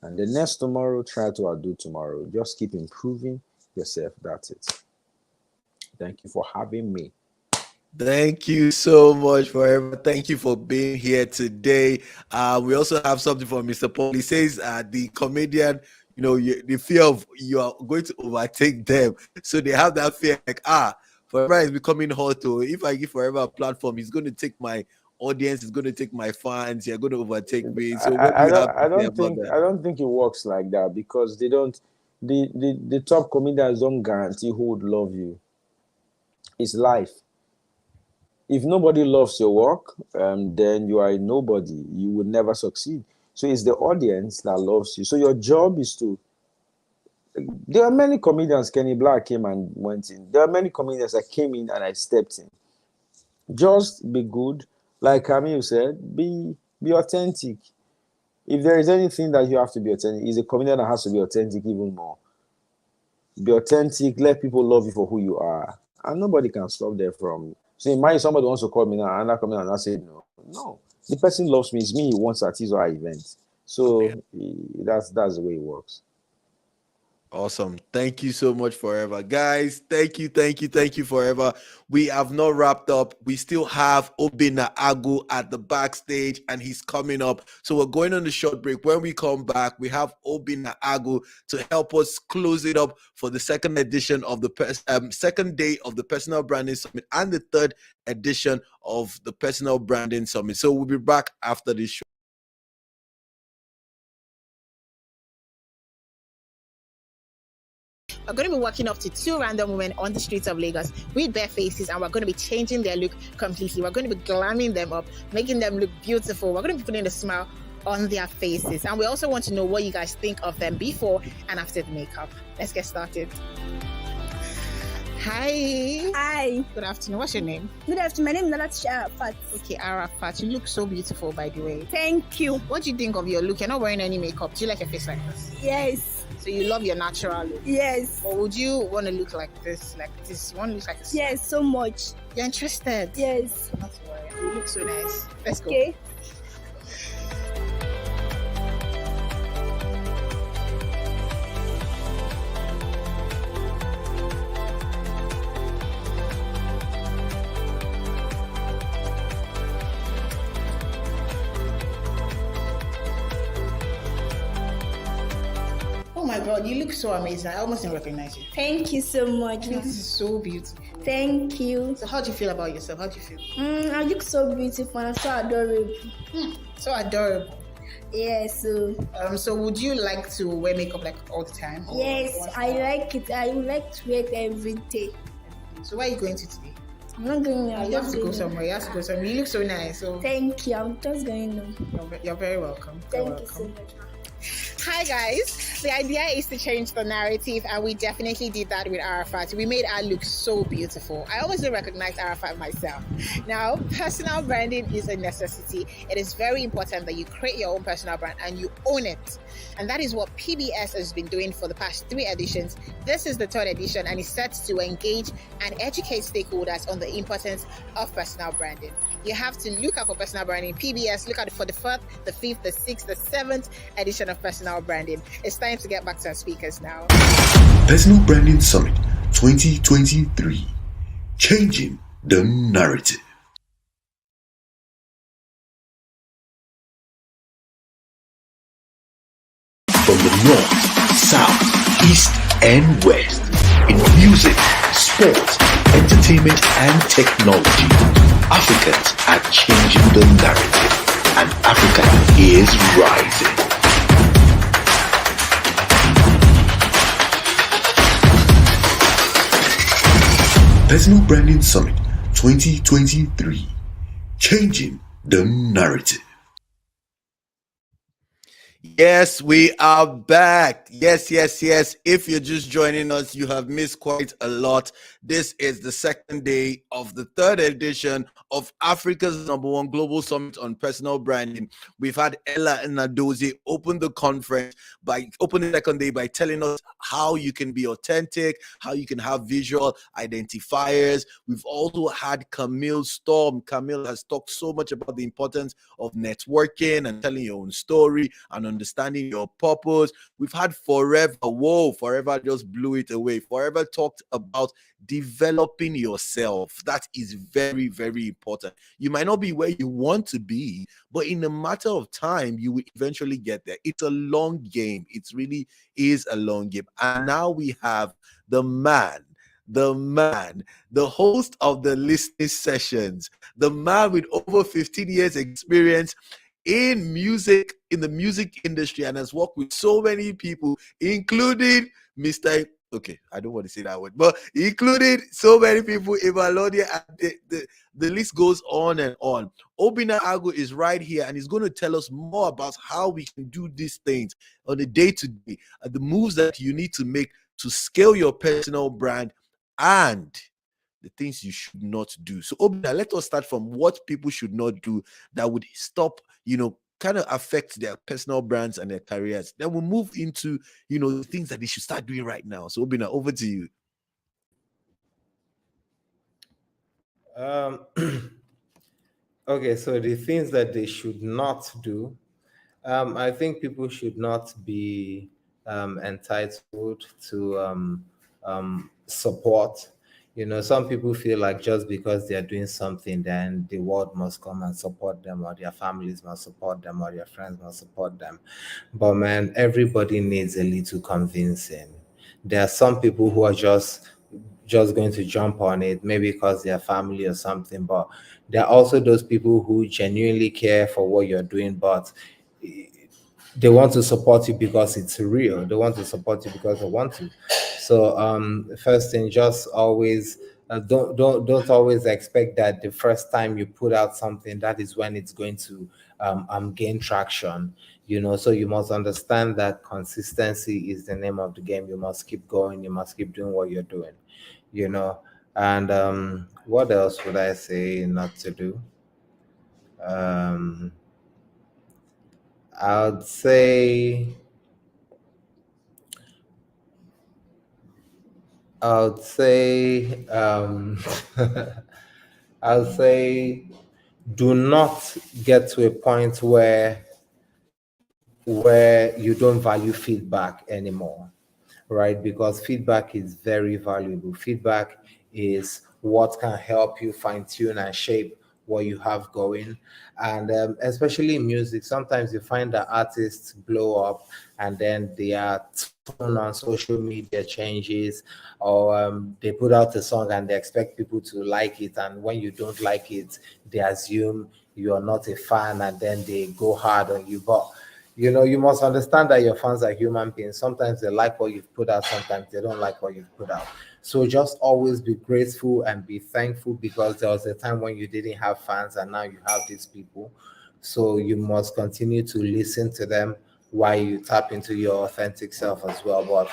And the next tomorrow, try to outdo tomorrow. Just keep improving yourself. That's it. Thank you for having me. Thank you so much thank you for being here today. We also have something from Mr. Paul. He says the comedian, the fear of you are going to overtake them. So they have that fear like, Forever is becoming hot. If I give Forever a platform, he's going to take my audience, he's going to take my fans, you're going to overtake me. So what do you have to say about that? I don't think it works like that, because they don't. The top comedians don't guarantee who would love you. It's life. If nobody loves your work, then you are a nobody. You will never succeed. So it's the audience that loves you. So your job is to. There are many comedians. Kenny Black came and went in. There are many comedians that came in and I stepped in. Just be good, like Camille said. Be authentic. If there is anything that you have to be authentic, is a comedian that has to be authentic even more. Be authentic. Let people love you for who you are, and nobody can stop them from. So imagine somebody wants to call me now, and I come in and I say no. No, the person loves me. It's me he wants at his or her event. So that's the way it works. Awesome. Thank you so much, Forever. Guys, thank you, Forever. We have not wrapped up. We still have Obinna Agwu at the backstage, and he's coming up. So we're going on a short break. When we come back, we have Obinna Agwu to help us close it up for the second edition of the second day of the Personal Branding Summit and the third edition of the Personal Branding Summit. So we'll be back after this show. We're going to be walking up to two random women on the streets of Lagos with bare faces, and we're going to be changing their look completely. We're going to be glamming them up, making them look beautiful. We're going to be putting a smile on their faces, and we also want to know what you guys think of them before and after the makeup. Let's get started. Hi. Hi. Good afternoon. What's your name? Good afternoon. My name is Nnadozie Arafat. Okay, Arafat. You look so beautiful, by the way. Thank you. What do you think of your look? You're not wearing any makeup. Do you like your face like this? Yes. So you love your natural look? Yes. Or would you want to look like this? You want to look like this? Yes, so much. You're interested? Yes. Not to worry. You look so nice. Let's go. Okay. Oh my God, you look so amazing. I almost didn't recognize you. Thank you so much. This is so beautiful. Thank you. So how do you feel about yourself? How do you feel? I look so beautiful and so adorable. So adorable. Yes. So would you like to wear makeup like all the time? Yes, I like it. I would like to wear it every day. So where are you going to today? I'm not going now. You have to go somewhere. You have to go somewhere. You look so nice. So thank you. I'm just going now. You're very welcome. Thank you so much. Hi guys, the idea is to change the narrative, and we definitely did that with Arafat. We made her look so beautiful. I always don't recognize Arafat myself. Now, personal branding is a necessity. It is very important that you create your own personal brand and you own it. And that is what PBS has been doing for the past 3 editions. This is the 3rd edition, and it's set to engage and educate stakeholders on the importance of personal branding. You have to look out for personal branding. PBS, look out for the 4th, the 5th, the 6th, the 7th edition of personal branding. It's time to get back to our speakers now. Personal Branding Summit 2023. Changing the narrative. From the north, south, east, and west, in music, sports, entertainment, and technology, Africans are changing the narrative, and Africa is rising. Personal Branding Summit 2023. Changing the narrative. Yes, we are back. Yes. If you're just joining us, you have missed quite a lot. This is the second day of the 3rd edition of Africa's #1 Global Summit on Personal Branding. We've had Ella Nnadozie open the conference by opening the second day by telling us how you can be authentic, how you can have visual identifiers. We've also had Camille Storm. Camille has talked so much about the importance of networking and telling your own story and understanding your purpose. We've had Forever. Whoa, Forever just blew it away. Forever talked about developing yourself. That is very, very important. You might not be where you want to be, but in a matter of time, you will eventually get there. It's a long game. It really is a long game. And now we have the man, the host of the listening sessions, the man with over 15 years experience in music, in the music industry, and has worked with so many people, including Mr. Okay, I don't want to say that word, but including so many people in Valodia, and the list goes on and on. Obinna Agwu is right here, and he's going to tell us more about how we can do these things on a day-to-day, the moves that you need to make to scale your personal brand, and the things you should not do. So, Obinna, let us start from what people should not do that would stop, kind of affect their personal brands and their careers. Then we'll move into, the things that they should start doing right now. So, Obinna, over to you. Okay, so the things that they should not do, I think people should not be entitled to support. Some people feel like just because they're doing something, then the world must come and support them, or their families must support them, or their friends must support them. But man, everybody needs a little convincing. There are some people who are just going to jump on it, maybe because they're family or something. But there are also those people who genuinely care for what you're doing, but they want to support you because it's real. They want to support you because they want to. So first thing, just always don't always expect that the first time you put out something, that is when it's going to gain traction. So you must understand that consistency is the name of the game. You must keep going. You must keep doing what you're doing. And what else would I say not to do? I would say I would say I would say do not get to a point where you don't value feedback anymore, right? Because feedback is very valuable. Feedback is what can help you fine tune and shape what you have going. And especially in music, sometimes you find that artists blow up and then their tone on social media changes, or they put out a song and they expect people to like it. And when you don't like it, they assume you are not a fan, and then they go hard on you. But you must understand that your fans are human beings. Sometimes they like what you've put out, sometimes they don't like what you've put out. So just always be grateful and be thankful, because there was a time when you didn't have fans and now you have these people. So you must continue to listen to them while you tap into your authentic self as well. But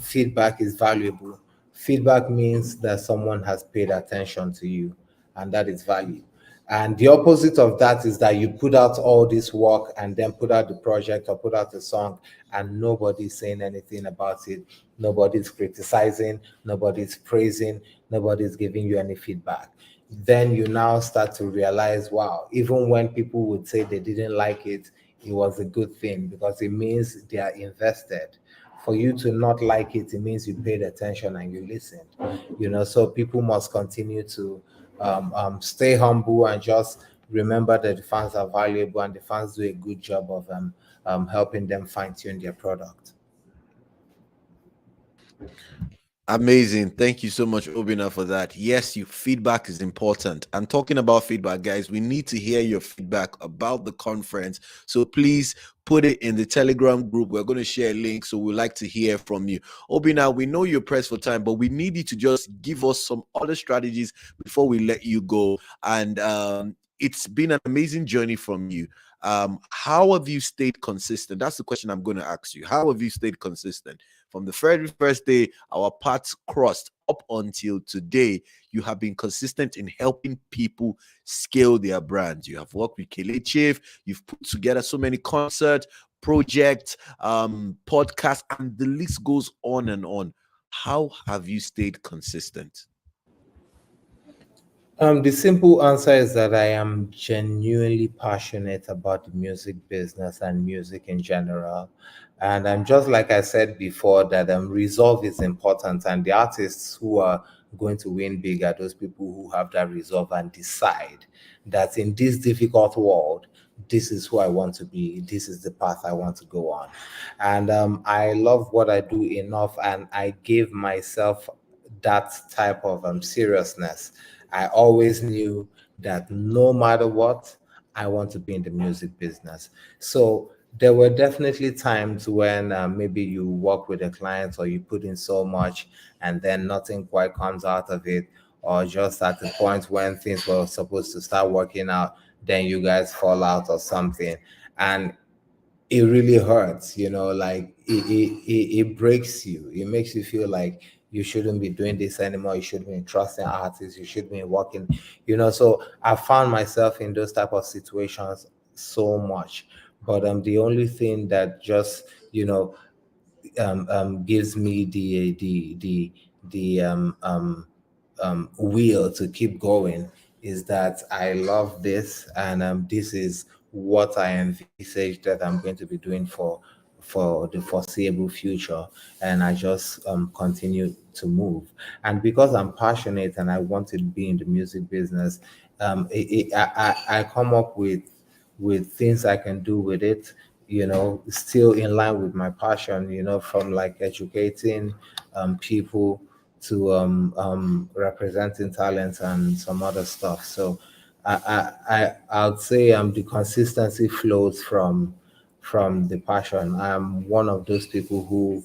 feedback is valuable. Feedback means that someone has paid attention to you, and that is value. And the opposite of that is that you put out all this work and then put out the project or put out the song, and nobody's saying anything about it. Nobody's criticizing, nobody's praising, nobody's giving you any feedback. Then you now start to realize, wow, even when people would say they didn't like it, it was a good thing, because it means they are invested. For you to not like it, it means you paid attention and you listened. So people must continue to stay humble and just remember that the fans are valuable, and the fans do a good job of helping them fine tune their product. Amazing. Thank you so much, Obinna, for that. Yes, your feedback is important. And talking about feedback, guys, we need to hear your feedback about the conference. So please put it in the Telegram group. We're going to share a link, so we'd like to hear from you. Obinna, we know you're pressed for time, but we need you to just give us some other strategies before we let you go. And it's been an amazing journey from you. How have you stayed consistent? That's the question I'm going to ask you. How have you stayed consistent? From the very first day our paths crossed up until today, you have been consistent in helping people scale their brands. You have worked with Kelechi, you've put together so many concerts, projects, podcasts, and the list goes on and on. How have you stayed consistent? The simple answer is that I am genuinely passionate about the music business and music in general. And I'm just like I said before that resolve is important, and the artists who are going to win big are those people who have that resolve and decide that in this difficult world, this is who I want to be. This is the path I want to go on. And I love what I do enough, and I give myself that type of seriousness. I always knew that no matter what, I want to be in the music business. So there were definitely times when maybe you work with a client or you put in so much and then nothing quite comes out of it, or just at the point when things were supposed to start working out, then you guys fall out or something. And it really hurts, like it breaks you. It makes you feel like you shouldn't be doing this anymore. You shouldn't be trusting artists. You should be working, so I found myself in those type of situations so much. But the only thing that just gives me the will to keep going is that I love this, and this is what I envisage that I'm going to be doing for the foreseeable future, and I just continue to move. And because I'm passionate and I want to be in the music business, I come up with things I can do with it, still in line with my passion, from like educating people to representing talents and some other stuff. So I would say the consistency flows from the passion. I'm one of those people who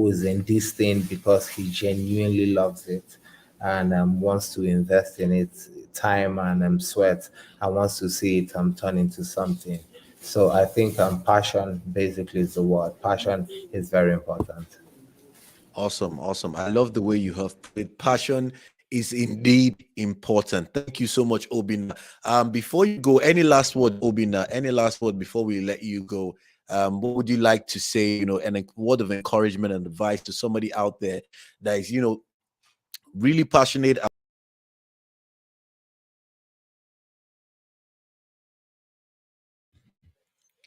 is in this thing because he genuinely loves it, and wants to invest in it time and sweat, and wants to see it turn into something. So I think passion basically is the word. Passion is very important. Awesome, awesome. I love the way you have put it. Passion is indeed important. Thank you so much, Obinna. Before you go, any last word, Obinna? Any last word before we let you go? What would you like to say? And a word of encouragement and advice to somebody out there that is, really passionate.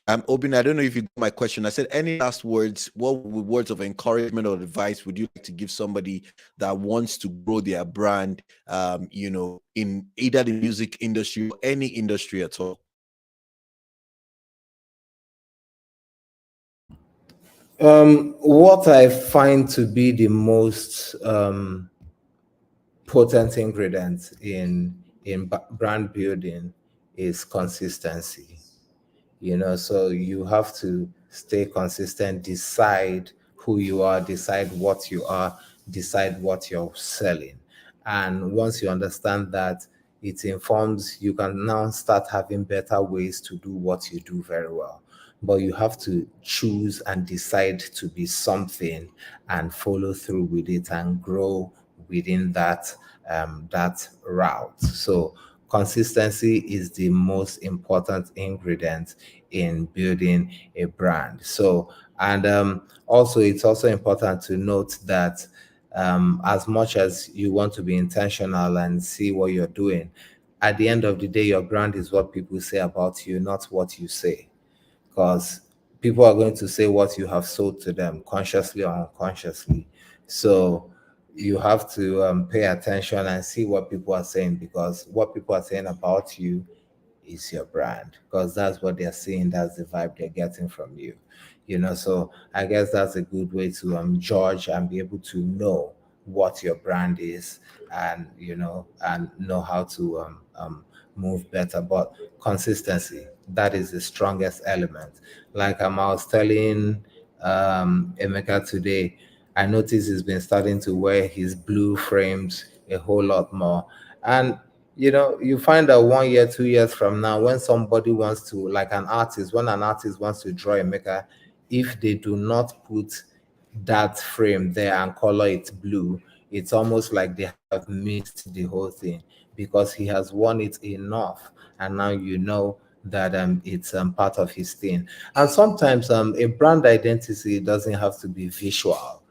Obinna, I don't know if you got my question. I said, any last words? What words of encouragement or advice would you like to give somebody that wants to grow their brand, in either the music industry or any industry at all? What I find to be the most potent ingredient in brand building is consistency. So you have to stay consistent, decide who you are, decide what you are, decide what you're selling. And once you understand that, it informs, you can now start having better ways to do what you do very well. But you have to choose and decide to be something and follow through with it and grow within that route. So consistency is the most important ingredient in building a brand. So, and also it's also important to note that as much as you want to be intentional and see what you're doing, at the end of the day, your brand is what people say about you, not what you say, because people are going to say what you have sold to them, consciously or unconsciously. So you have to pay attention and see what people are saying, because what people are saying about you is your brand, because that's what they're seeing, that's the vibe they're getting from you. So I guess that's a good way to judge and be able to know what your brand is, and and know how to move better. But consistency, that is the strongest element. Like I was telling Emeka today, I noticed he's been starting to wear his blue frames a whole lot more. And you find that 1 year, 2 years from now, when somebody wants to, like when an artist wants to draw Emeka, if they do not put that frame there and color it blue, it's almost like they have missed the whole thing, because he has worn it enough, and now that it's part of his thing. And sometimes a brand identity doesn't have to be visual.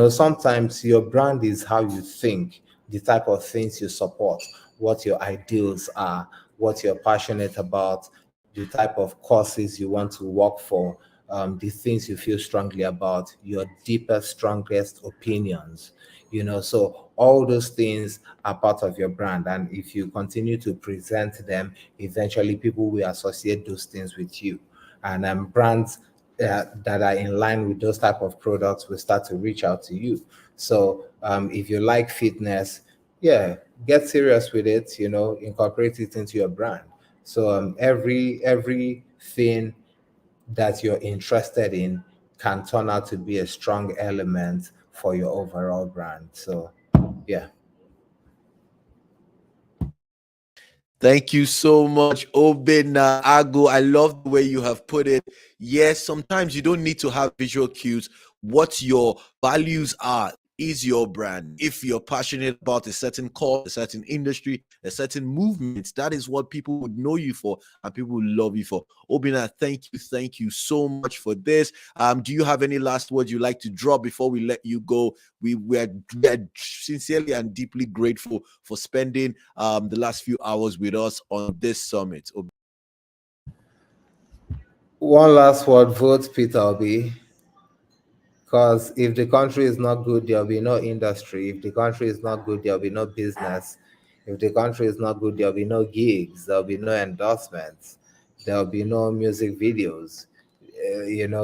Sometimes your brand is how you think, the type of things you support, what your ideals are, what you're passionate about, the type of courses you want to work for, the things you feel strongly about, your deepest, strongest opinions. So all those things are part of your brand. And if you continue to present them, eventually people will associate those things with you. And brands that are in line with those type of products will start to reach out to you. So if you like fitness, get serious with it, incorporate it into your brand. So everything that you're interested in can turn out to be a strong element for your overall brand. So yeah. Thank you so much, Obinna Agwu. I love the way you have put it. Yes, sometimes you don't need to have visual cues. What your values are is your brand. If you're passionate about a certain cause, a certain industry, a certain movement, that is what people would know you for and people will love you for. Obinna, thank you so much for this. Do you have any last words you'd like to drop before we let you go? We're sincerely and deeply grateful for spending the last few hours with us on this summit. One last word, vote Peter Obi. Because if the country is not good, there'll be no industry. If the country is not good, there'll be no business. If the country is not good, there'll be no gigs. There'll be no endorsements. There'll be no music videos.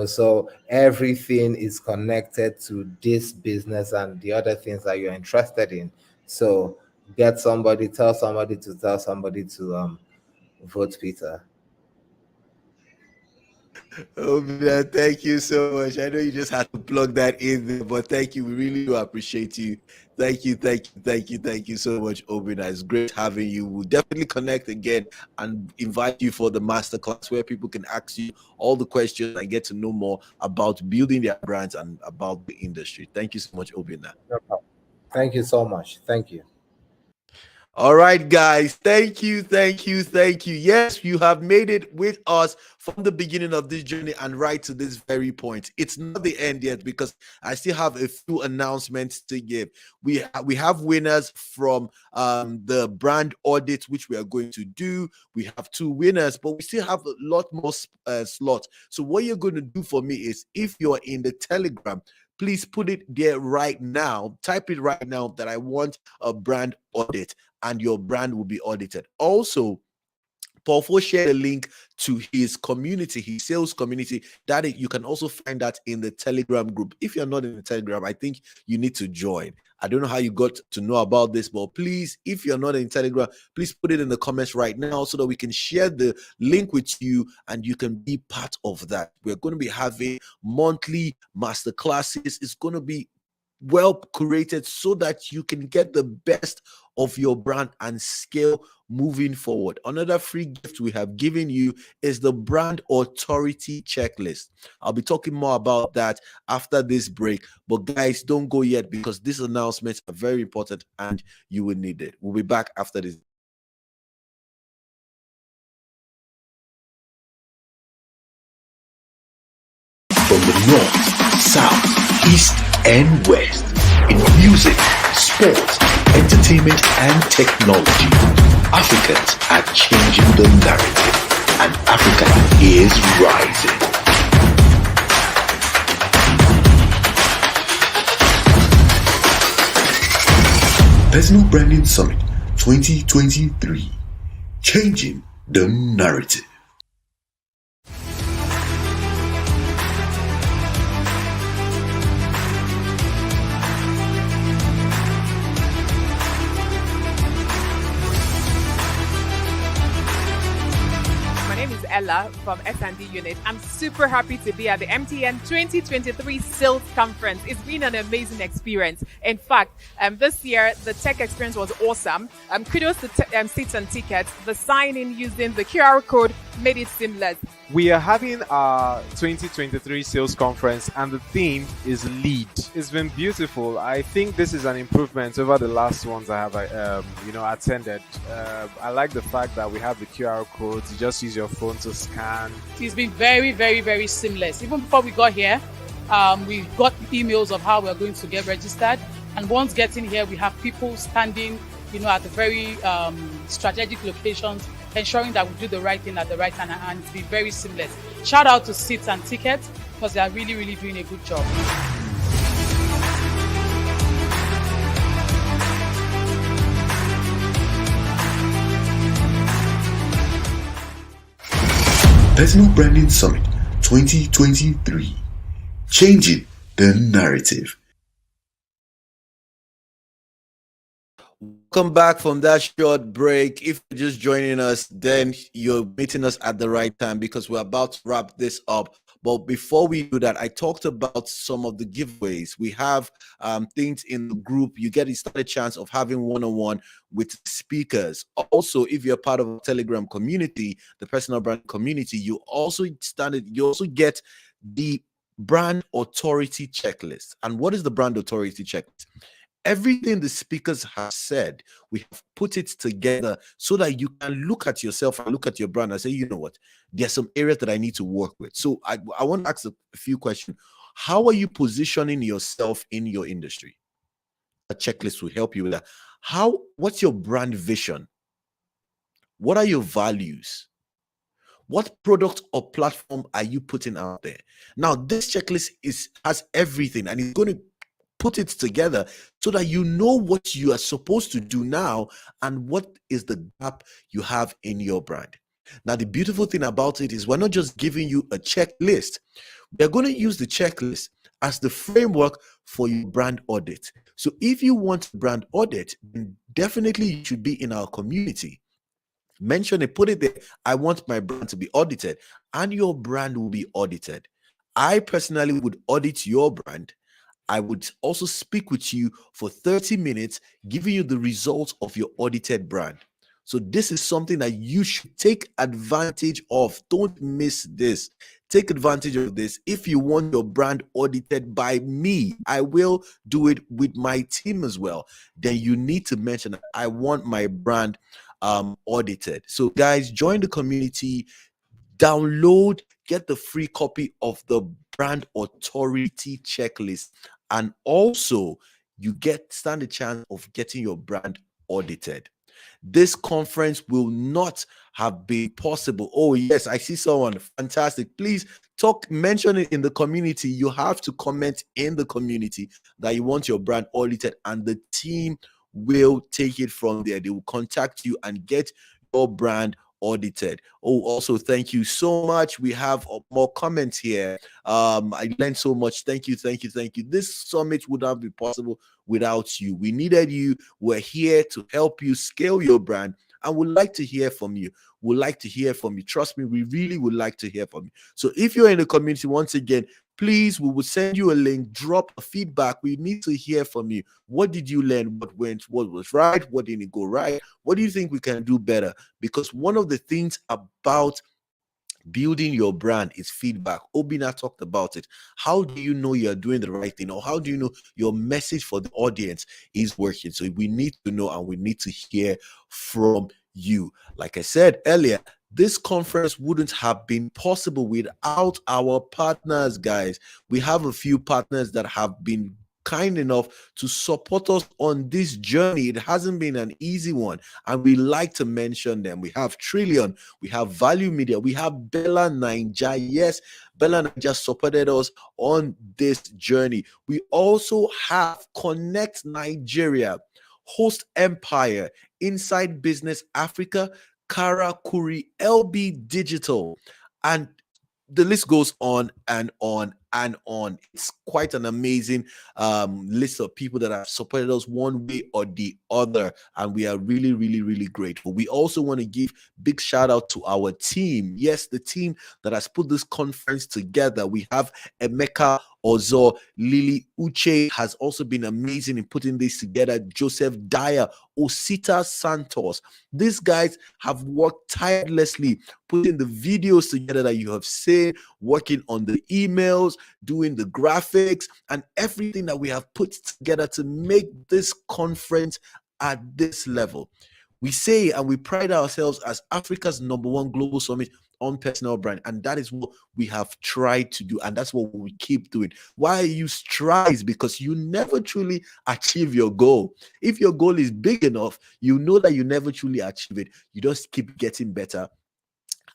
So everything is connected to this business and the other things that you're interested in. So tell somebody to vote Peter. Obinna, thank you so much. I know you just had to plug that in there, but thank you. We really do appreciate you. Thank you so much, Obinna. It's great having you. We'll definitely connect again and invite you for the masterclass where people can ask you all the questions and get to know more about building their brands and about the industry. Thank you so much, Obinna. No problem. Thank you so much. Thank you. All right, guys. Thank you. Yes, you have made it with us from the beginning of this journey and right to this very point. It's not the end yet because I still have a few announcements to give. We have winners from the brand audit, which we are going to do. We have 2 winners, but we still have a lot more slots. So what you're going to do for me is, if you're in the Telegram, please put it there right now. Type it right now that I want a brand audit, and your brand will be audited. Also, Paul shared a link to his community, his sales community, that you can also find that in the Telegram group. If you're not in the Telegram, I think you need to join. I don't know how you got to know about this, but please, if you're not in Telegram, please put it in the comments right now so that we can share the link with you and you can be part of that. We're going to be having monthly masterclasses. It's going to be well curated so that you can get the best of your brand and scale moving forward. Another free gift we have given you is the brand authority checklist. I'll be talking more about that after this break, but guys, don't go yet because these announcements are very important and you will need it. We'll be back after this. From the north, south, east, and west, in music, sports, entertainment, and technology, Africans are changing the narrative, and Africa is rising. Personal Branding Summit 2023, changing the narrative. Ella from S&D unit. I'm super happy to be at the MTN 2023 Sales Conference. It's been an amazing experience. In fact, this year, the tech experience was awesome. Kudos to seats and tickets. The sign-in using the QR code made it seamless. We are having our 2023 sales conference and the theme is lead. It's been beautiful. I think this is an improvement over the last ones I have attended. I like the fact that we have the QR codes. You just use your phone to scan. It's been very, very, very seamless. Even before we got here, we got emails of how we're going to get registered. And once getting here, we have people standing, at the very strategic locations, ensuring that we do the right thing at the right time and be very seamless. Shout out to Seats and Tickets because they are really, really doing a good job. Personal Branding Summit 2023. Changing the narrative. Welcome back from that short break. If you're just joining us, then you're meeting us at the right time because we're about to wrap this up. But before we do that, I talked about some of the giveaways. We have things in the group. You get a chance of having one-on-one with speakers. Also, if you're part of a Telegram community, the personal brand community, you also get the brand authority checklist. And what is the brand authority checklist? Everything the speakers have said, we have put it together so that you can look at yourself and look at your brand and say, you know what, there's some areas that I need to work with. So I want to ask a few questions. How are you positioning yourself in your industry? A checklist will help you with that. What's your brand vision? What are your values? What product or platform are you putting out there? Now, this checklist has everything and it's going to put it together so that you know what you are supposed to do now and what is the gap you have in your brand. Now, the beautiful thing about it is we're not just giving you a checklist. We're going to use the checklist as the framework for your brand audit. So if you want a brand audit, then definitely you should be in our community. Mention it, put it there. I want my brand to be audited, and your brand will be audited. I personally would audit your brand. I would also speak with you for 30 minutes, giving you the results of your audited brand. So this is something that you should take advantage of. Don't miss this. Take advantage of this. If you want your brand audited by me, I will do it with my team as well. Then you need to mention that I want my brand audited. So guys, join the community, download, get the free copy of the brand authority checklist, and also you stand a chance of getting your brand audited. This conference will not have been possible. Oh yes, I see someone fantastic. Please mention it in the community. You have to comment in the community that you want your brand audited, and the team will take it from there. They will contact you and get your brand audited. Oh, also thank you so much. We have more comments here. I learned so much. Thank you. This summit would not be possible without you. We needed you. We're here to help you scale your brand, and would like to hear from you. Trust me, we really would like to hear from you. So if you're in the community, once again, please, we will send you a link. Drop a feedback. We need to hear from you. What did you learn? What was right? What didn't go right? What do you think we can do better? Because one of the things about building your brand is feedback. Obinna talked about it. How do you know you're doing the right thing? Or how do you know your message for the audience is working? So we need to know, and we need to hear from you. Like I said earlier, this conference wouldn't have been possible without our partners, guys. We have a few partners that have been kind enough to support us on this journey. It hasn't been an easy one, and we like to mention them. We have Trillion, we have Value Media, we have Bella Ninja. Yes, Bella Ninja supported us on this journey. We also have Connect Nigeria, Host Empire, Inside Business Africa, Karakuri, LB Digital, and the list goes on and on and on. It's quite an amazing list of people that have supported us one way or the other, and we are really, really, really grateful. We also want to give big shout out to our team. Yes, the team that has put this conference together. We have Emeka Ozo, Lily Uche has also been amazing in putting this together. Joseph Dyer, Osita Santos. These guys have worked tirelessly putting the videos together that you have seen, working on the emails, doing the graphics, and everything that we have put together to make this conference at this level. We say and we pride ourselves as Africa's #1 global summit on personal brand. And that is what we have tried to do. And that's what we keep doing. Why I use tries? Because you never truly achieve your goal. If your goal is big enough, you know that you never truly achieve it. You just keep getting better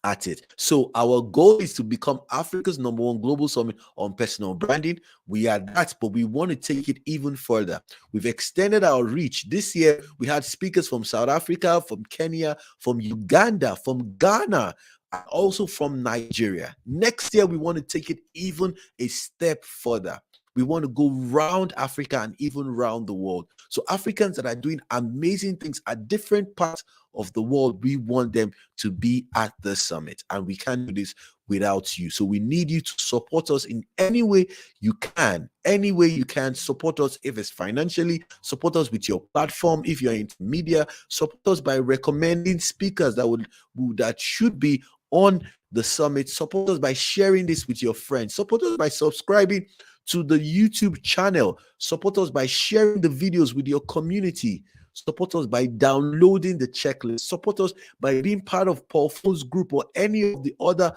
at it. So our goal is to become Africa's #1 global summit on personal branding. We are that, but we want to take it even further. We've extended our reach. This year, we had speakers from South Africa, from Kenya, from Uganda, from Ghana, and also from Nigeria. Next year, we want to take it even a step further. We want to go round Africa and even round the world. So Africans that are doing amazing things at different parts of the world, we want them to be at the summit. And we can't do this without you. So we need you to support us in any way you can. Any way you can support us. If it's financially, support us with your platform. If you're into media, support us by recommending speakers that should be on the summit. Support us by sharing this with your friends. Support us by subscribing to the YouTube channel. Support us by sharing the videos with your community. Support us by downloading the checklist. Support us by being part of Paul Fo's group or any of the other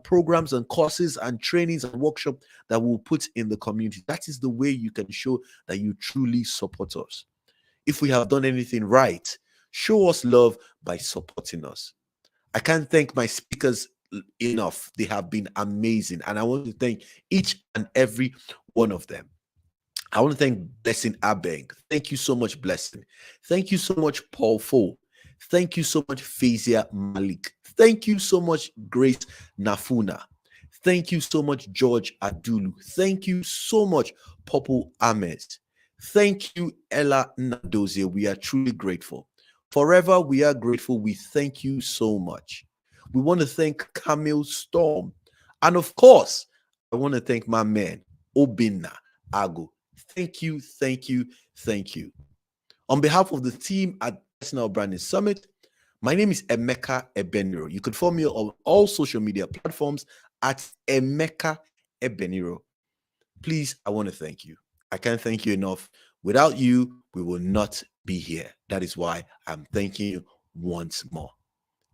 programs and courses and trainings and workshops that we'll put in the community. That is the way you can show that you truly support us. If we have done anything right, show us love by supporting us. I can't thank my speakers enough. They have been amazing, and I want to thank each and every one of them. I want to thank Blessing Abeng. Thank you so much, Blessing. Thank you so much, Paul Fo. Thank you so much, Fazia Malik. Thank you so much, Grace Nafuna. Thank you so much, George Adulu. Thank you so much, Popo Ahmed. Thank you, Ella Nnadozie. We are truly grateful. Forever, we are grateful. We thank you so much. We want to thank Camille Storm. And of course, I want to thank my man, Obinna Agwu. Thank you, thank you, thank you. On behalf of the team at Personal Branding Summit, my name is Emeka Ebeniro. You could follow me on all social media platforms at Emeka Ebeniro. Please, I want to thank you. I can't thank you enough. Without you, we will not be here. That is why I'm thanking you once more.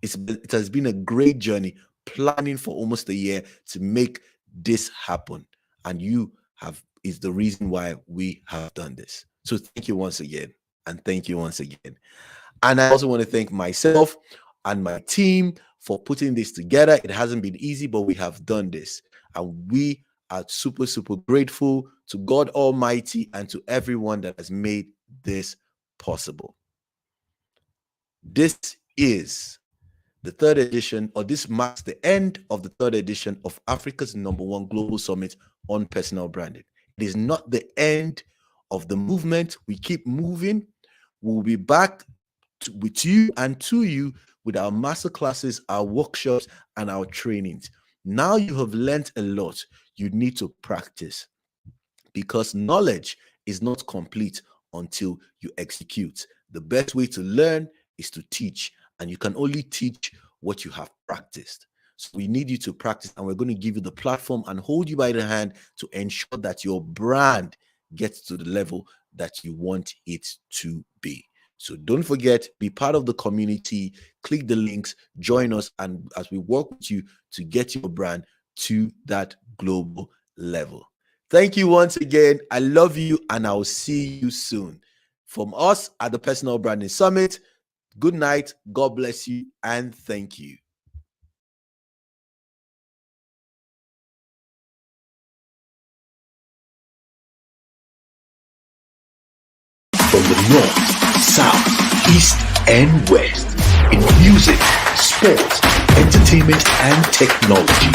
It has been a great journey planning for almost a year to make this happen. And you is the reason why we have done this. So thank you once again. And thank you once again. And I also want to thank myself and my team for putting this together. It hasn't been easy, but we have done this. And we are super, super grateful to God Almighty and to everyone that has made this possible. This is the third edition, or this marks the end of the third edition of Africa's #1 Global Summit on Personal Branding. It is not the end of the movement. We keep moving. We'll be back with you and to you with our masterclasses, our workshops, and our trainings. Now you have learned a lot. You need to practice, because knowledge is not complete until you execute. The best way to learn is to teach, and you can only teach what you have practiced. So we need you to practice, and we're going to give you the platform and hold you by the hand to ensure that your brand gets to the level that you want it to be. So don't forget, be part of the community, click the links, join us, and as we work with you to get your brand to that global level. Thank you once again. I love you, and I'll see you soon. From us at the Personal Branding Summit, good night, God bless you, and thank you. From the north, south, east, and west, in music, sports, entertainment, and technology,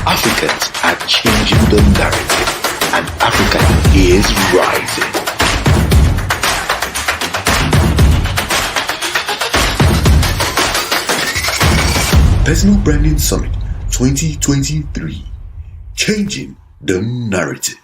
Africans are changing the narrative, and Africa is rising. Personal Branding Summit 2023, changing the narrative.